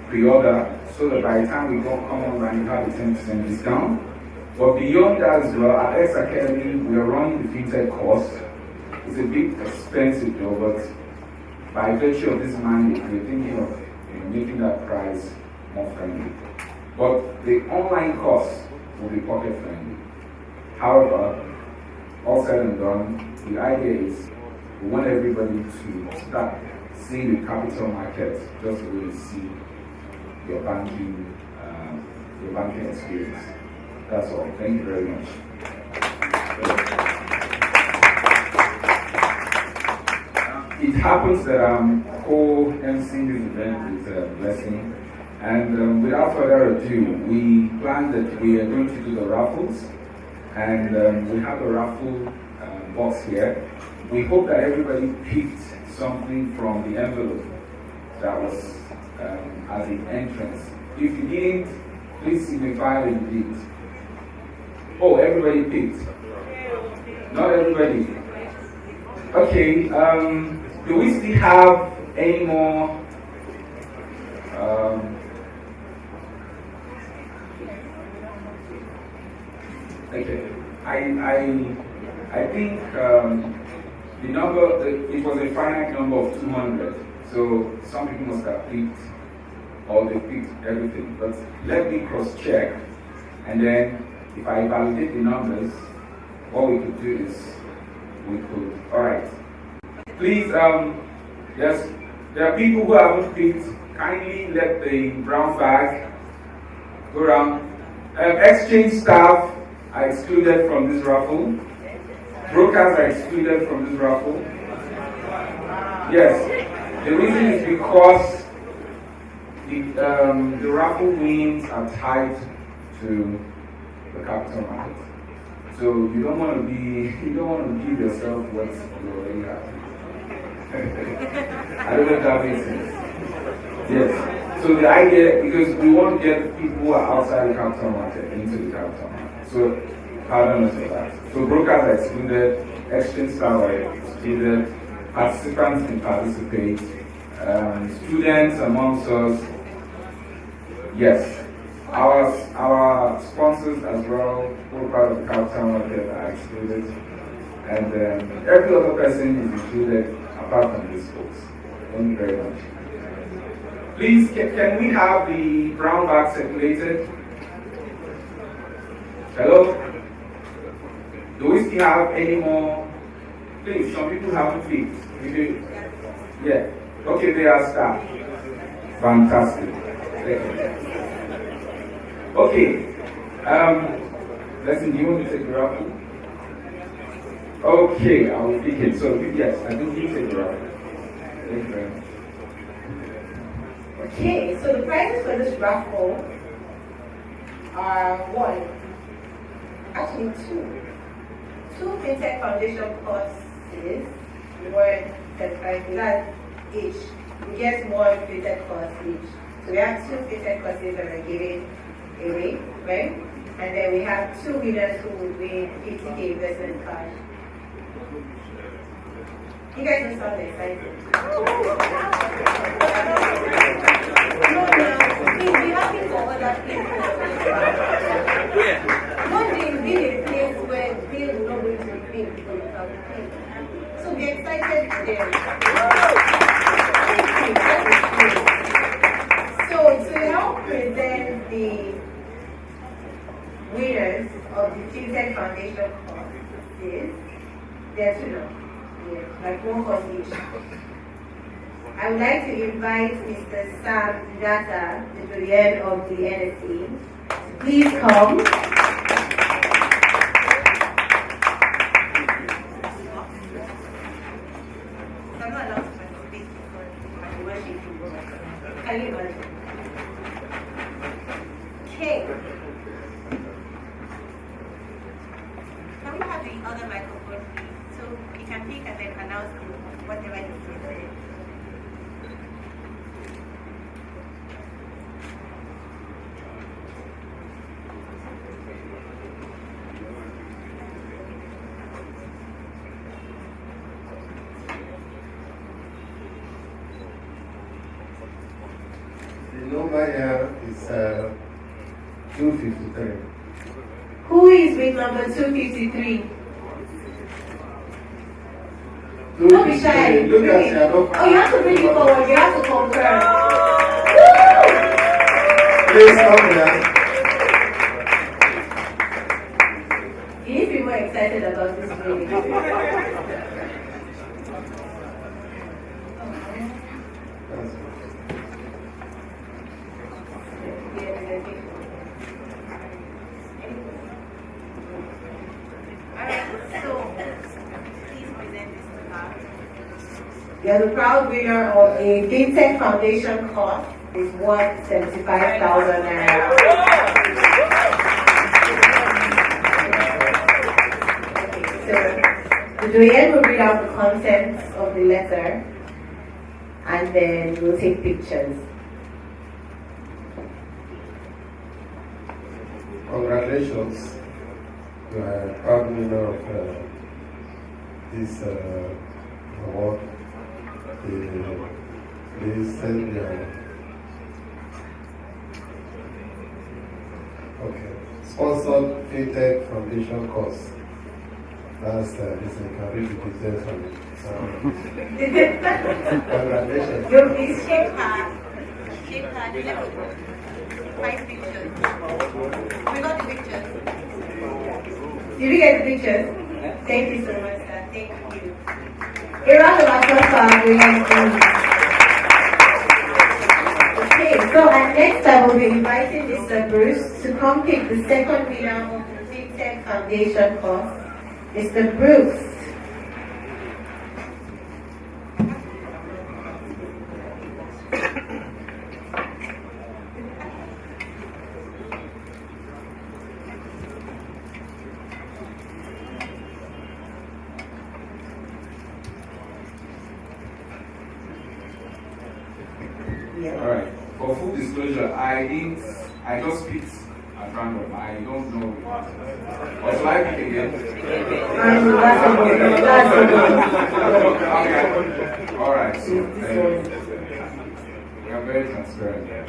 pre-order so that by the time we come online, you have a 10% discount. But beyond that as well, at X Academy, we are running the FinTech course. It's a bit expensive though, but by virtue of this mandate, we're thinking of making that price more friendly. But the online course will be pocket friendly. However, all said and done, the idea is we want everybody to start seeing the capital market just the way you see your banking experience. That's all. Thank you very much. It happens that I'm co-emceeing this event with Blessing, and without further ado, we planned that we are going to do the raffles, and we have a raffle box here. We hope that everybody picked something from the envelope that was at the entrance. If you didn't, please signify that you did. Oh, everybody picked. Not everybody. Okay, do we still have any more? Okay, I think the number, it was a finite number of 200. So some people must have picked, or they picked everything. But let me cross-check, and then if I validate the numbers, what we could do is we could, alright. Please, yes, there are people who haven't picked. Kindly let the brown bag go around. Exchange staff are excluded from this raffle. Brokers are excluded from this raffle. Yes, the reason is because the raffle wins are tied to the capital market. So you don't want to give yourself what you already have. I don't know if that makes sense. Yes. So the idea, because we want to get people who are outside the capital market into the capital market. So pardon us for that. So brokers are excluded, exchange staff are excluded, participants can participate, students amongst us, yes. Our sponsors as well, who are part of the capital market, are excluded, and every other person is included apart from these folks. Thank you very much. Please, can we have the brown bag circulated? Hello? Do we still have any more? Please, some people haven't picked. Yeah. Okay, they are staff. Fantastic. Okay. Lesson, do you want to take the raffle? Okay, I will pick it. So, yes, I think you take the raffle. Thank you very much. Okay, so the prizes for this raffle are one, actually two. Two FinTech Foundation courses worth 35 each. We get one FinTech course each. So we have two FinTech courses that are giving away, right? And then we have two winners who will win 50K investment cash. You guys don't sound excited. No, please be happy for other people. One day you'll be in a place where they will not going to pay because you have paid. So be excited for them. So to help present the winners of the FinTech Foundation courses, there's like one course each. I would like to invite Mr. Sam Data, the Nigerian of the NSE, to please come. I'm not allowed to participate because I'm worshiping. Can you imagine? Okay. Can we have the other microphone, please? So you can pick and then announce whatever you say. The number here is 253. Who is with number 253? Don't be shy. Look at your Oh, you have to bring it forward. You have to confirm. Please come here. You need to be more excited about this meeting. You are the proud winner of a FinTech Foundation course. It's worth 75,000 naira. So the Joanne will read out the contents of the letter, and then we'll take pictures. Congratulations. You are a proud winner of this award. Please send okay. Sponsored FinTech Foundation course. That's listen, you can read the details on it. Congratulations. You'll be shake her. Shake her. 5 pictures. We got the pictures. Did we get the pictures? Thank you so much, sir. Thank you. A round of applause for our brilliant team. Okay, so next I will be inviting Mr. Bruce to come pick the second winner of the FinTech Foundation course. Mr. Bruce. Alright, for full disclosure, I just picked at random. I don't know. Or should I pick again? Okay. Alright, so we are very transparent there.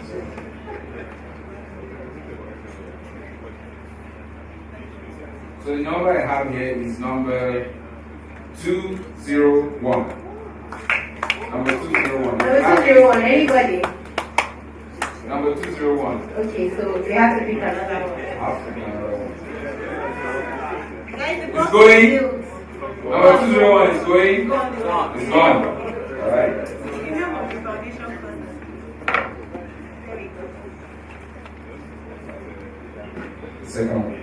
So the number I have here is number 201. Number 201. Number 201, anybody? Number 201. Okay, so we have to pick another one. It's going. Number 201 is going. It's gone. Alright. Second one.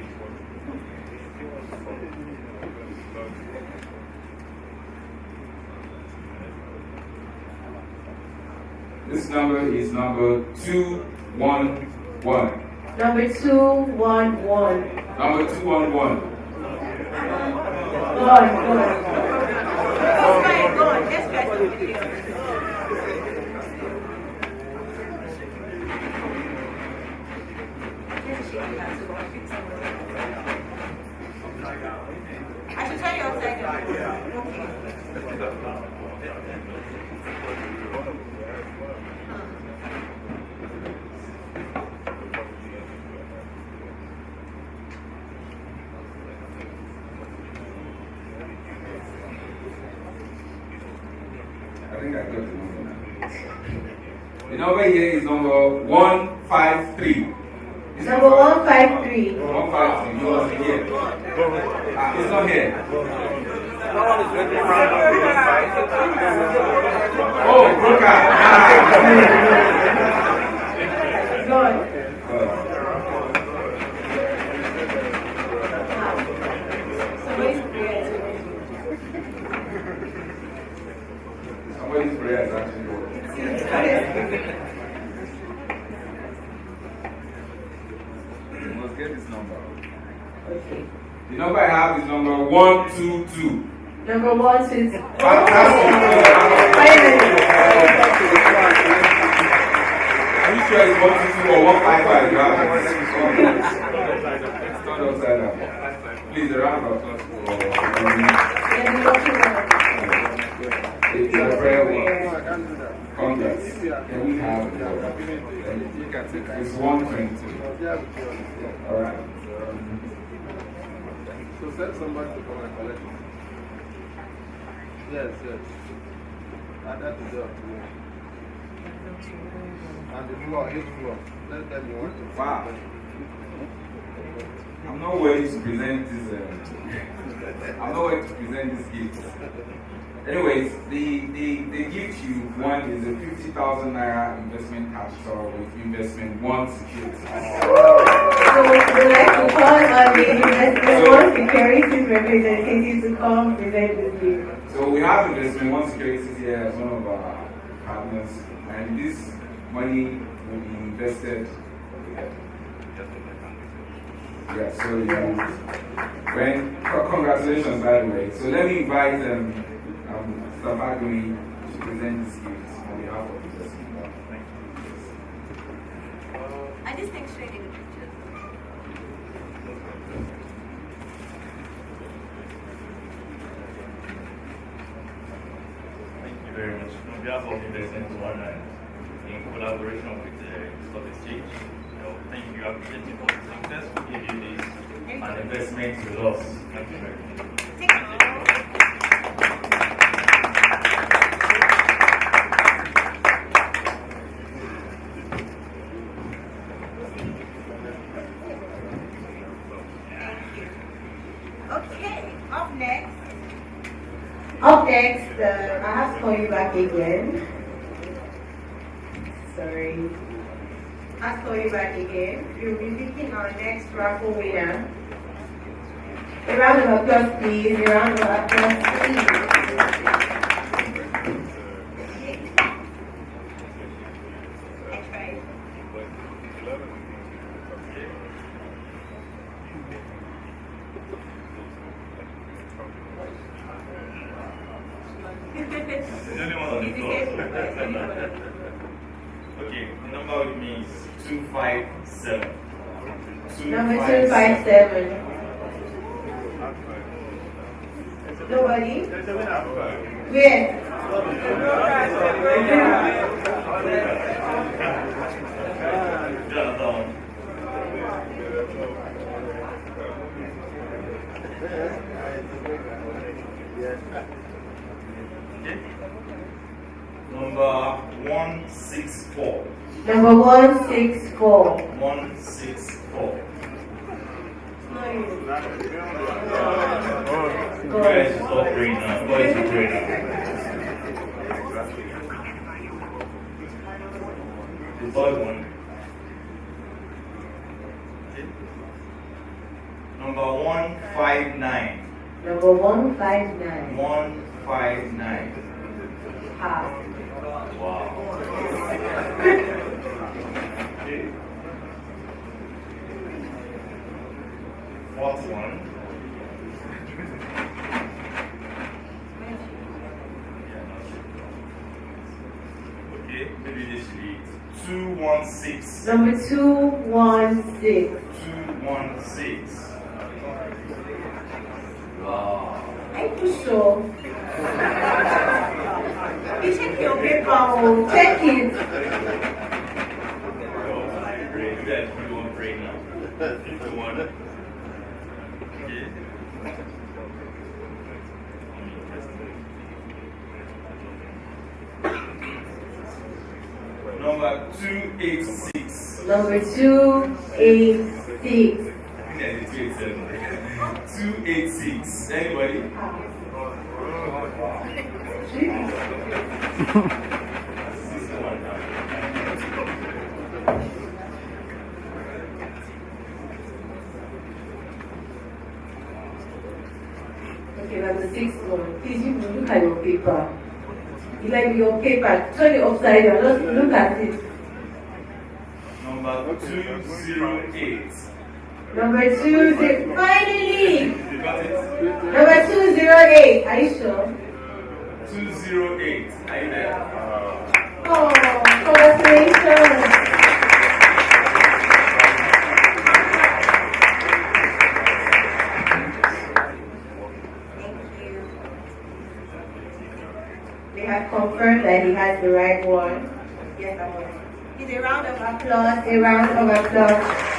This number is number 211. Number 211. Number 211. Go on. I should tell you outside. I think I got the number now. The number here is number 153. Number 153. 153. You must be here. It's not here. Oh, broker. Good. Somebody's prayer is actually working. You must get this number. Okay. The number I have is number 122. Number 122. Fantastic. Are you sure it's 122 or 155? You have it. It's not upside down. Please, a round of applause for it's a prayer one. Congress. Can we have it's 120. Alright. So send somebody to come and collect it. Yes. And that's the job. And the floor, each floor. Let them you want to. Wow. I'm not ready to present this. I'm not ready to present this gift. Anyways, the gift you want is a 50,000 naira investment capital with investment one security. So we'd like to call on the investment one securities representative to come present this gift. So we have investment one securities here as one of our partners, and this money will be invested. Yeah, so congratulations by the way. So let me invite Stafagui to present this gift on behalf of the investment. I just think straight in the picture. Thank you very much. On behalf of Investment One and in collaboration with the Stock Exchange, thank you. I'm getting for the success. We give you this an investment with us. Thank you very much. Up next, I have to call you back again. Sorry. I have to call you back again. You'll be picking our next raffle winner. A round of applause, please. A round of applause, please. Okay, the number with me is 257. Number 257. Nobody? Where? Jonathan. Number 164. Number 164. 164. Guys, stop praying now. Guys, stop praying now. The third one. Number 159. Number 159. 159. Half. Wow. Fourth one. Okay, maybe this reads 216. Number 216. 216. Wow. Are you sure? You check your paper, oh, check it. You won't pray now. If you want it. Okay. Number 286. Number 286. I think that's 287. 286. Anybody? Okay, now the sixth one. Please, you look at your paper. You like your paper, turn it upside down, just look at it. Number 208. Number 20. Finally! You got it? Number 208. Are you sure? 208. Are you there? Oh, congratulations. We have confirmed that he has the right one. Yes, I will. Give a round of applause. A round of applause.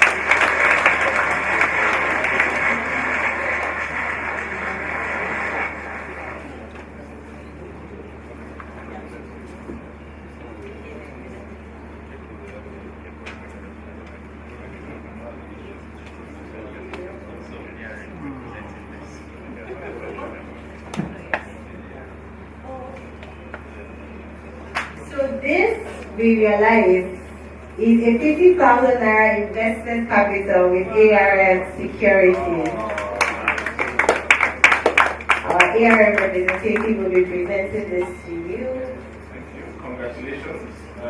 So this, we realize, is a 50,000 naira investment capital with ARM Securities. Our ARM representative will be presenting this to you. Thank you. Congratulations. On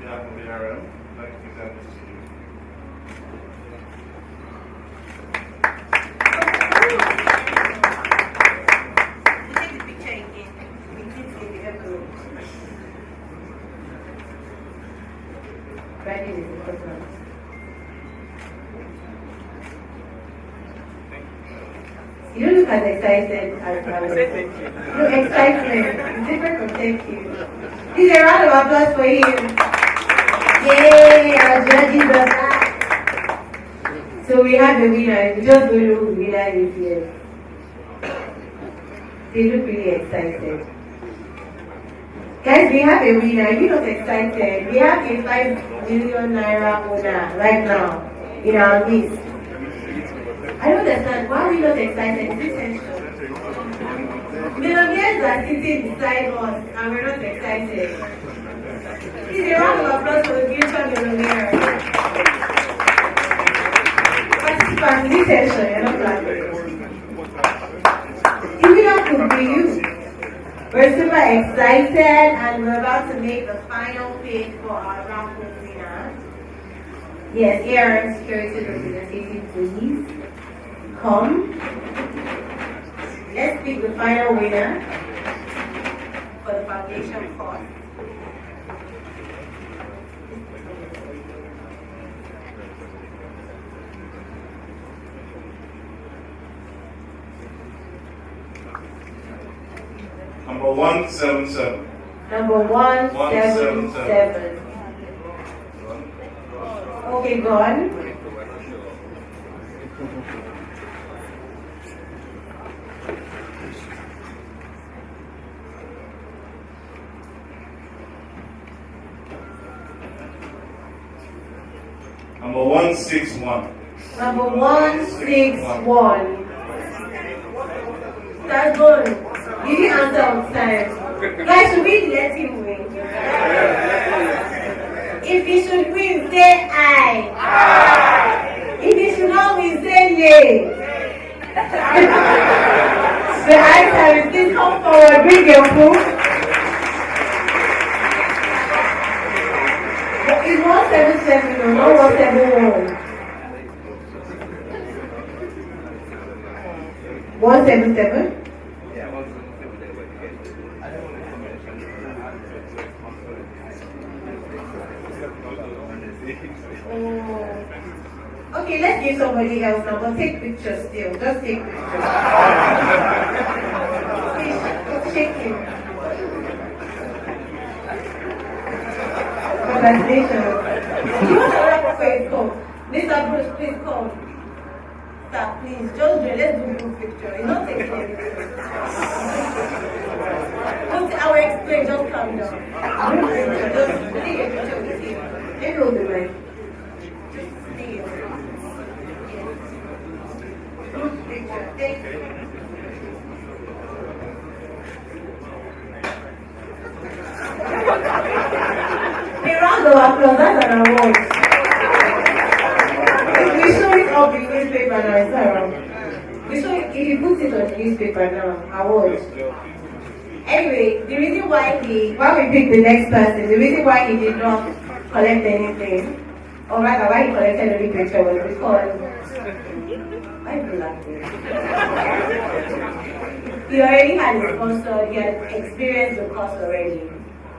behalf of the ARM, I'd like to present this to you. Take the picture again. It is in the envelope. Writing is important. You don't look as excited as I was. No, excitement. It's different from thank you. Please, a round of applause for him. Yay, our judges are back. So we have the winner. We just don't know who the winner is yet. They look really excited. Guys, we have a winner. You're not excited. We have a 5 million naira owner right now in our list. I don't understand. Why are we not excited? Is this tension? Millionaires are sitting beside us and we're not excited. Please, a round of applause for the future millionaires. Participants, this session, you're not laughing. The winner could be you. We're super excited and we're about to make the final pick for our raffle winner. Yes, ARM security representative, please come. Let's pick the final winner for the foundation course. Number 177. Number 177. Okay, gone. Number 161. Number 161. That's gone. You didn't answer on time. Guys, should we let him win? If he should win, say aye. If he should not win, say yay. The answer is please come forward, bring your proof. It's 177 or not 171? 177? Okay, let's give somebody else now, but take pictures still. Just take pictures. Please, shake him. Congratulations. You want to wrap up where it's called? Mr. Bruce, please come. Sir, please, just do it. Let's do a group picture. It's not taking anything. I will explain, just calm down. Group picture, just take a picture with him. Maybe we'll do it. Just take it. Group picture, thank you. A round of applause, that's an award. If we show it up in newspaper now, it's not wrong. We show it, if you put it on the newspaper now, award. Anyway, the reason why we picked the next person, the reason why he did not collect anything, or rather why he collected every picture was because, why are you laughing? He already had a sponsor, he had experienced the course already.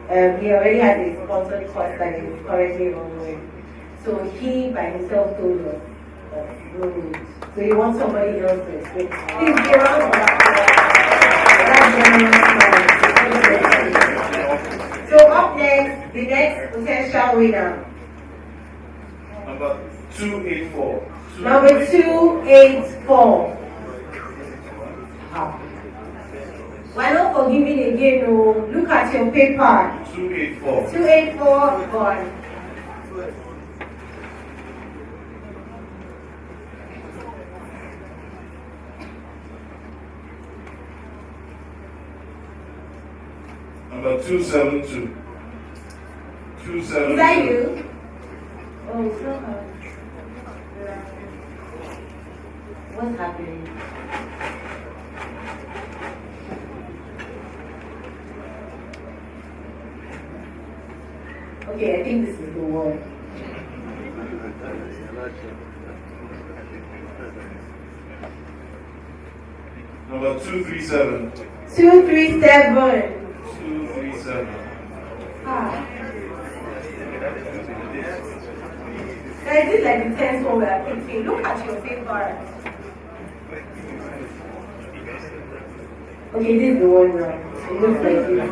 He already has a sponsored course that is currently ongoing. So he by himself told us that no need. So he wants somebody else to explain. Please give a round of applause. So up next, the next potential winner. Number 284. Number 284. Why not forgiving again? Oh, look at your paper. 284. 284 gone. Number 272. 272. Is that you? Oh, it's not her. What's happening? Okay, I think this is the one. Number 237. 237. 237. Ah. Guys, this is like the 10th one we are picking. Look at your paper. Okay, this is the one now. It looks like this.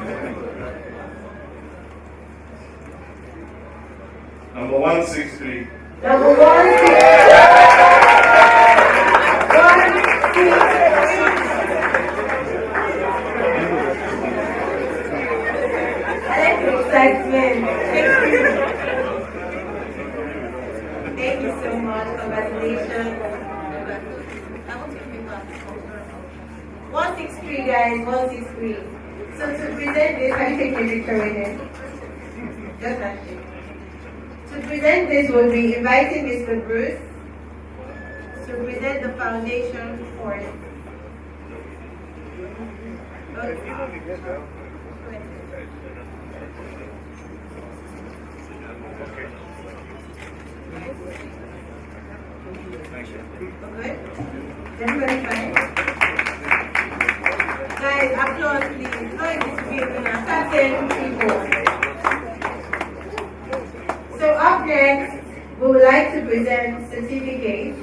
Number 163. Number 163. 163. I like your excitement. Thank you so much. Congratulations. 163. you guys 163. So to present this, can you take a picture with it? Just actually. To present this, we'll be inviting Mr. Bruce to present the foundation for it. Good? Everybody fine? Guys, applause please. How is this feeling? Start telling people. So up next, we would like to present certificates,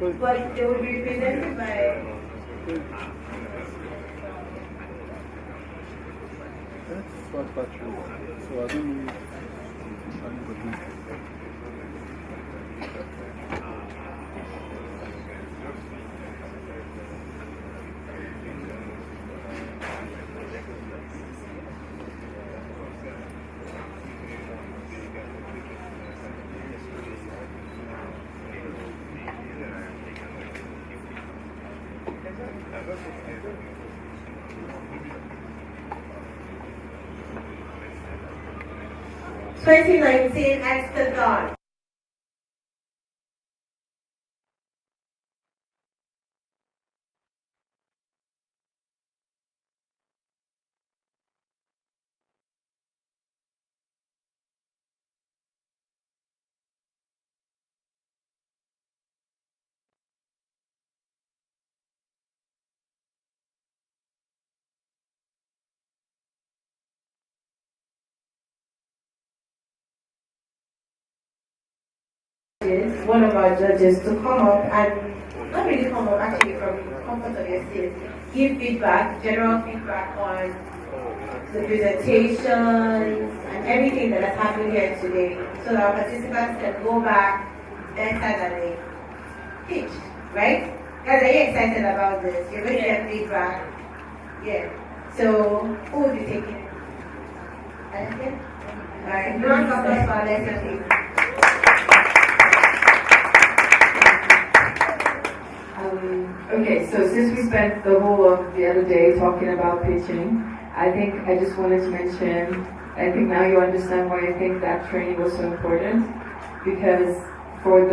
but they will be presented by so I don't know. X-Kathon. One of our judges to come up and not really come up, actually from the comfort of your seat, give feedback, general feedback on the presentations and everything that has happened here today, so that our participants can go back better than they pitched, right? Guys, are you excited about this? You're going to get feedback. Yeah. So who will be taking it? Alexia? Alright, round of applause for Alexia, please. Okay, so since we spent the whole of the other day talking about pitching, I think I just wanted to mention, I think now you understand why I think that training was so important, because for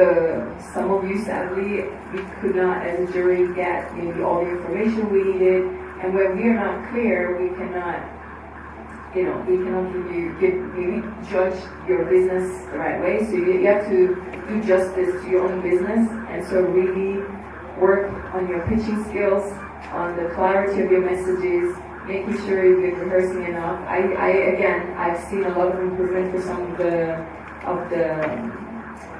some of you, sadly, we could not, as a jury, get maybe all the information we needed, and when we are not clear, we cannot maybe judge your business the right way, so you have to do justice to your own business, and so really work on your pitching skills, on the clarity of your messages, making sure you've been rehearsing enough. I've seen a lot of improvement for some of the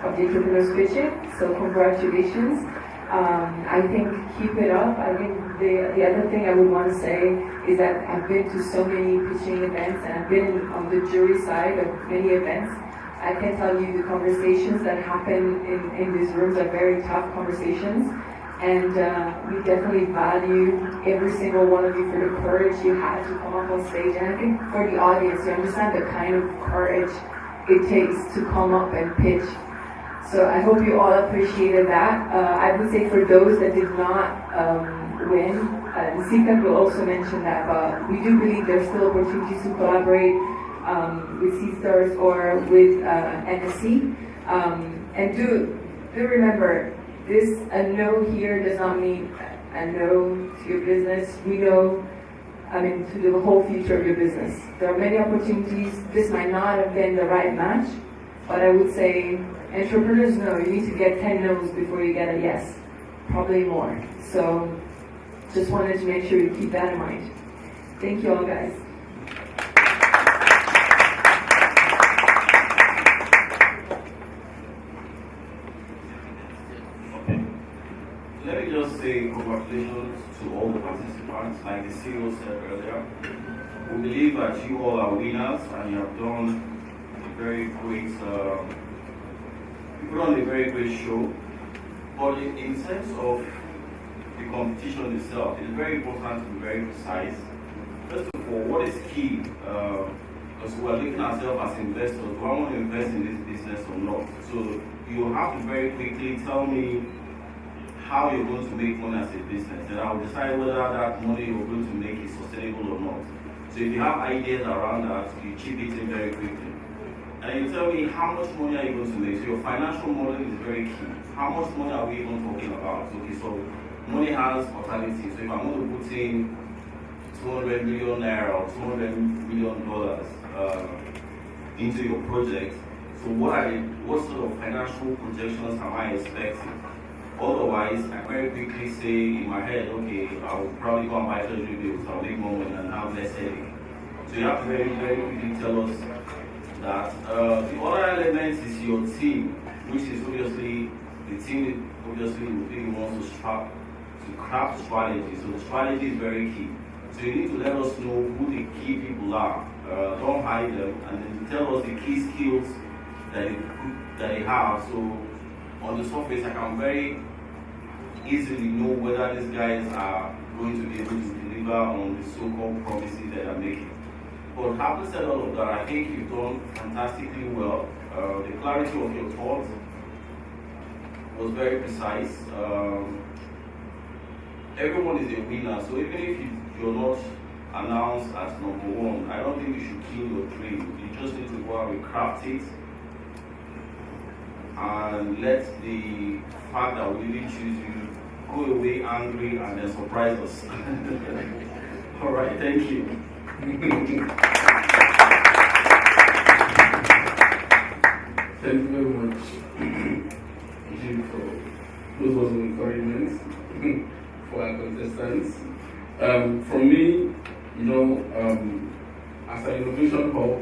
entrepreneurs pitching, so congratulations. I think keep it up. I think the other thing I would want to say is that I've been to so many pitching events, and I've been on the jury side of many events. I can tell you the conversations that happen in these rooms are very tough conversations. And we definitely value every single one of you for the courage you had to come up on stage. And I think for the audience, you understand the kind of courage it takes to come up and pitch. So I hope you all appreciated that. I would say for those that did not win, Nsika will also mention that, but we do believe there's still opportunities to collaborate with C-Stars or with NSE. And do remember, a no here does not mean a no to your business. We know, to the whole future of your business. There are many opportunities. This might not have been the right match, but I would say entrepreneurs know you need to get 10 no's before you get a yes, probably more. So just wanted to make sure you keep that in mind. Thank you all, guys. Let me just say congratulations to all the participants. Like the CEO said earlier, we believe that you all are winners and you have done a very great, you put on a very great show. But in terms of the competition itself, it's very important to be very precise. First of all, what is key? Because we are looking at ourselves as investors. Do I want to invest in this business or not? So you have to very quickly tell me how you're going to make money as a business. Then I'll decide whether that money you're going to make is sustainable or not. So if you have ideas around that, you chip it in very quickly. And you tell me how much money are you going to make. So your financial model is very key. How much money are we even talking about? Okay, so money has alternatives. So if I'm going to put in 200 million naira or $200 million into your project, so what sort of financial projections am I expecting? Otherwise, I very quickly say in my head, okay, I'll probably go and buy treasury bills, I'll make more money and have less headache. So you have to very, very quickly tell us that the other element is your team, which is obviously the team obviously will be the ones to craft strategy. So the strategy is very key. So you need to let us know who the key people are. Don't hide them, and then tell us the key skills that they have. So on the surface, I can very easily know whether these guys are going to be able to deliver on the so-called promises that they're making. But having said all of that, I think you've done fantastically well. The clarity of your thoughts was very precise. Everyone is a winner, so even if you're not announced as number one, I don't think you should kill your dream. You just need to go out and craft it and let the fact that we didn't choose you go away angry and then surprise us. All right, thank you. Thank you very much, Jim, for those words of encouragement for our contestants. For me, as an innovation hub,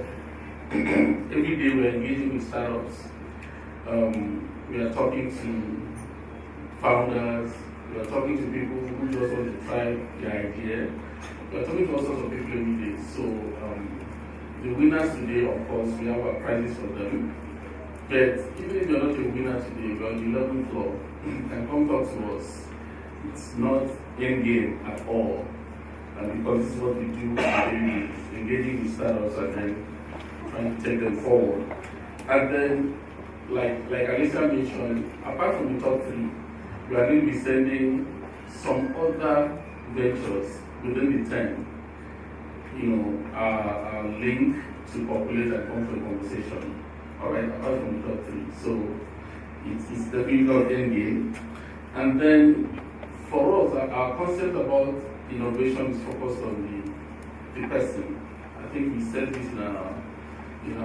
every day we're engaging with startups. We are talking to founders, we are talking to people who just want to try their idea. We are talking to all sorts of people every day. So the winners today, of course, we have our prizes for them. But even if you're not a winner today, you're on the 11th floor, you can come talk to us. It's not end game at all. And because this is what we do daily, engaging with startups and then trying to take them forward. And then, like Alicia mentioned, apart from the top three, we are going to be sending some other ventures within the 10, a link to populate and come for a conversation. Alright, apart from the top three. So it's definitely not end game. And then for us, our concept about innovation is focused on the person. I think we said this in our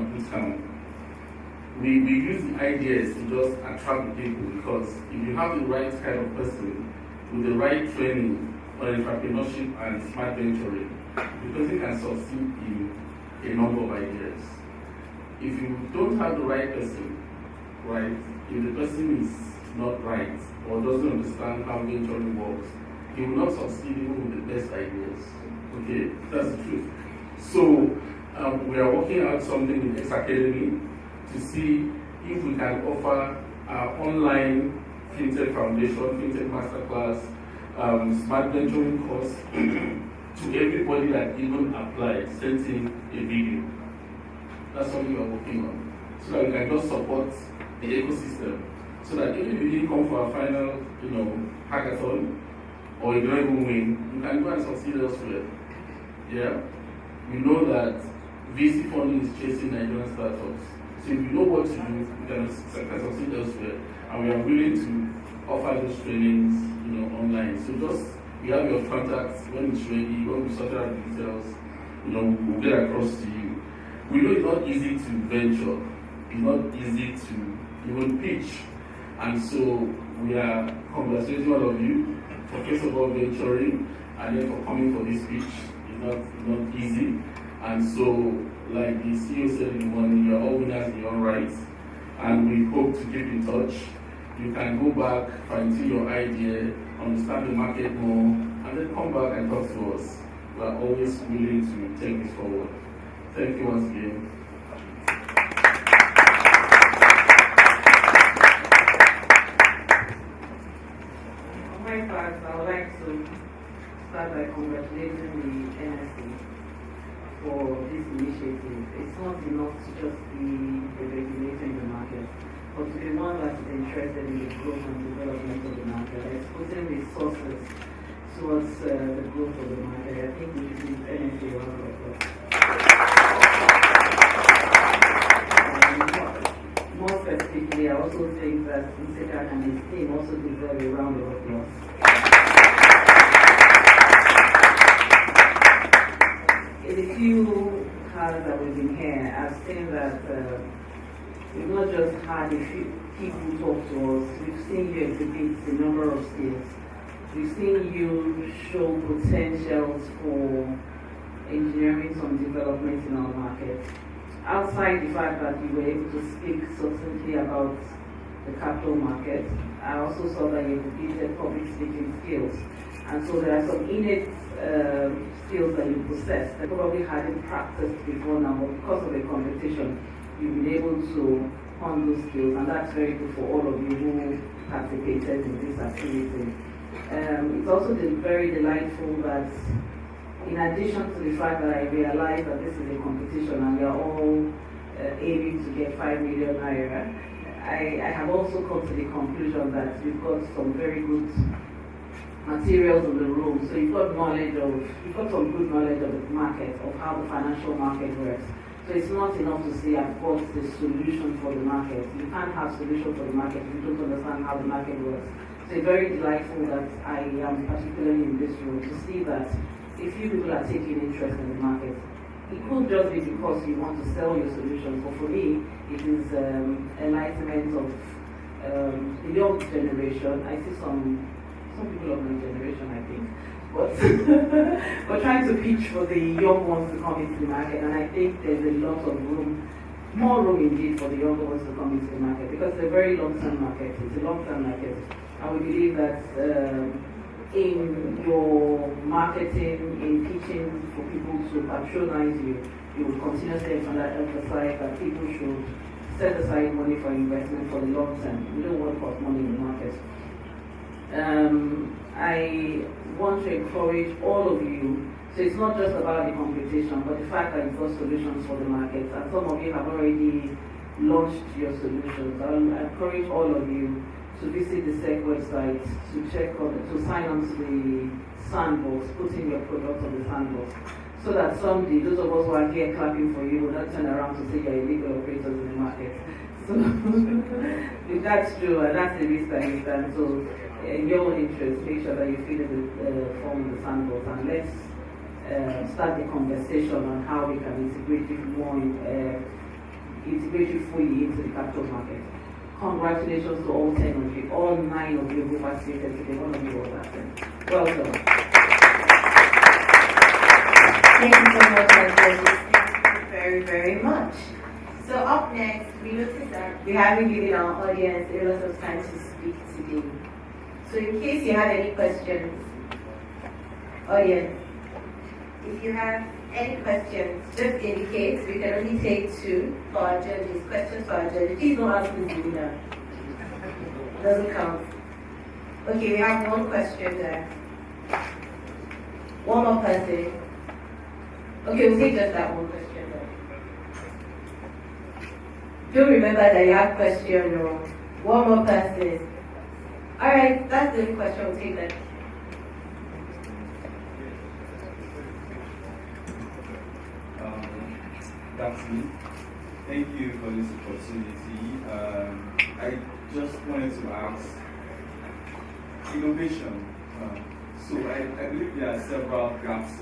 boot camp. We use the ideas to just attract the people, because if you have the right kind of person with the right training on entrepreneurship and smart venturing, the person can succeed in a number of ideas. If you don't have the right person, right, if the person is not right or doesn't understand how venturing works, he will not succeed even with the best ideas. Okay, that's the truth. So we are working out something in X-Academy to see if we can offer our online fintech foundation, fintech masterclass, smart venturing course to everybody that even applied, sent in a video. That's something we are working on, so that we can just support the ecosystem, so that even if you didn't come for our final, hackathon, or you don't even win, you can go and succeed elsewhere. Yeah, we know that VC funding is chasing Nigerian startups. So if you know what to do, you can succeed elsewhere, and we are willing to offer those trainings, online. So just you have your contacts. When it's ready, when we sort out the details, we'll get across to you. We know it's not easy to venture. It's not easy to even pitch, and so we are congratulating all of you for first of all venturing, and then for coming for this pitch. It's not easy, and so like the CEO said in the morning, you're all winners in your own right, and we hope to keep in touch. You can go back, fine-tune your idea, understand the market more, and then come back and talk to us. We are always willing to take this forward. Thank you once again. On my part, I would like to start by congratulating the NSE for this initiative. It's not enough to just be a regulator in the market. but to be one that is interested in the growth and development of the market, exposing resources towards the growth of the market. I think we should give NSE a round of applause. More specifically, I also think that Nseka and his team also deserve a round of applause. In the few hours that we've been here, I've seen that we've not just had a few people talk to us, we've seen you exhibit a number of skills. We've seen you show potentials for engineering some development in our market. Outside the fact that you were able to speak substantially about the capital market, I also saw that you exhibited public speaking skills. And so there are some innate skills that you possess that probably hadn't practiced before now, but because of the competition, you've been able to hone those skills, and that's very good for all of you who participated in this activity. It's also very delightful that, in addition to the fact that I realized that this is a competition and we are all aiming to get 5 million naira, I have also come to the conclusion that you've got some very good materials in the room. So you've got some good knowledge of the market, of how the financial market works. So it's not enough to say I've got the solution for the market. You can't have solution for the market if you don't understand how the market works. So it's very delightful that I am particularly in this room to see that if you people are taking interest in the market, it could just be because you want to sell your solution, but for me, it is enlightenment of the young generation. I see some people of my generation, I think, but we're trying to pitch for the young ones to come into the market, and I think there's a lot of room, more room indeed for the younger ones to come into the market, because it's a very long-term market. It's a long-term market. I would believe that in your marketing, in pitching for people to patronize you, you will continuously emphasize that people should set aside money for investment for the long term. We don't want hot money in the market. I want to encourage all of you. So it's not just about the competition, but the fact that you've got solutions for the market, and some of you have already launched your solutions. I encourage all of you to visit the SEC website, to check on, to sign on to the sandbox, put in your product on the sandbox, so that someday those of us who are here clapping for you will not turn around to say you're illegal operators in the market. So if that's true, and that's the risk that you stand. So in your own interest, make sure that you fill in the form in the sandbox, and let's start the conversation on how we can integrate it more, integrate it fully into the capital market. Congratulations to all 10 of you, all 9 of you who participated today. One of you was absent. Welcome. Thank you so much, thank you very, very much. So up next, we noticed that we haven't given our audience a lot of time to speak today. So in case you have any questions, audience, if you have any questions, just indicate. We can only take 2 for our judges. Questions for our judges. Please don't ask me to do that. It doesn't count. Okay, we have 1 question there. 1 more person. Okay, we'll take just that 1 question there. Do remember that you have question or 1 more person. Alright, that's the question. We'll take that. That's me. Thank you for this opportunity. I just wanted to ask, innovation. So I believe there are several gaps,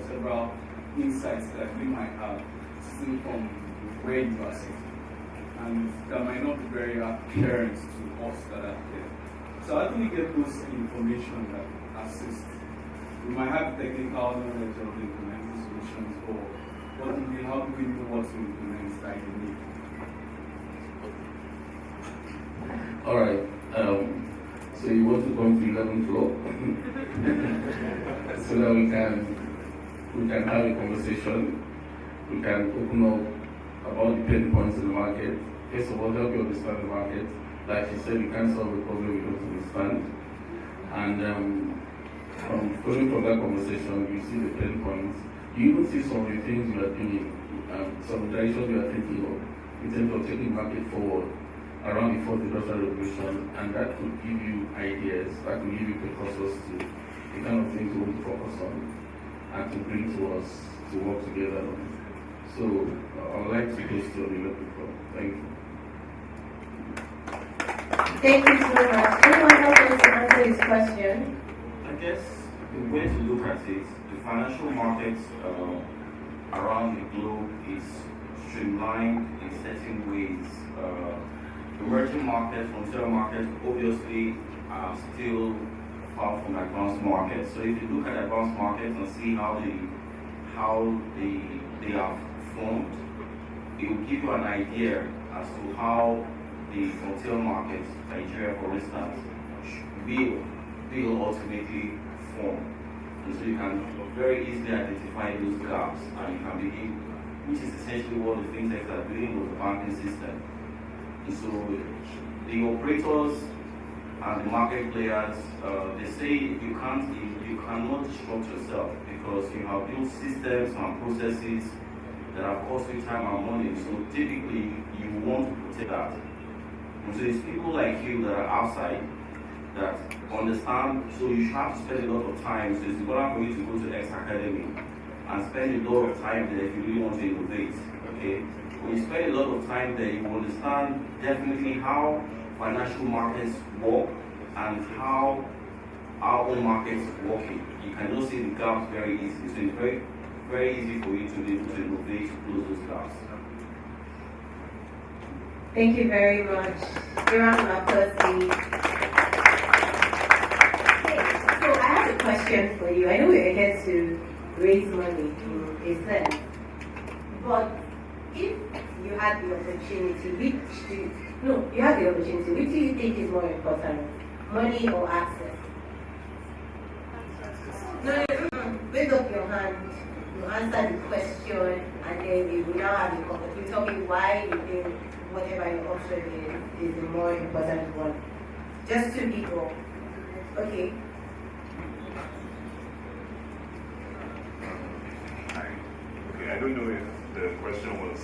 several insights that we might have still from where you are sitting, and that might not be very apparent to us that are here. So how do we get those information that assist? We might have technical knowledge of implementing solutions, or how do we know what to implement that you need? All right. So you want to come to 11th floor so that we can have a conversation. We can open up about the pain points in the market. First of all, help you understand the market. Like you said, we can't solve a problem we don't understand. And following from that conversation, you see the pain points. You even see some of the things you are doing, some of the directions you are thinking of in terms of taking the market forward. around the fourth industrial revolution, and that could give you ideas, that could give you precursors to the kind of things we want to focus on and to bring to us to work together on. So I would like to close to the people. Thank you. Thank you so much. Anyone else wants to answer this question? I guess the way to look at it, the financial markets around the globe is streamlined in certain ways. Emerging markets, frontier markets, obviously are still far from advanced markets. So if you look at advanced markets and see how they are formed, it will give you an idea as to how the frontier markets, Nigeria for instance, will ultimately form. And so you can very easily identify those gaps and you can begin, which is essentially what the fintechs are doing with the banking system. And so the operators and the market players, they say you cannot disrupt yourself because you have built systems and processes that have cost you time and money. So typically you want to protect that. And so it's people like you that are outside that understand, so you have to spend a lot of time. So it's important for you to go to X-Academy and spend a lot of time there if you really want to innovate. Okay? When you spend a lot of time there, you will understand definitely how financial markets work and how our own markets working. You can just see the gaps very easily. So it's very, very easy for you to be able to innovate to close those gaps. Thank you very much. A round of applause, please. Okay, so I have a question for you. I know we're here to raise money in a sense, but if you had the opportunity, which do you think is more important, money or access? No, raise up your hand. You answer the question, and then we will now have the conversation. You tell me why you think whatever your option is the more important one. Just two people. Okay. I don't know if the question is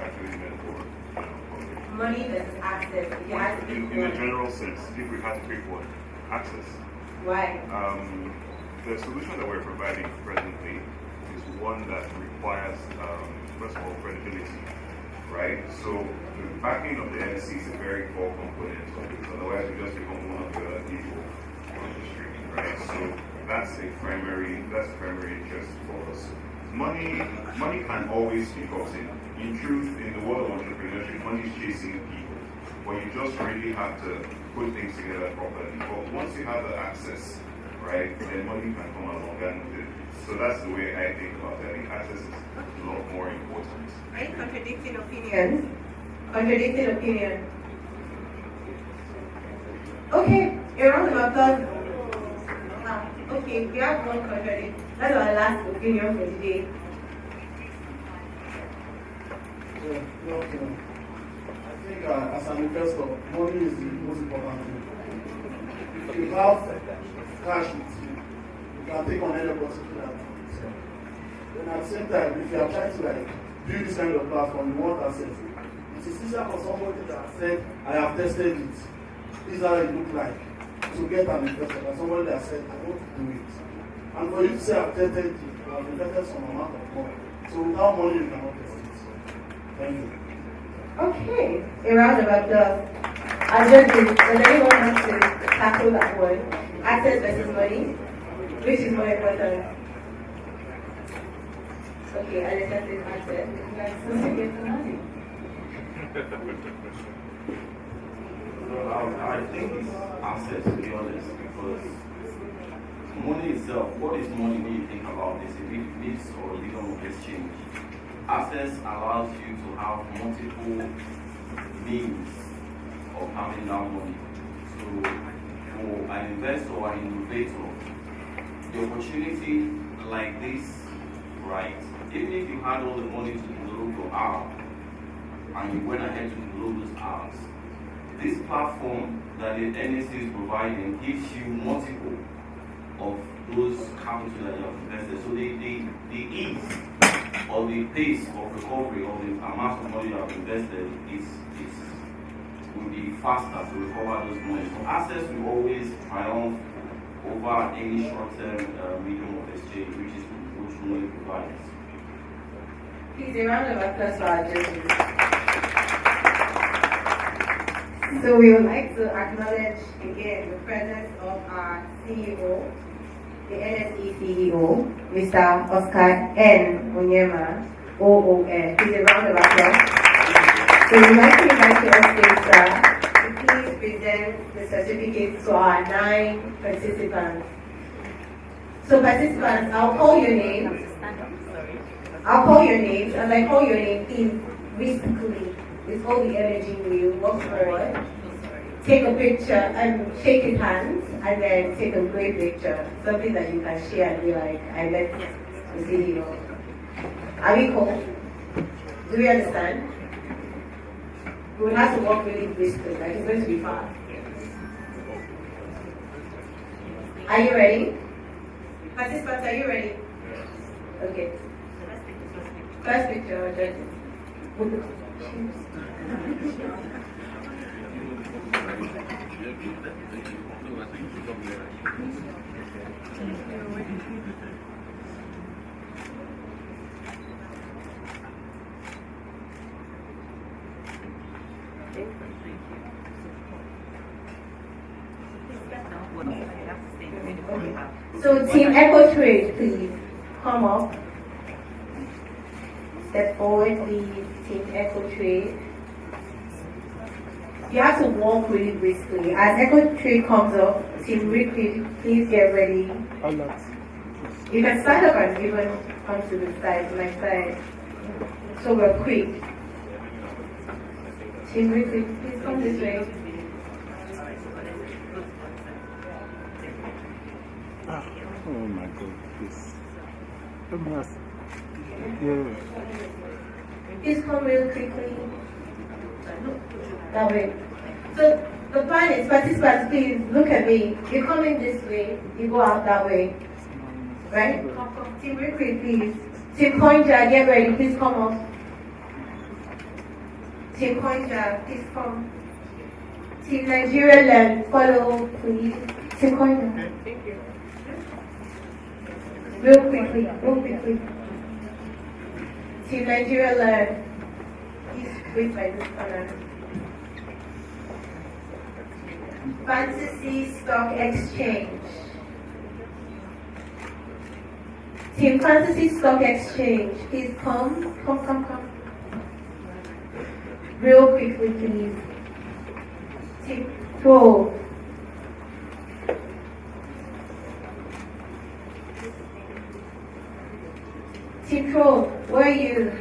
actually meant for money versus access. If you had to pick in a general sense, if we had to pick one, access. Why? The solution that we're providing presently is one that requires, first of all, credibility, right? So the backing of the NSE is a very core component of it. Otherwise, we just become one of the other people on the street, right? So that's a primary interest for us. Money can always pick us in. In truth, in the world of entrepreneurship, money is chasing people. But you just really have to put things together properly. But once you have the access, right, then money can come along. And so that's the way I think about it. I think access is a lot more important. Are you contradicting opinions? Contradicting opinion. Okay, a round of applause. Okay, we have one contradict. That's our last opinion for today. I think as an investor, money is the most important thing. If you have cash with you, you can take on any particular thing. Then at the same time, if you are trying to build this kind of platform, you want access. It is easier for somebody that said, I have tested it. This is how it looks like. To get an investor, than somebody that said, I want to do it. And for you to say, I've tested it, you have invested some amount of money. So without money, you cannot test it. Thank you. Okay, a round of applause. Does anyone want to tackle that one? Access versus money? Which is more important? Okay, Alessa says access. You guys still get the money. I think it's access, to be honest, because money itself, what is money when you think about this? It needs or legal exchange. Access allows you to have multiple means of having that money. So for an investor or an innovator, the opportunity like this, right, even if you had all the money to develop your app and you went ahead to develop those apps, this platform that the NSE is providing gives you multiple of those capital that you have invested. So the ease or the pace of recovery of the amount of money you have invested is will be faster to recover those monies. So access will always triumph over any short-term medium of exchange, which money provides. Please, a round of applause for our judges. So we would like to acknowledge again the presence of our CEO, the NSE CEO, Mr. Oscar N. Onyema, OON. Please, a round of applause. So we'd like to invite you on stage, sir, to please present the certificates to our 9 participants. So participants, I'll call your names. I'll call your names. As I call your name, please, briskly, with all the energy in you, walk forward, take a picture, and shake his hands, and then take a great picture. Something that you can share and be like, I met the CEO. Are we cool? Do we understand? We will have to walk really briskly, like it's going to be fast. Are you ready? Participants, are you ready? Okay. First picture, judges. So Team Echo Trade, please come up. Step forward, please. Team Echo Trade. You have to walk really briskly. As Echo Trade comes up, Team Ricky, please get ready. You can stand up and even come to the side, my side. So we're quick. Team Ricky, please come this way. Oh my God, please. Yeah. Please come real quickly. That way. So the plan is, participants, please look at me. You come in this way, you go out that way. Right? Come. Team Ricky, please. Team Coinja, get ready. Please come up. Team Coinja, please come. Team Nigerian Land, follow, please. Team Coinja. Thank you. Real quickly, real quickly. Team Nigeria Land, please wait by this corner. Fantasy Stock Exchange. Team Fantasy Stock Exchange, please come. Real quickly, please. Team Pro. Team Pro, where are you?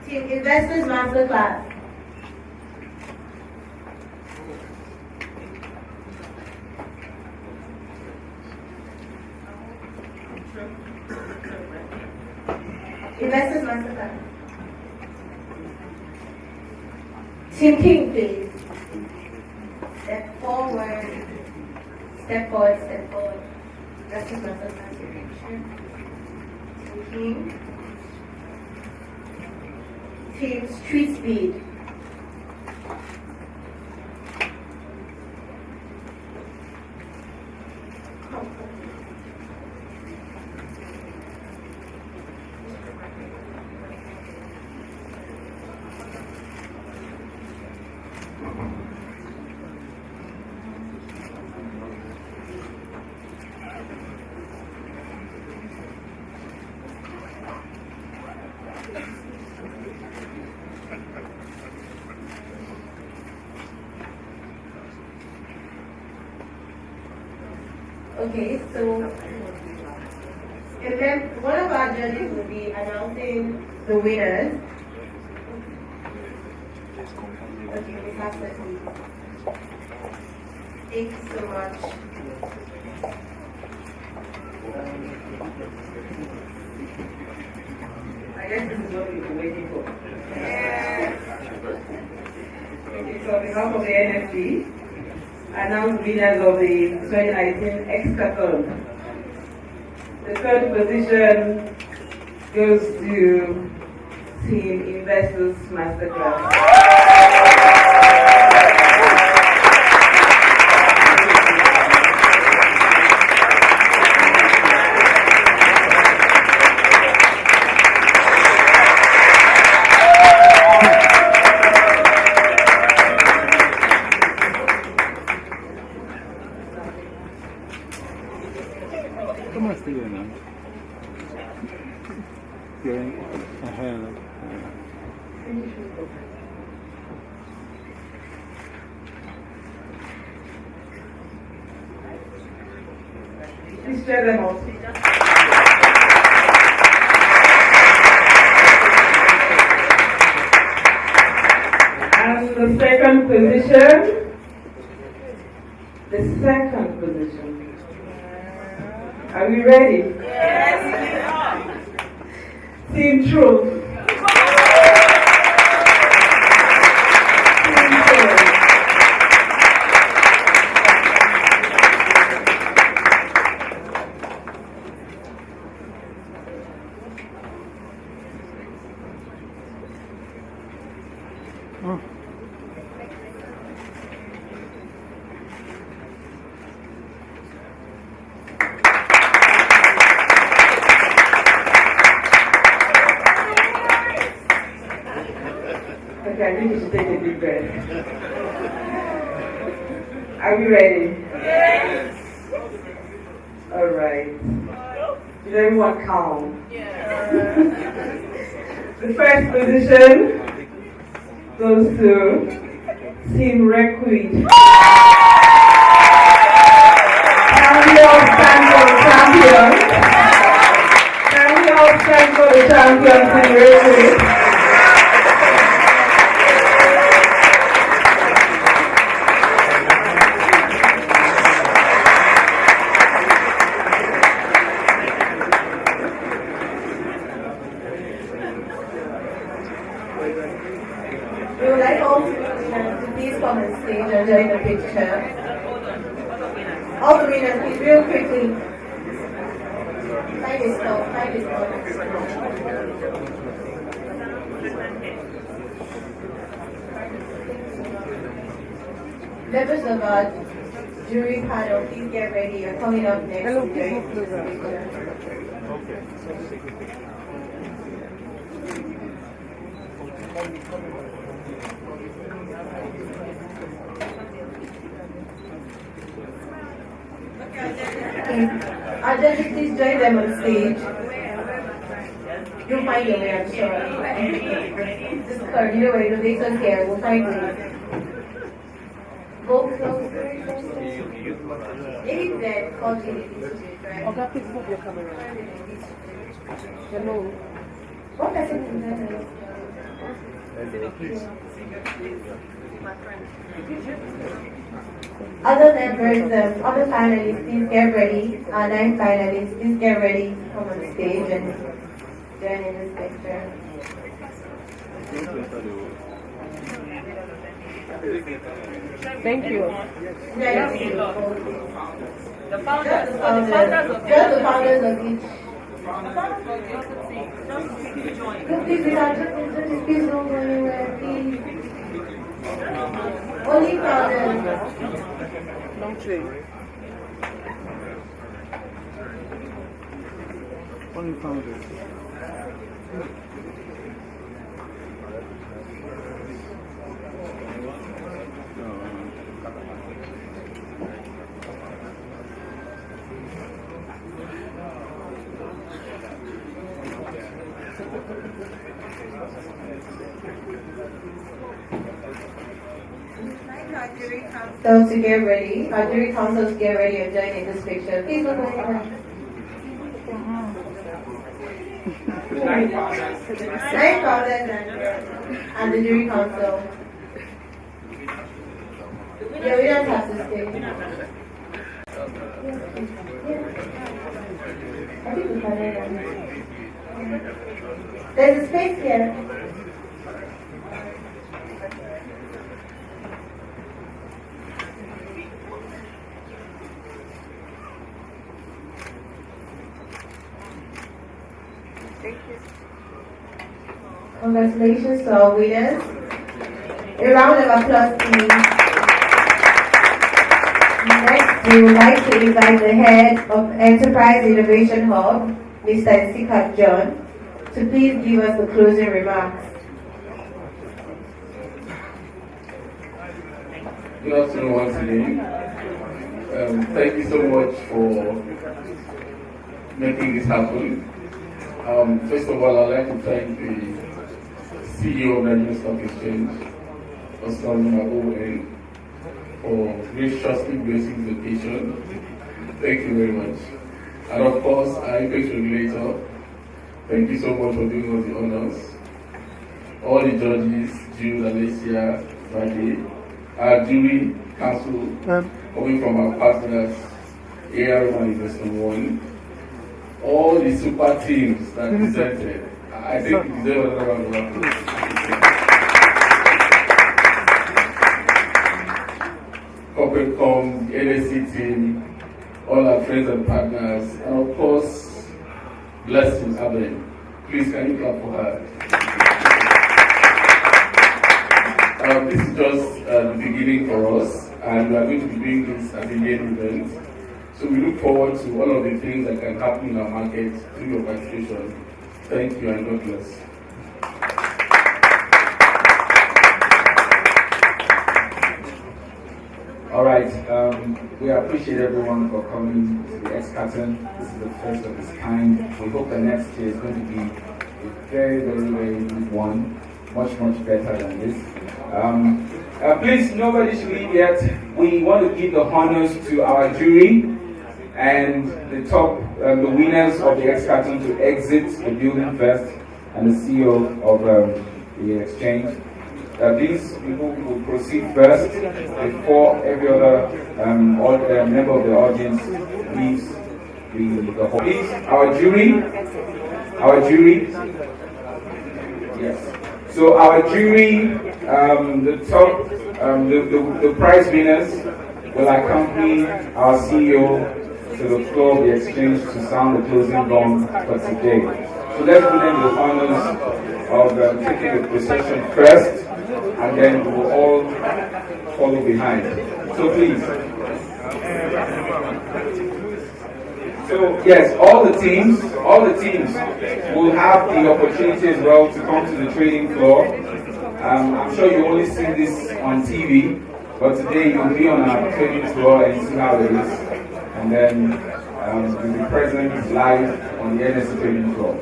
Team Investors Masterclass. Investors Masterclass. Team King, please. Step forward. Step forward, step forward. Investors Masterclass, your picture. Team King. Team Street Speed. Okay, so and then one of our judges will be announcing the winners. Okay, we have to please. Thank you so much. I guess this is what we've been waiting for. Okay, so on behalf of the NSE, announce winners of the 2019 X-Kathon. The third position goes to Team Investors Masterclass. ¿Cómo estoy en Please share them out. And the second position. Are we ready? Yes. Team Truth. Okay, I think you should take a deep breath. Are we ready? Yes. All right. Is everyone calm? Yes. The first position goes to Team Requid. Can we all stand for the champion, Team Requid? We would like all to please come on stage and join the picture. All the winners, please, real quickly. Time is up. Members of our jury panel, please get ready. You're coming up next. Hello, Our judges, please join them on stage. You'll find your way, I'm sure. Just start, you know what, it'll take us here. We'll find ways. Go closer. Maybe that calls you right? Okay, please move your camera. Hello. What person is that? Other members, other finalists, please get ready. Our 9 finalists, please get ready to come on stage and join in this picture. Thank you. The founders Just the founders of each. Please, please don't go anywhere, please. Only founders. Don't change. Only founders. So to get ready, our jury councils get ready and join in this picture. Please look like that. 9 founders and the jury council. Yeah, we don't have to stay. I think we can end. There's a space here. Congratulations to our winners. A round of applause, please. Next, we would like to invite the head of Enterprise Innovation Hub, Mr. X-Kathon, to please give us the closing remarks. Good afternoon once again. Thank you so much for making this happen. First of all, I'd like to thank the CEO of Nigerian Stock Exchange, Osman Mago, for graciously gracing the occasion. Thank you very much. And of course, our Apex regulator, thank you so much for doing us the honors. All the judges, Jude, Alicia, Friday, our jury council, coming from our partners, ARM and Investment One, all the super teams that presented. I think we deserve another round of applause. Corporate Com, NSE team, all our friends and partners, and of course, Blessing Aben. Please, can you clap for her? This is just the beginning for us, and we are going to be doing this as a year event. So we look forward to all of the things that can happen in our market through your participation. Thank you and God bless. All right, we appreciate everyone for coming to the X-Kathon. This is the first of its kind. We hope the next year is going to be a very, very, very good one. Much, much better than this. Please, nobody should leave yet. We want to give the honors to our jury and the top, the winners of the X-Kathon to exit the building first, and the CEO of the exchange. These people will proceed first before every other member of the audience leaves the hall. Please, our jury, yes. So our jury, the top, the prize winners will accompany our CEO to the floor of the exchange to sound the closing gong for today. So let's do them the honors of taking the procession first, and then we will all follow behind. So please. So yes, all the teams will have the opportunity as well to come to the trading floor. I'm sure you only see this on TV, but today you'll be on our trading floor and see how it is. And then you'll be present live on the NSE trading floor.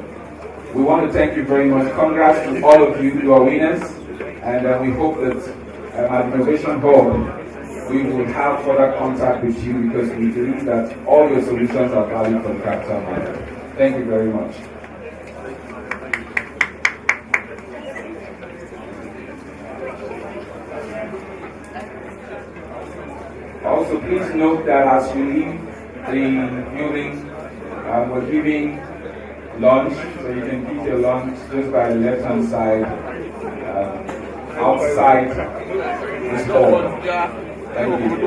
We want to thank you very much. Congrats to all of you who are winners. And we hope that at Innovation Hub, we will have further contact with you, because we believe that all your solutions are valid for the capital market. Thank you very much. Also, please note that as you leave the building, we're giving lunch, so you can eat your lunch just by the left-hand side, outside this hall. Thank you.